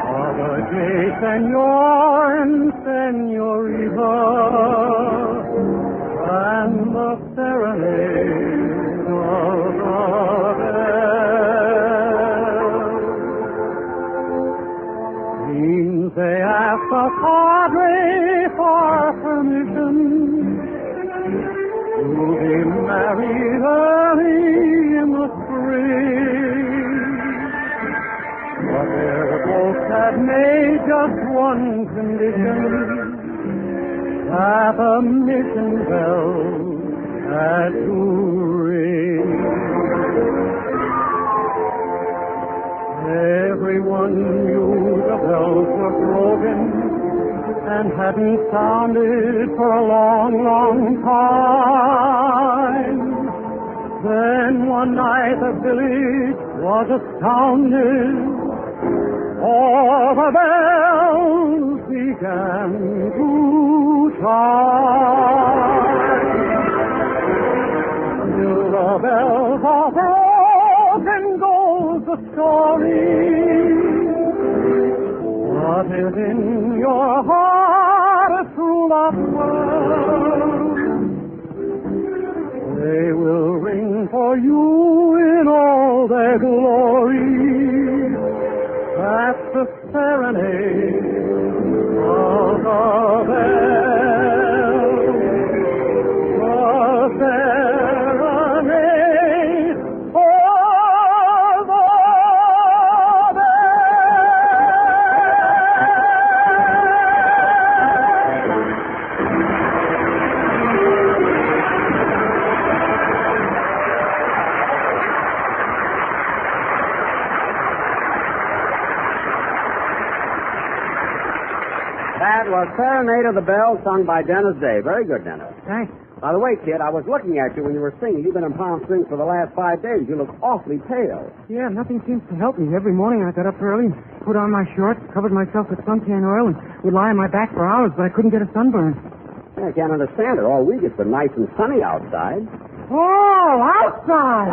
of a gay senor and senorita and the serenade of the they asked the padre for permission to be married early in the spring. But their both had made just one condition, that the mission bell had to ring. Everyone knew the bells were broken and hadn't sounded for a long, long time. Then one night the village was astounded, for the bells began to chime. Till the bells are broken goes the story, what is in your heart a true love world? They will ring for you in all their glory. That's the serenade of the bells. The serenade of the That was Serenade of the Bells, sung by Dennis Day. Very good, Dennis. Thanks. By the way, kid, I was looking at you when you were singing. You've been in Palm Springs for the last 5 days. You look awfully pale. Yeah, nothing seems to help me. Every morning I got up early, put on my shorts, covered myself with suntan oil, and would lie on my back for hours, but I couldn't get a sunburn. I can't understand it. All week it's been nice and sunny outside. Oh, outside!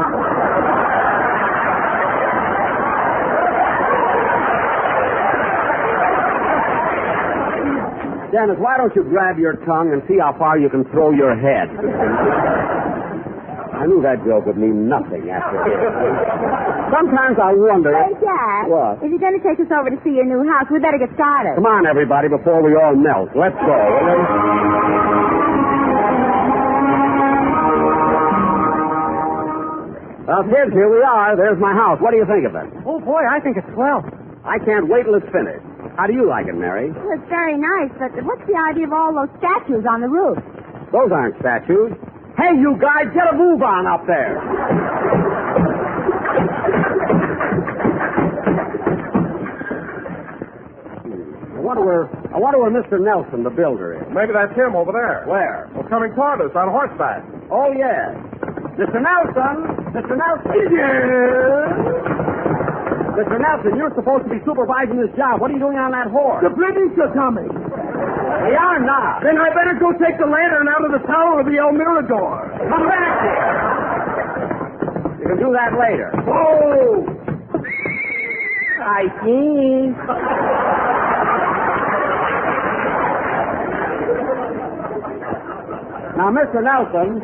Dennis, why don't you grab your tongue and see how far you can throw your head? I knew that joke would mean nothing after this. Sometimes I wonder... Hey, Jack. What? If you're going to take us over to see your new house, we better get started. Come on, everybody, before we all melt. Let's go. Well, kids, here we are. There's my house. What do you think of it? Oh, boy, I think it's swell. I can't wait till it's finished. How do you like it, Mary? Well, it's very nice, but what's the idea of all those statues on the roof? Those aren't statues. Hey, you guys, get a move on up there. I wonder where Mr. Nelson, the builder, is. Maybe that's him over there. Where? Well, coming toward us on horseback. Oh, yes. Mr. Nelson! Mr. Nelson! Yes? Mr. Nelson, you're supposed to be supervising this job. What are you doing on that horse? The British are coming. They are not. Then I better go take the lantern out of the tower of the El Mirador. Come back here. You can do that later. Oh! I see. Now, Mr. Nelson,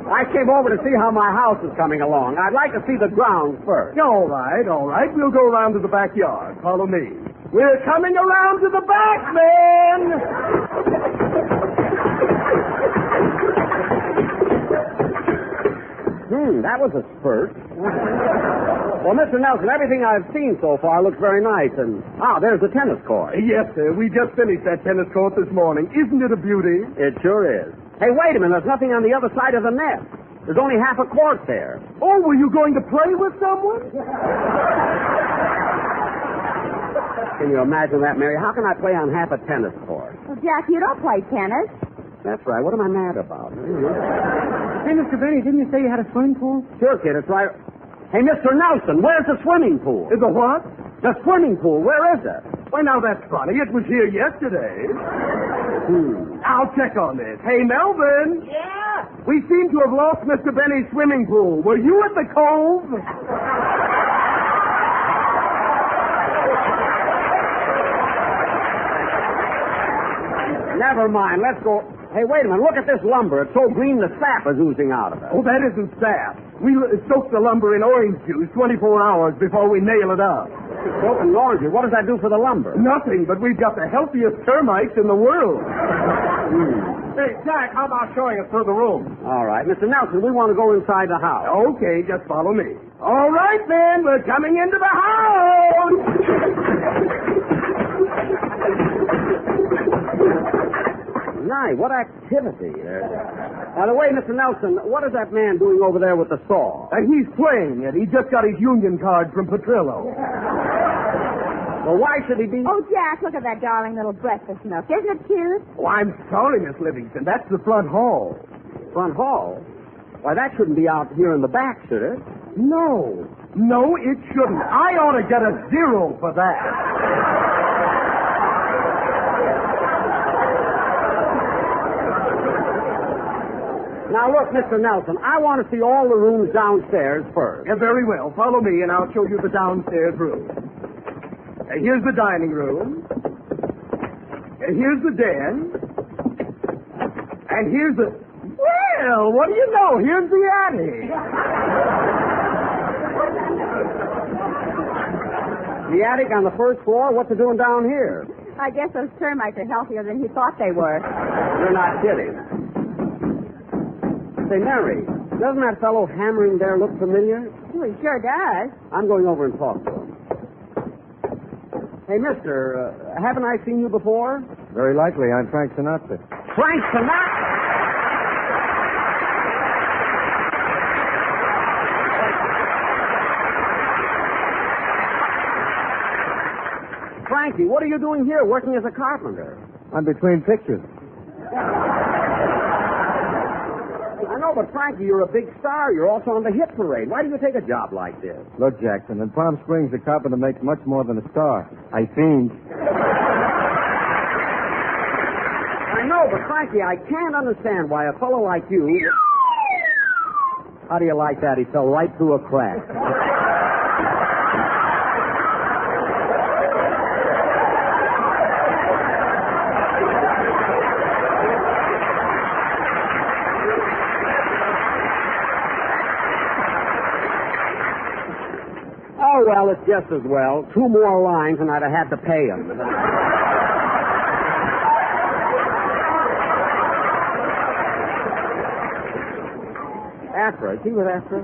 I came over to see how my house is coming along. I'd like to see the grounds first. All right. We'll go around to the backyard. Follow me. We're coming around to the back, man. That was a spurt. Well, Mr. Nelson, everything I've seen so far looks very nice. And, there's the tennis court. Yes, sir. We just finished that tennis court this morning. Isn't it a beauty? It sure is. Hey, wait a minute. There's nothing on the other side of the net. There's only half a court there. Oh, were you going to play with someone? Can you imagine that, Mary? How can I play on half a tennis court? Well, Jack, you don't play tennis. That's right. What am I mad about? Hey, Mr. Benny, didn't you say you had a swimming pool? Sure, kid. It's right. Hey, Mr. Nelson, where's the swimming pool? The what? The swimming pool. Where is it? Why, now that's funny. It was here yesterday. I'll check on this. Hey, Melvin. Yeah? We seem to have lost Mr. Benny's swimming pool. Were you at the cove? Never mind. Let's go. Hey, wait a minute. Look at this lumber. It's so green the sap is oozing out of it. Oh, that isn't sap. We soak the lumber in orange juice 24 hours before we nail it up. Soak in orange juice? What does that do for the lumber? Nothing, but we've got the healthiest termites in the world. Hey, Jack, how about showing us through the room? All right. Mr. Nelson, we want to go inside the house. Okay, just follow me. All right, then. We're coming into the house. My, what activity. By the way, Mr. Nelson, what is that man doing over there with the saw? He's playing it. He just got his union card from Petrillo. Well, why should he be... Oh, Jack, look at that darling little breakfast nook. Isn't it cute? Oh, I'm sorry, Miss Livingston. That's the front hall. Front hall? Why, that shouldn't be out here in the back, should it? No. No, it shouldn't. I ought to get a 0 for that. Now, look, Mr. Nelson, I want to see all the rooms downstairs first. Yeah, very well. Follow me, and I'll show you the downstairs room. Here's the dining room. Here's the den. And here's the... Well, what do you know? Here's the attic. The attic on the first floor? What's it doing down here? I guess those termites are healthier than he thought they were. You're not kidding. Say, Mary, doesn't that fellow hammering there look familiar? Oh, he sure does. I'm going over and talk to him. Hey, mister, haven't I seen you before? Very likely. I'm Frank Sinatra. Frank Sinatra? Frankie, what are you doing here, working as a carpenter? I'm between pictures. I know, but Frankie, you're a big star. You're also on the hit parade. Why do you take a job like this? Look, Jackson, in Palm Springs, a carpenter makes much more than a star. I think. I know, but Frankie, I can't understand why a fellow like you... How do you like that? He fell right through a crack. Oh, well, it's just as well. 2 more lines and I'd have had to pay him. Afra, is he with Afra?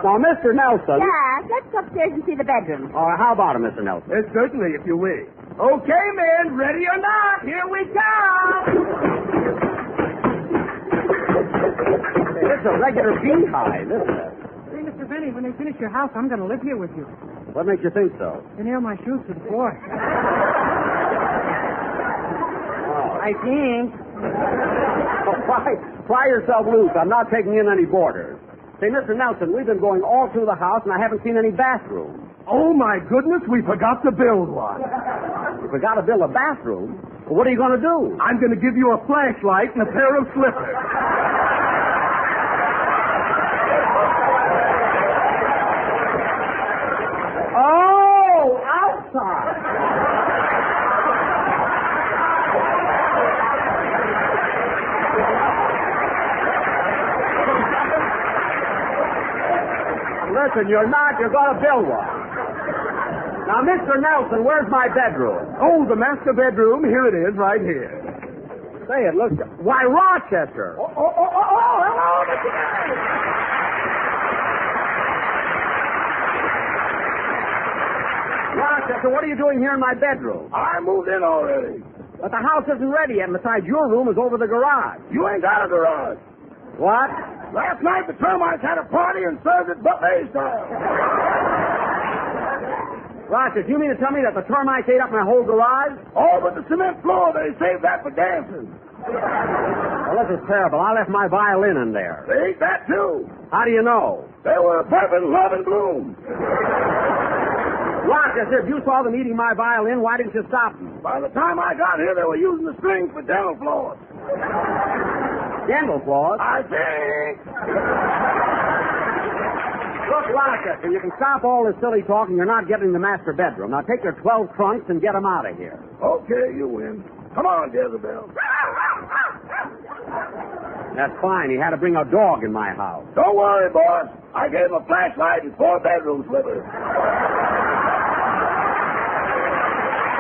Now, Mr. Nelson. Jack, let's go upstairs and see the bedroom. All right, how about it, Mr. Nelson? Certainly, if you wish. Okay, men, ready or not, here we come. It's a regular beehive, isn't it? Hey, Mr. Benny, when they finish your house, I'm going to live here with you. What makes you think so? They nail my shoes to the floor. Oh. I think. Fry yourself loose. I'm not taking in any boarders. Say, Mr. Nelson, we've been going all through the house, and I haven't seen any bathrooms. Oh, my goodness, we forgot to build one. You forgot to build a bathroom? Well, what are you going to do? I'm going to give you a flashlight and a pair of slippers. Oh, outside. Listen, you're not. You're going to build one. Now, Mr. Nelson, where's my bedroom? Oh, the master bedroom. Here it is, right here. Say, it looks... Why, Rochester. Oh, hello, Mr. Benny. Rochester, what are you doing here in my bedroom? I moved in already. But the house isn't ready yet, and besides, your room is over the garage. You ain't got a garage. What? Last night, the termites had a party and served it buffet style. Rochester, you mean to tell me that the termites ate up my whole garage? Oh, but the cement floor, they saved that for dancing. Well, this is terrible. I left my violin in there. They ate that, too. How do you know? They were perfect love and bloom. Rochester, if you saw them eating my violin, why didn't you stop them? By the time I got here, they were using the strings for dental floors. Dental floors? I think. Look, Rochester, you can stop all this silly talking. You're not getting the master bedroom. Now take your 12 trunks and get them out of here. Okay, you win. Come on, Jezebel. That's fine. He had to bring a dog in my house. Don't worry, boss. I gave him a flashlight and 4 bedroom slippers.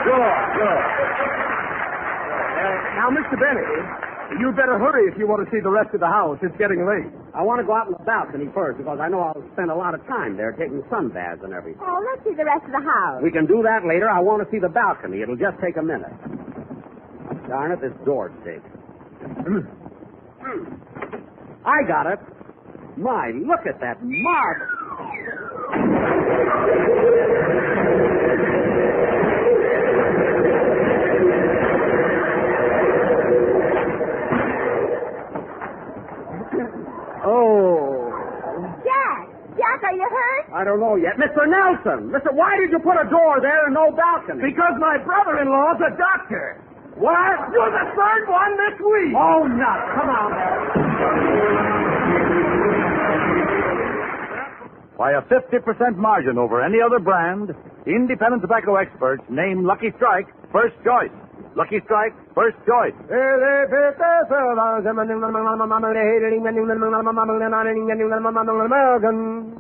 Good. Now, Mr. Benny, you'd better hurry if you want to see the rest of the house. It's getting late. I want to go out in the balcony first because I know I'll spend a lot of time there taking sun baths and everything. Oh, let's see the rest of the house. We can do that later. I want to see the balcony. It'll just take a minute. Darn it, this door stinks. I got it. My, look at that marble. don't know yet. Mr. Nelson! Why did you put a door there and no balcony? Because my brother-in-law's a doctor. What? You're the third one this week. Oh, nuts. Come on, By a 50% margin over any other brand, independent tobacco experts name Lucky Strike first choice. Lucky Strike first choice.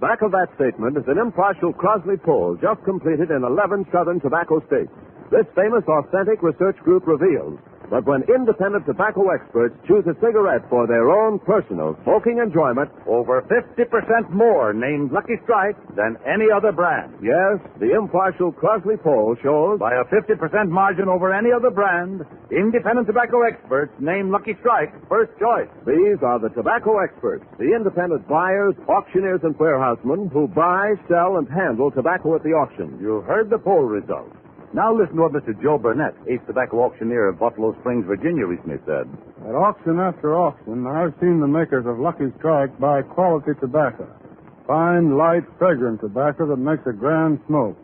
Back of that statement is an impartial Crosley poll just completed in 11 southern tobacco states. This famous authentic research group reveals that when independent tobacco experts choose a cigarette for their own personal smoking enjoyment, over 50% more named Lucky Strike than any other brand. Yes, the impartial Crosley poll shows by a 50% margin over any other brand, independent tobacco experts name Lucky Strike first choice. These are the tobacco experts, the independent buyers, auctioneers, and warehousemen who buy, sell, and handle tobacco at the auction. You heard the poll results. Now listen to what Mr. Joe Burnett, eighth tobacco auctioneer of Buffalo Springs, Virginia, recently said. At auction after auction, I've seen the makers of Lucky Strike buy quality tobacco. Fine, light, fragrant tobacco that makes a grand smoke.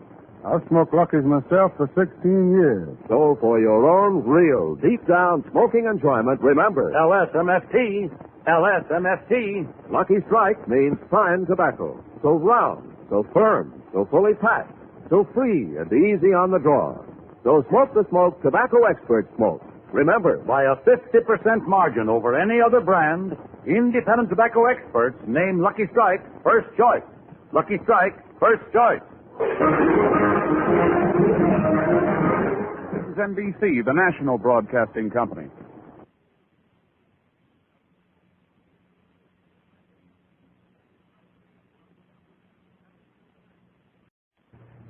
I've smoked Lucky's myself for 16 years. So for your own real, deep-down smoking enjoyment, remember... LSMFT. LSMFT. Lucky Strike means fine tobacco. So round, so firm, so fully packed. So free and easy on the draw. So smoke the smoke tobacco experts smoke. Remember, by a 50% margin over any other brand, independent tobacco experts name Lucky Strike first choice. Lucky Strike first choice. This is NBC, the national broadcasting company.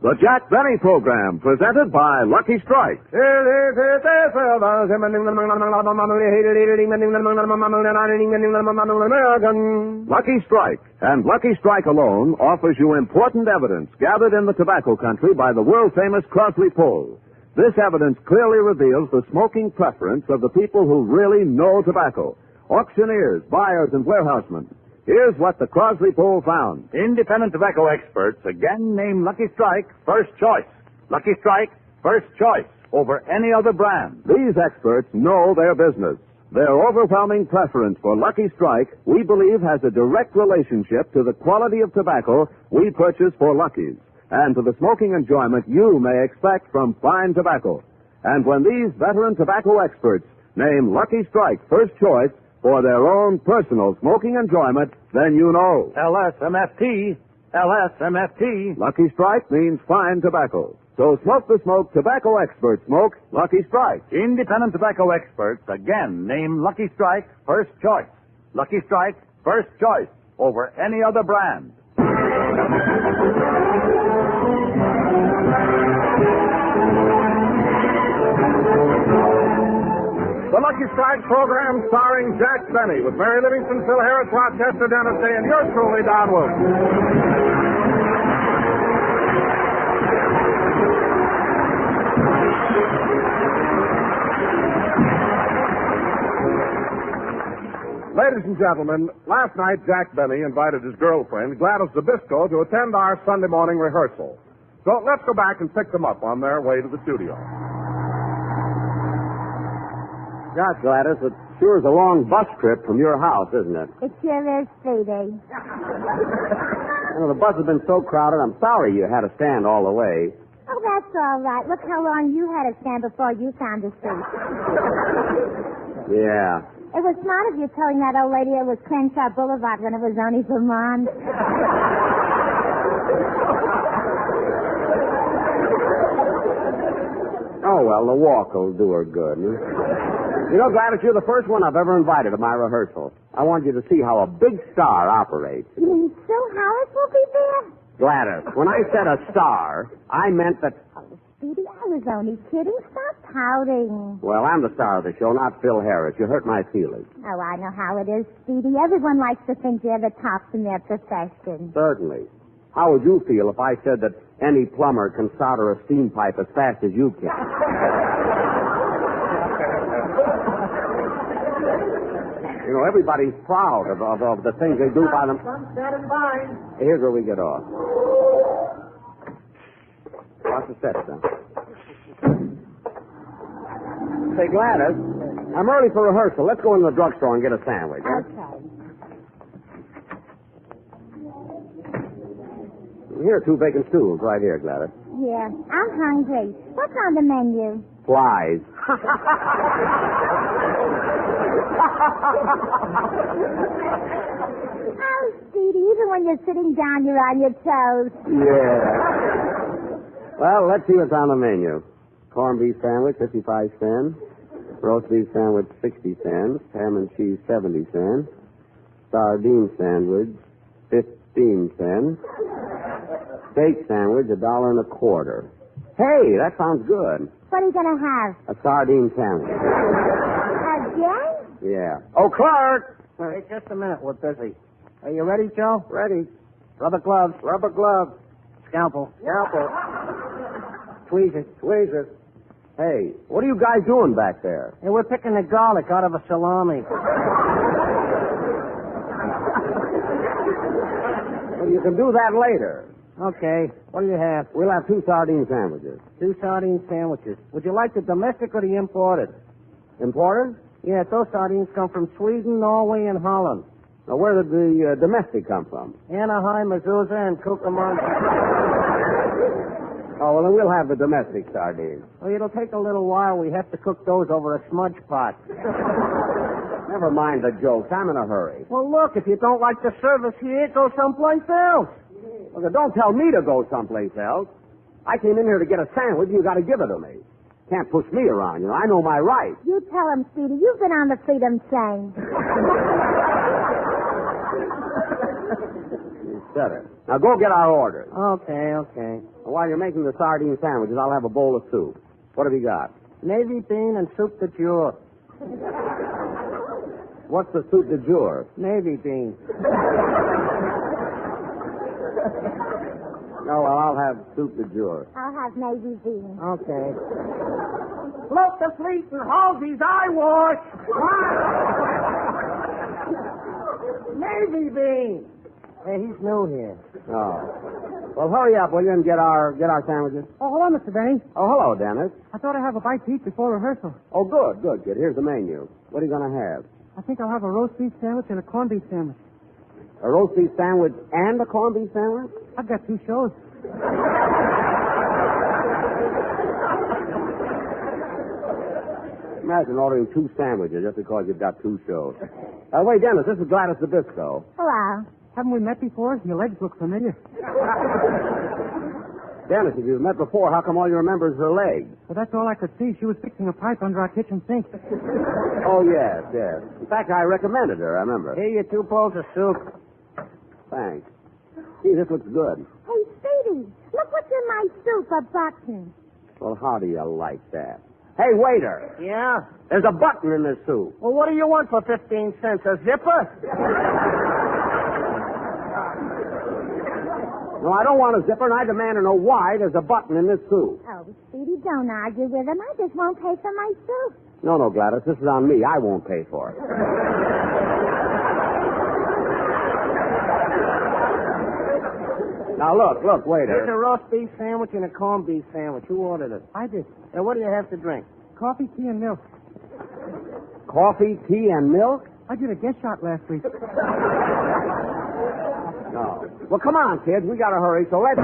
The Jack Benny Program, presented by Lucky Strike. Lucky Strike, and Lucky Strike alone, offers you important evidence gathered in the tobacco country by the world-famous Crosley poll. This evidence clearly reveals the smoking preference of the people who really know tobacco. Auctioneers, buyers, and warehousemen. Here's what the Crosley poll found. Independent tobacco experts again name Lucky Strike first choice. Lucky Strike first choice over any other brand. These experts know their business. Their overwhelming preference for Lucky Strike, we believe, has a direct relationship to the quality of tobacco we purchase for Lucky's and to the smoking enjoyment you may expect from fine tobacco. And when these veteran tobacco experts name Lucky Strike first choice for their own personal smoking enjoyment, then you know. LSMFT. LSMFT. Lucky Strike means fine tobacco. So smoke the smoke tobacco experts smoke Lucky Strike. Independent tobacco experts again name Lucky Strike first choice. Lucky Strike first choice over any other brand. The Lucky Strike program starring Jack Benny with Mary Livingston, Phil Harris, Rochester, Dennis Day, and yours truly, Don Wilson. Ladies and gentlemen, last night Jack Benny invited his girlfriend, Gladys Zabisco, to attend our Sunday morning rehearsal. So let's go back and pick them up on their way to the studio. Gosh, Gladys, it sure is a long bus trip from your house, isn't it? It sure is, Speedy. The bus has been so crowded, I'm sorry you had to stand all the way. Oh, that's all right. Look how long you had to stand before you found a seat. Yeah. It was smart of you telling that old lady it was Crenshaw Boulevard when it was only Vermont. Oh, well, the walk will do her good. You know, Gladys, you're the first one I've ever invited to my rehearsal. I want you to see how a big star operates. You mean Sue Harris will be there? Gladys, when I said a star, I meant that... Oh, Speedy, I was only kidding. Stop pouting. Well, I'm the star of the show, not Phil Harris. You hurt my feelings. Oh, I know how it is, Speedy. Everyone likes to think they're the tops in their profession. Certainly. How would you feel if I said that any plumber can solder a steam pipe as fast as you can? You know, everybody's proud of the things they do by them. Stand in line. Here's where we get off. across the steps now. Say, Gladys, I'm early for rehearsal. Let's go in the drugstore and get a sandwich. Huh? Okay. Here are 2 vacant stools right here, Gladys. Yeah, I'm hungry. What's on the menu? Flies. Oh, Speedy, even when you're sitting down, you're on your toes. Yeah. Well, let's see what's on the menu. Corned beef sandwich, 55 cents. Roast beef sandwich, 60 cents. Ham and cheese, 70 cents. Sardine sandwich, 15 cents. Steak sandwich, $1.25. Hey, that sounds good. What are you going to have? A sardine sandwich. Again? Yeah. Oh, Clark! Wait just a minute. We're busy. Are you ready, Joe? Ready. Rubber gloves. Rubber gloves. Scalpel. Scalpel. Tweezers. Tweezers. Hey, what are you guys doing back there? Hey, we're picking the garlic out of a salami. Well, you can do that later. Okay. What do you have? We'll have 2 sardine sandwiches. 2 sardine sandwiches. Would you like the domestic or the imported? Imported? Yeah, those sardines come from Sweden, Norway, and Holland. Now, where did the domestic come from? Anaheim, Azusa, and Colman. Oh, well, then we'll have the domestic sardines. Well, it'll take a little while. We have to cook those over a smudge pot. Never mind the jokes. I'm in a hurry. Well, look, if you don't like the service here, go someplace else. Well, then don't tell me to go someplace else. I came in here to get a sandwich, and you got to give it to me. Can't push me around, you know. I know my rights. You tell him, Speedy. You've been on the freedom train. You said it. Now go get our orders. Okay. While you're making the sardine sandwiches, I'll have a bowl of soup. What have you got? Navy bean and soup de jour. What's the soup de jour? Navy bean. No, well, I'll have soup de jour. I'll have Navy bean. Okay. Float the fleet and Halsey's eyewash. Navy bean. Hey, he's new here. Oh. Well, hurry up, will you, and get our sandwiches? Oh, hello, Mr. Benny. Oh, hello, Dennis. I thought I'd have a bite to eat before rehearsal. Oh, good, kid. Here's the menu. What are you going to have? I think I'll have a roast beef sandwich and a corned beef sandwich. A roast beef sandwich and a corned beef sandwich? I've got 2 shows. Imagine ordering 2 sandwiches just because you've got 2 shows. Wait, Dennis, this is Gladys Nabisco. Hello. Haven't we met before? Your legs look familiar. Dennis, if you've met before, how come all you remember is her legs? Well, that's all I could see. She was fixing a pipe under our kitchen sink. Oh, yes. In fact, I recommended her, I remember. Here, you 2 bowls of soup. Thanks. Gee, this looks good. Hey, Speedy, look what's in my soup, a button. Well, how do you like that? Hey, waiter. Yeah? There's a button in this soup. Well, what do you want for 15 cents? A zipper? No, I don't want a zipper, and I demand to know why there's a button in this soup. Oh, Speedy, don't argue with him. I just won't pay for my soup. No, Gladys, this is on me. I won't pay for it. Now, look, waiter. There's a roast beef sandwich and a corned beef sandwich. Who ordered it? I did. Now, what do you have to drink? Coffee, tea, and milk. Coffee, tea, and milk? I did a guest shot last week. No. Well, come on, kids. We got to hurry, so let's...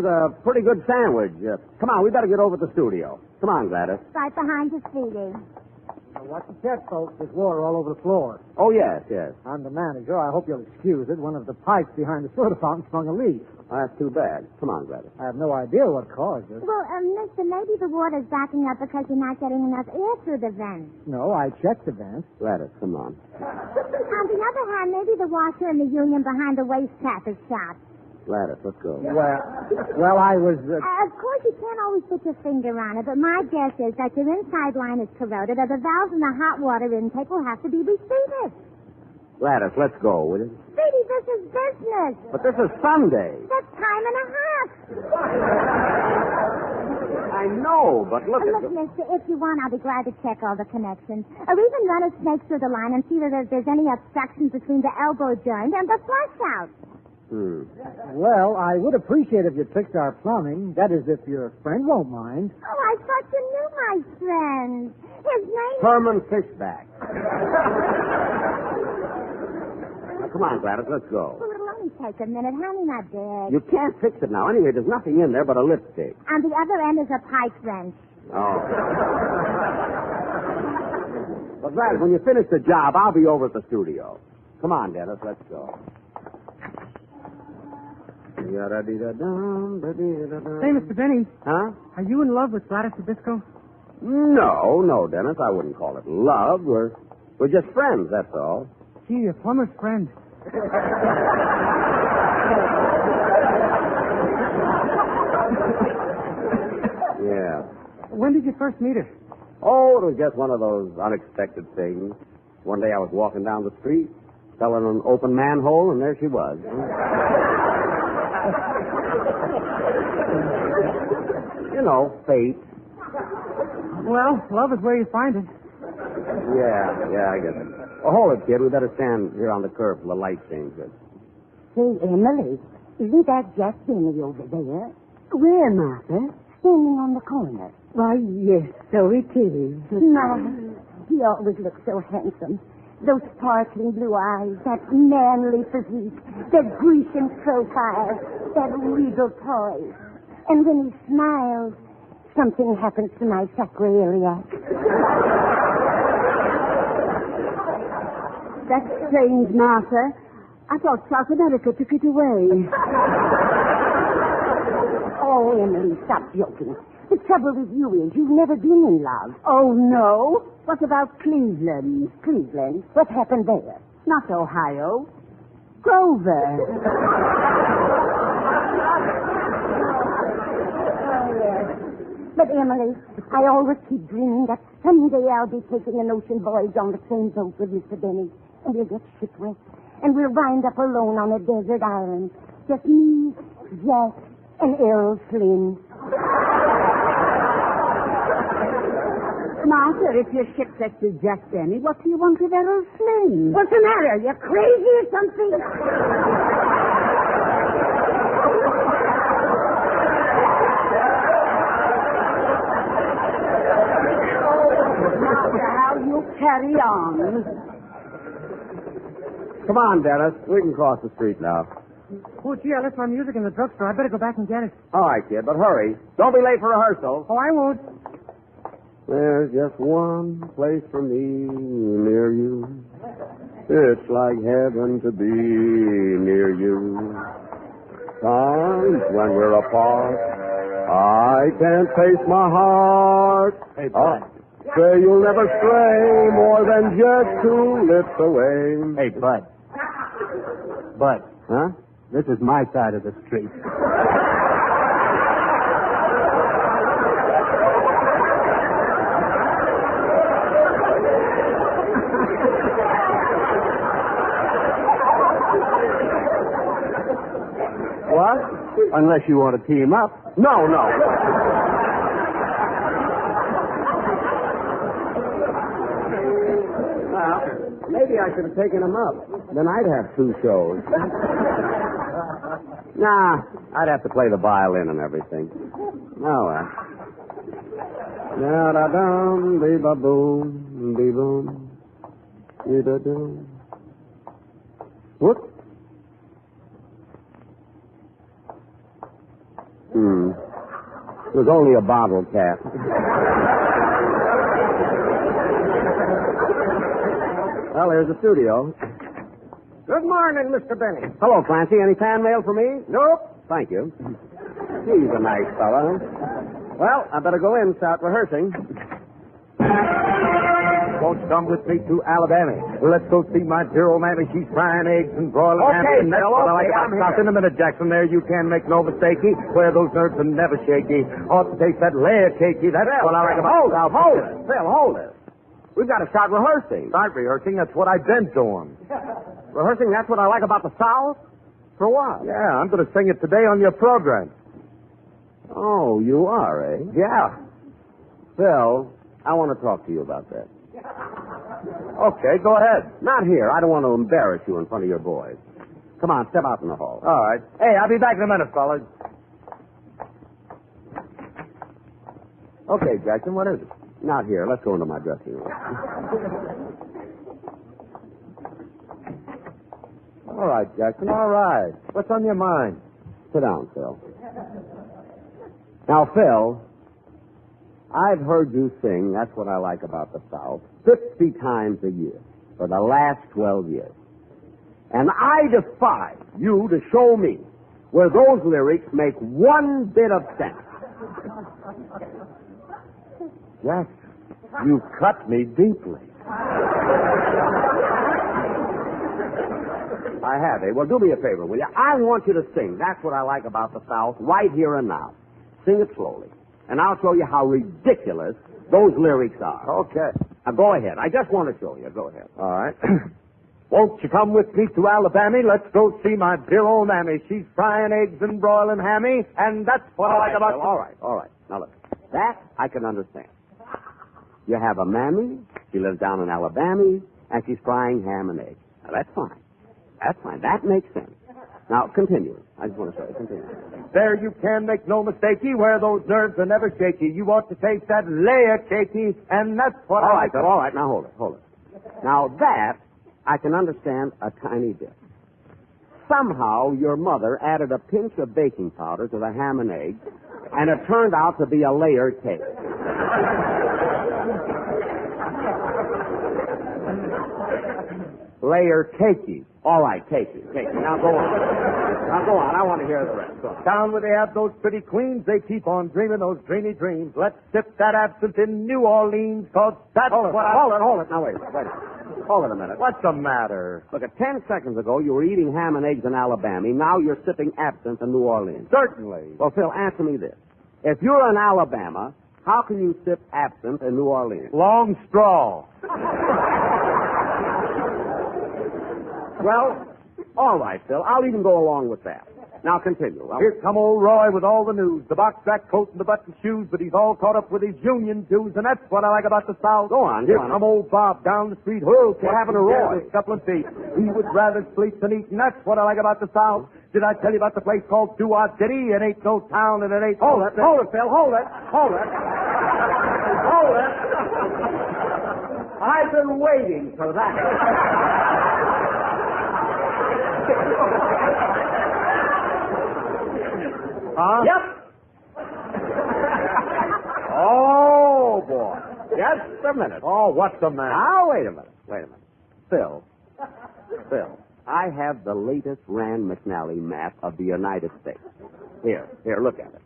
was a pretty good sandwich. Come on, we better get over to the studio. Come on, Gladys. Right behind you, Speedy. Watch the check, folks. There's water all over the floor. Oh, yes, yes. I'm the manager. I hope you'll excuse it. One of the pipes behind the soda fountain sprung a leak. Oh, that's too bad. Come on, Gladys. I have no idea what caused it. Well, mister, maybe the water's backing up because you're not getting enough air through the vents. No, I checked the vent. Gladys, come on. On the other hand, maybe the washer in the union behind the waste tap is shot. Gladys, let's go. Well, I was... Of course, you can't always put your finger on it, but my guess is that your inside line is corroded or the valves in the hot water intake will have to be reseated. Gladys, let's go, will you? Speedy, this is business. But this is Sunday. That's time and a half. I know, but look at... Look, mister, if you want, I'll be glad to check all the connections. Or even run a snake through the line and see that there's any obstructions between the elbow joint and the flush out. Well, I would appreciate if you'd fix our plumbing. That is, if your friend won't mind. Oh, I thought you knew my friend. His name Herman Fishback. Now, come on, Gladys, let's go. Well, it'll only take a minute. Hand me my bag. You can't fix it now. Anyway, there's nothing in there but a lipstick. On the other end is a pipe wrench. Oh. But, Gladys, when you finish the job, I'll be over at the studio. Come on, Dennis, let's go. Say, Mr. Benny. Huh? Are you in love with Gladys Zabisco? No, Dennis. I wouldn't call it love. We're just friends, that's all. Gee, a plumber's friend. Yeah. When did you first meet her? Oh, it was just one of those unexpected things. One day I was walking down the street, fell in an open manhole, and there she was. You know, fate. Well, love is where you find it. Yeah, I get it. Oh, hold it, kid. We better stand here on the curb till the light changes. Say, Emily, isn't that just Benny over there? Where, Martha? Standing on the corner. Why, yes, so it is. My, he always looks so handsome. Those sparkling blue eyes, that manly physique, that Grecian profile, that regal poise. And when he smiles, something happens to my sacroiliac. That's strange, Martha. I thought South America took it away. Oh, Emily, stop joking. The trouble with you is you've never been in love. Oh, no? What about Cleveland? Cleveland? What happened there? Not Ohio. Grover. Oh, yes. But, Emily, I always keep dreaming that someday I'll be taking an ocean voyage on the same boat with Mr. Benny, and we'll get shipwrecked, and we'll wind up alone on a desert island. Just me, Jack, and Errol Flynn. Martha, if your shipwrecked is Jack Benny, what do you want with Errol Flynn? What's the matter? You're crazy or something? Martha, how you carry on. Come on, Dennis. We can cross the street now. Oh, gee, I left my music in the drugstore. I better go back and get it. All right, kid, but hurry. Don't be late for rehearsal. Oh, I won't. There's just one place for me near you. It's like heaven to be near you. Times when we're apart, I can't face my heart. Hey, Bud. Say you'll never stray more than just 2 lips away. Hey, Bud. Bud. Huh? This is my side of the street. What? Unless you want to team up. No. Well, maybe I should have taken him up. Then I'd have 2 shows. Nah, I'd have to play the violin and everything. Oh, well. Da-da-dum, dee-ba-boom, dee-boom, dee-da-dum. Whoop. It was only a bottle cap. Well, here's the studio. Good morning, Mr. Benny. Hello, Clancy. Any fan mail for me? Nope. Thank you. He's a nice fella. Well, I better go in and start rehearsing. Won't you come with me to Alabama? Let's go see my dear old mammy. She's frying eggs and broiling ham. Okay, And that's Phil, what I like okay, about I'm the South. here. In a minute, Jackson. There you can make no mistakey. Where those nerves are never shaky. Ought to taste that layer cakey. That's what I like about the South. Hold it. Phil, hold it. We've got to start rehearsing. Start rehearsing. That's what I've been doing. Rehearsing, that's what I like about the South? For what? Yeah, I'm going to sing it today on your program. Oh, you are, eh? Yeah. Phil, I want to talk to you about that. Okay, go ahead. Not here. I don't want to embarrass you in front of your boys. Come on, step out in the hall. All right. Hey, I'll be back in a minute, fellas. Okay, Jackson, what is it? Not here. Let's go into my dressing room. All right, Jackson, all right. What's on your mind? Sit down, Phil. Now, Phil, I've heard you sing That's What I Like About the South 50 times a year for the last 12 years. And I defy you to show me where those lyrics make one bit of sense. Jackson, you cut me deeply. I have, eh? Well, do me a favor, will you? I want you to sing That's What I Like About the South right here and now. Sing it slowly. And I'll show you how ridiculous those lyrics are. Okay. Now, go ahead. I just want to show you. Go ahead. All right. Won't you come with me to Alabama? Let's go see my dear old mammy. She's frying eggs and broiling hammy, and that's what I like about... All right. Now, look. That I can understand. You have a mammy, she lives down in Alabama, and she's frying ham and eggs. Now, that's fine. That's fine. That makes sense. Now, continue. I just want to show you. Continue. There you can make no mistakey, where those nerves are never shaky. You ought to taste that layer cakey, and that's what All I right, like. Phil. All right, now hold it. Now, that I can understand a tiny bit. Somehow your mother added a pinch of baking powder to the ham and eggs, and it turned out to be a layer cake. Layer cakey. All right, cakey. Now go on. I want to hear the rest. Go on. Down where they have those pretty queens, they keep on dreaming those dreamy dreams. Let's sip that absinthe in New Orleans, cause that's Hold it. Now, wait. Hold it a minute. What's the matter? Look, 10 seconds ago, you were eating ham and eggs in Alabama. Now you're sipping absinthe in New Orleans. Certainly. Well, Phil, answer me this. If you're in Alabama, how can you sip absinthe in New Orleans? Long straw. Well, all right, Phil. I'll even go along with that. Now, continue. Here come old Roy with all the news. The box-back coat and the button shoes, but he's all caught up with his union dues, and that's what I like about the South. Go on. Here come old Bob down the street. Whoa, What happened to Roy? A couple of feet. He would rather sleep than eat, and that's what I like about the South. Did I tell you about the place called Doo-Wah City? It ain't no town, and it ain't... Hold it, Phil. Hold it. I've been waiting for that. Huh? Yep. Oh, boy. Just a minute. Oh, what's the matter? Now, wait a minute. Phil, I have the latest Rand McNally map of the United States. Here, look at it.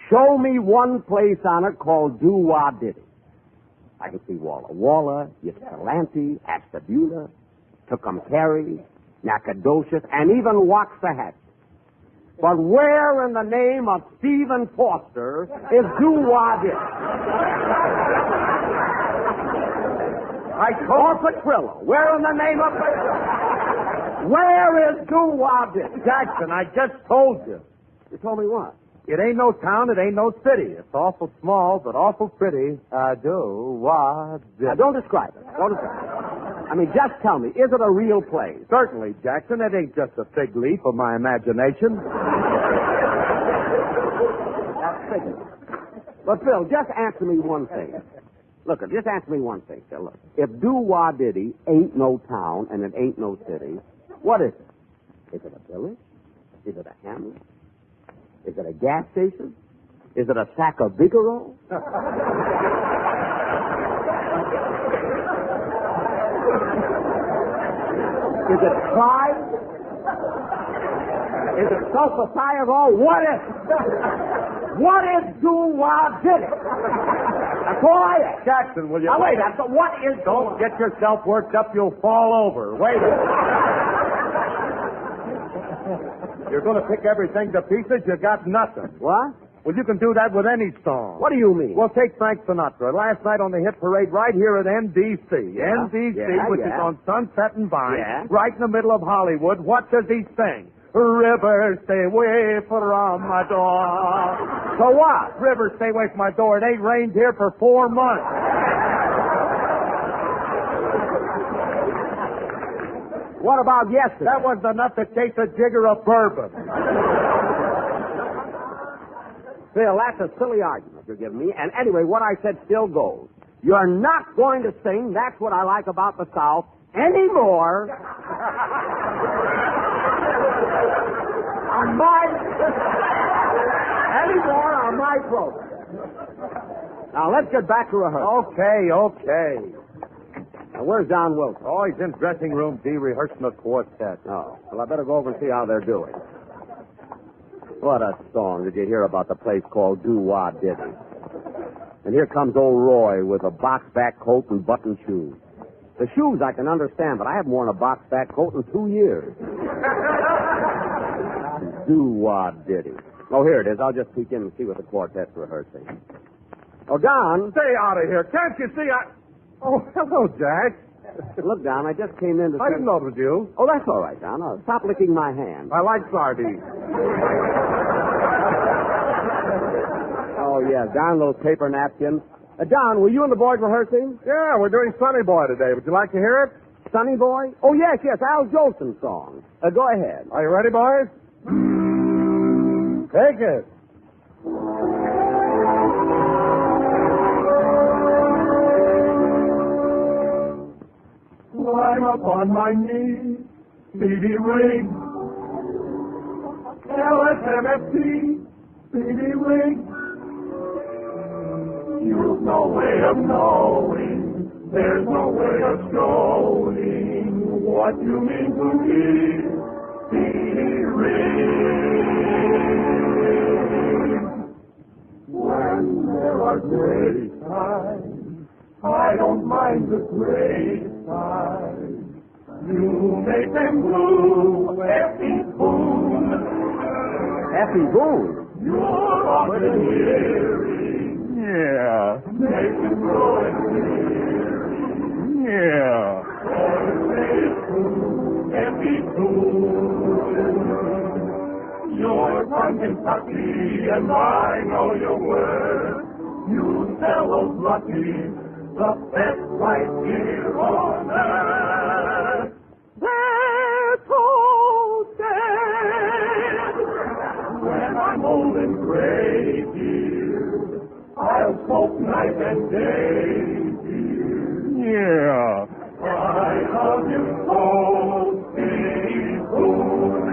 Show me one place on it called Doo-Wah Diddy. I can see Walla, Ypsilanti, Ashtabula, Tucumcari, Nacogdoches, and even Waxahachie. But where in the name of Stephen Foster is Doo-Wah Diddy? Or Petrillo. Where in the name of Petrillo? Where is Doo-Wah Diddy? Jackson, I just told you. You told me what? It ain't no town, it ain't no city. It's awful small, but awful pretty. Doo-Wah Diddy. Now, don't describe it. I mean, just tell me, is it a real place? Certainly, Jackson. It ain't just a fig leaf of my imagination. That's fig leaf. But, Phil, just answer me one thing. Look, just answer me one thing, Phil. Look, if Doo-Wah Diddy ain't no town and it ain't no city, what is it? Is it a village? Is it a hamlet? Is it a gas station? Is it a sack of Bigelow? Is it Clyde? Is it Sulfur-Thiazole? What is do-wah did it? That's all I ask. Jackson, will you... Now, wait, what is... Don't get yourself worked up. You'll fall over. Wait a minute. You're going to pick everything to pieces. You got nothing. What? Well, you can do that with any song. What do you mean? Well, take Frank Sinatra. Last night on the hit parade right here at NBC. Yeah. NBC, Yeah, which yeah. is on Sunset and Vine, Yeah. right in the middle of Hollywood. What does he sing? River, stay away from my door. So what? River, stay away from my door. It ain't rained here for 4 months. What about yesterday? That wasn't enough to chase a jigger of bourbon. Phil, that's a silly argument you're giving me. And anyway, what I said still goes. You're not going to sing That's What I Like About the South anymore on my program. Now, let's get back to rehearsal. Okay. Now, where's Don Wilson? Oh, he's in dressing room D rehearsing the quartet. Oh, well, I better go over and see how they're doing. What a song. Did you hear about the place called Do-Wah Diddy? And here comes old Roy with a box-back coat and button shoes. The shoes I can understand, but I haven't worn a box-back coat in 2 years. Do-Wah Diddy. Oh, here it is. I'll just peek in and see what the quartet's rehearsing. Oh, Don. Stay out of here. Can't you see Oh, hello, Jack. Look, Don, I just came in to... I didn't know it was you. Oh, that's all right, Don. Stop licking my hand. I like sardines. Oh, yeah, Don, those paper napkins. Don, were you and the boys rehearsing? Yeah, we're doing Sonny Boy today. Would you like to hear it? Sonny Boy? Oh, yes, Al Jolson's song. Go ahead. Are you ready, boys? Take it. I'm upon my knees, speedy ring. LSMFT, speedy ring. You've no way of knowing, there's no way of showing what you mean to me, speedy ring. When there are gray skies, I don't mind the gray skies. You make them blue, Effie Boone. Effie Boone? You're often hearing. Yeah. Make them grow and Yeah. Effie Boone. You're from Kentucky, and I know your worth. You tell those luckies the best right here on earth. They're so sad. When I'm old and gray, dear, I'll smoke night and day, dear. Yeah. I love you so, Speedy Boone.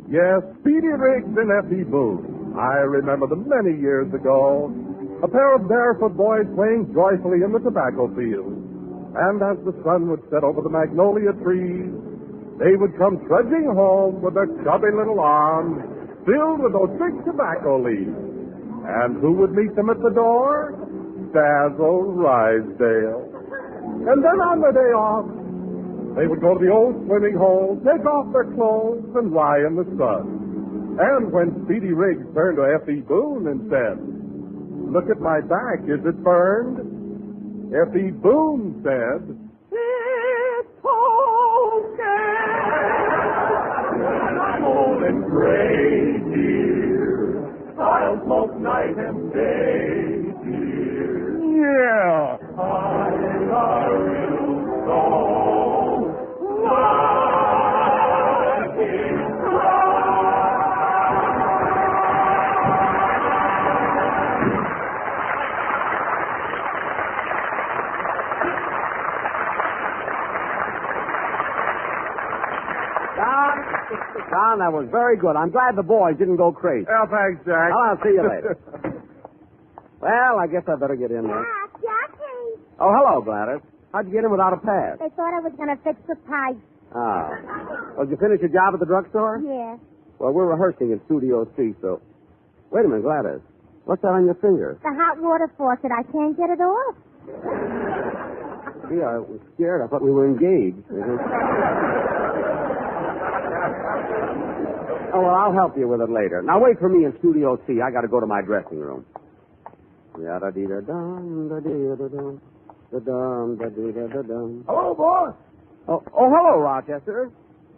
Yes, Speedy Riggs and Effie Boone. I remember them many years ago. A pair of barefoot boys playing joyfully in the tobacco field. And as the sun would set over the magnolia trees, they would come trudging home with their chubby little arms filled with those big tobacco leaves. And who would meet them at the door? Basil Rysdale. And then on their day off, they would go to the old swimming hole, take off their clothes, and lie in the sun. And when Speedy Riggs turned to Effie Boone and said, "Look at my back, is it burned?" Effie Boone said, "It's okay. When I'm old and gray, dear, I'll smoke night and day, dear. Yeah. I love you so. Don, that was very good. I'm glad the boys didn't go crazy. Yeah, thanks, Jack. Well, I'll see you later. Well, I guess I better get in there. Jackie. Oh, hello, Gladys. How'd you get in without a pass? They thought I was going to fix the pipes. Oh. Well, did you finish your job at the drugstore? Yeah. Well, we're rehearsing in Studio C, so... Wait a minute, Gladys. What's that on your finger? The hot water faucet. I can't get it off. Gee, I was scared. I thought we were engaged. Oh, well, I'll help you with it later. Now, wait for me in Studio C. I got to go to my dressing room. Yada-dee-da-dum, da-dee-da-dum, da-dum, da-dee-da-da-dum. Hello, boss. Oh, hello, Rochester.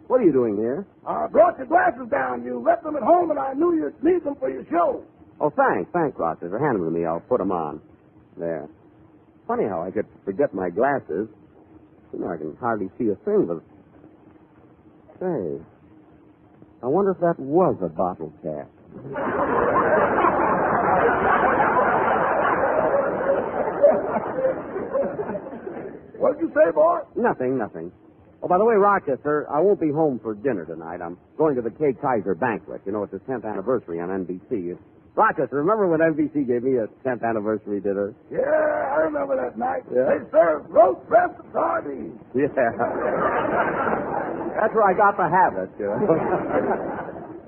What are you doing here? I brought your glasses down. You left them at home, and I knew you'd need them for your show. Oh, thanks, Rochester. Hand them to me. I'll put them on. There. Funny how I could forget my glasses. You know, I can hardly see a thing, but... Say, I wonder if that was a bottle cap. What'd you say, boy? Nothing. Oh, by the way, Rochester, I won't be home for dinner tonight. I'm going to the K. Kaiser banquet. You know, it's the 10th anniversary on NBC. Rochester, remember when NBC gave me a 10th anniversary dinner? Yeah, I remember that night. Yeah. They served roast breast and sardines. Yeah. That's where I got the habit, you know.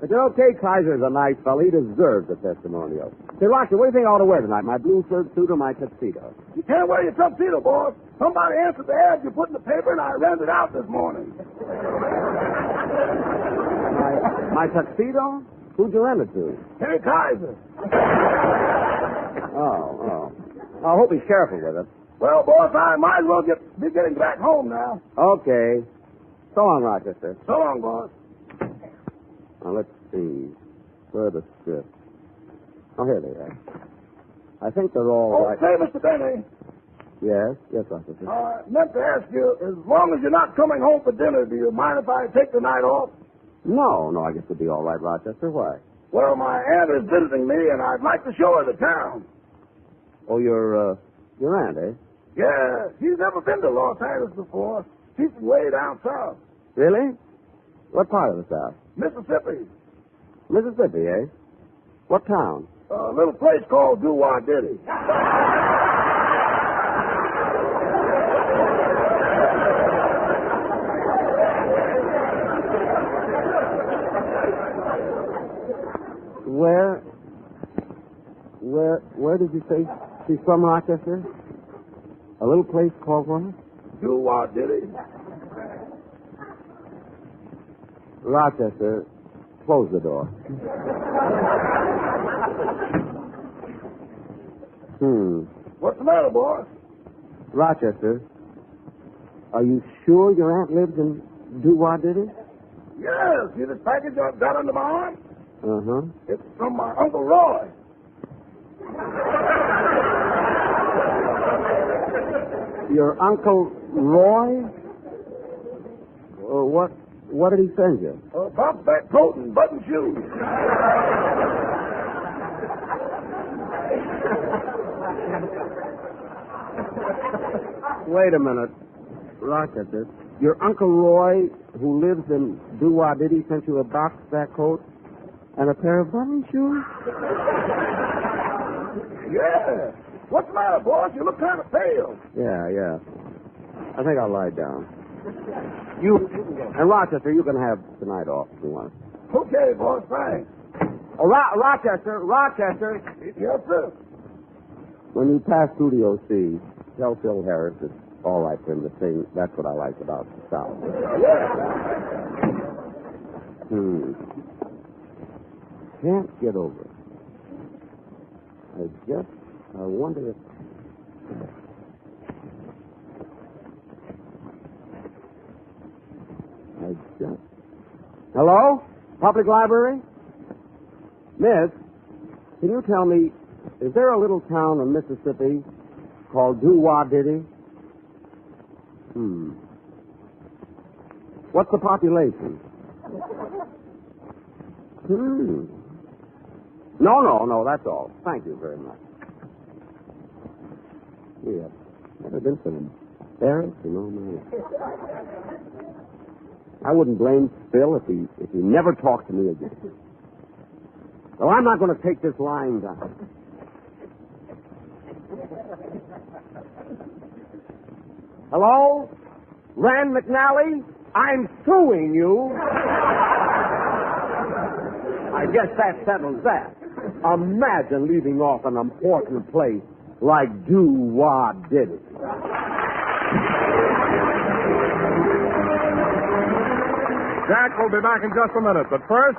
But you know, K. Kaiser's a nice fellow. He deserves a testimonial. Say, Rochester, what do you think I ought to wear tonight? My blue shirt suit or my tuxedo? You can't wear your tuxedo, boy. Somebody answered the ad you put in the paper, and I read it out this morning. My tuxedo? Who'd you lend it to? K. Kaiser. Oh. I hope he's careful with it. Well, boss, I might as well be getting back home now. Okay. So long, Rochester. So long, boss. Now, let's see. Where are the scripts? Oh, here they are. I think they're all right. Say, Mr. Benny. Yes, Rochester. I meant to ask you, as long as you're not coming home for dinner, do you mind if I take the night off? No, I guess it'll be all right, Rochester. Why? Well, my aunt is visiting me, and I'd like to show her the town. Oh, your aunt, eh? Yeah, she's never been to Los Angeles before. She's from way down south. Really? What part of the South? Mississippi. Mississippi, eh? What town? A little place called Doo-Wah Diddy. Where did you say she's from, Rochester? A little place called what? Doo-Wah Diddy. Rochester, close the door. What's the matter, boss? Rochester, are you sure your aunt lives in Doo-Wah Diddy? Yes, see this package I've got under my arm? Uh-huh. It's from my Uncle Roy. Your Uncle Roy? What did he send you? A pump back coat and button shoes. Wait a minute, Rochester. Your Uncle Roy, who lives in Doo-Wah Diddy, sent you a box back coat and a pair of button shoes? Yeah. What's the matter, boss? You look kind of pale. Yeah. I think I'll lie down. You can go. And Rochester, you can have tonight off if you want. Okay, boss, thanks. Oh, Rochester. Yes, sir. When you pass Studio C, tell Phil Harris it's all right for him to sing. That's what I like about the South. Can't get over it. I wonder if... Hello? Public Library? Miss, can you tell me, is there a little town in Mississippi called Doo-Wah Diddy? What's the population? No, that's all. Thank you very much. Yeah, never been so embarrassed in all my life. I wouldn't blame Phil if he never talked to me again. Well, I'm not going to take this lying down. Hello? Rand McNally? I'm suing you. I guess that settles that. Imagine leaving off an important place like Doo-Wah did it. Jack will be back in just a minute, but first...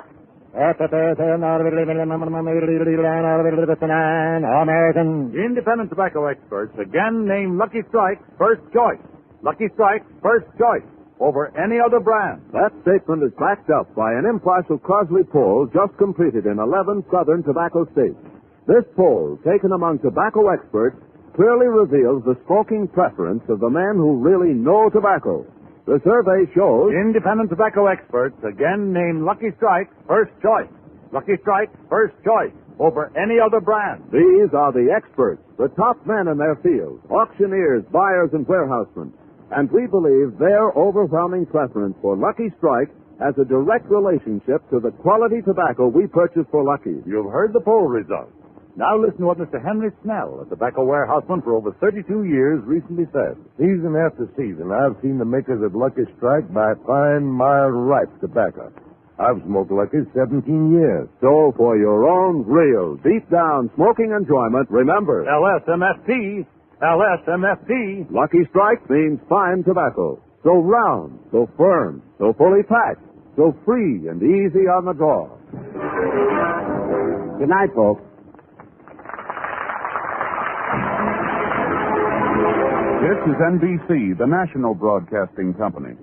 American. Independent tobacco experts again name Lucky Strike first choice. Lucky Strike first choice over any other brand. That statement is backed up by an impartial Crosley poll just completed in 11 southern tobacco states. This poll, taken among tobacco experts, clearly reveals the smoking preference of the men who really know tobacco. The survey shows... Independent tobacco experts again name Lucky Strike first choice. Lucky Strike first choice over any other brand. These are the experts, the top men in their field, auctioneers, buyers, and warehousemen. And we believe their overwhelming preference for Lucky Strike has a direct relationship to the quality tobacco we purchase for Lucky. You've heard the poll results. Now listen to what Mr. Henry Snell, a tobacco warehouseman for over 32 years, recently said. Season after season, I've seen the makers of Lucky Strike buy fine, mild, ripe tobacco. I've smoked Lucky 17 years. So for your own real, deep-down smoking enjoyment, remember... LSMFT. LSMFT. Lucky Strike means fine tobacco. So round, so firm, so fully packed, so free and easy on the draw. Good night, folks. This is NBC, the national broadcasting company.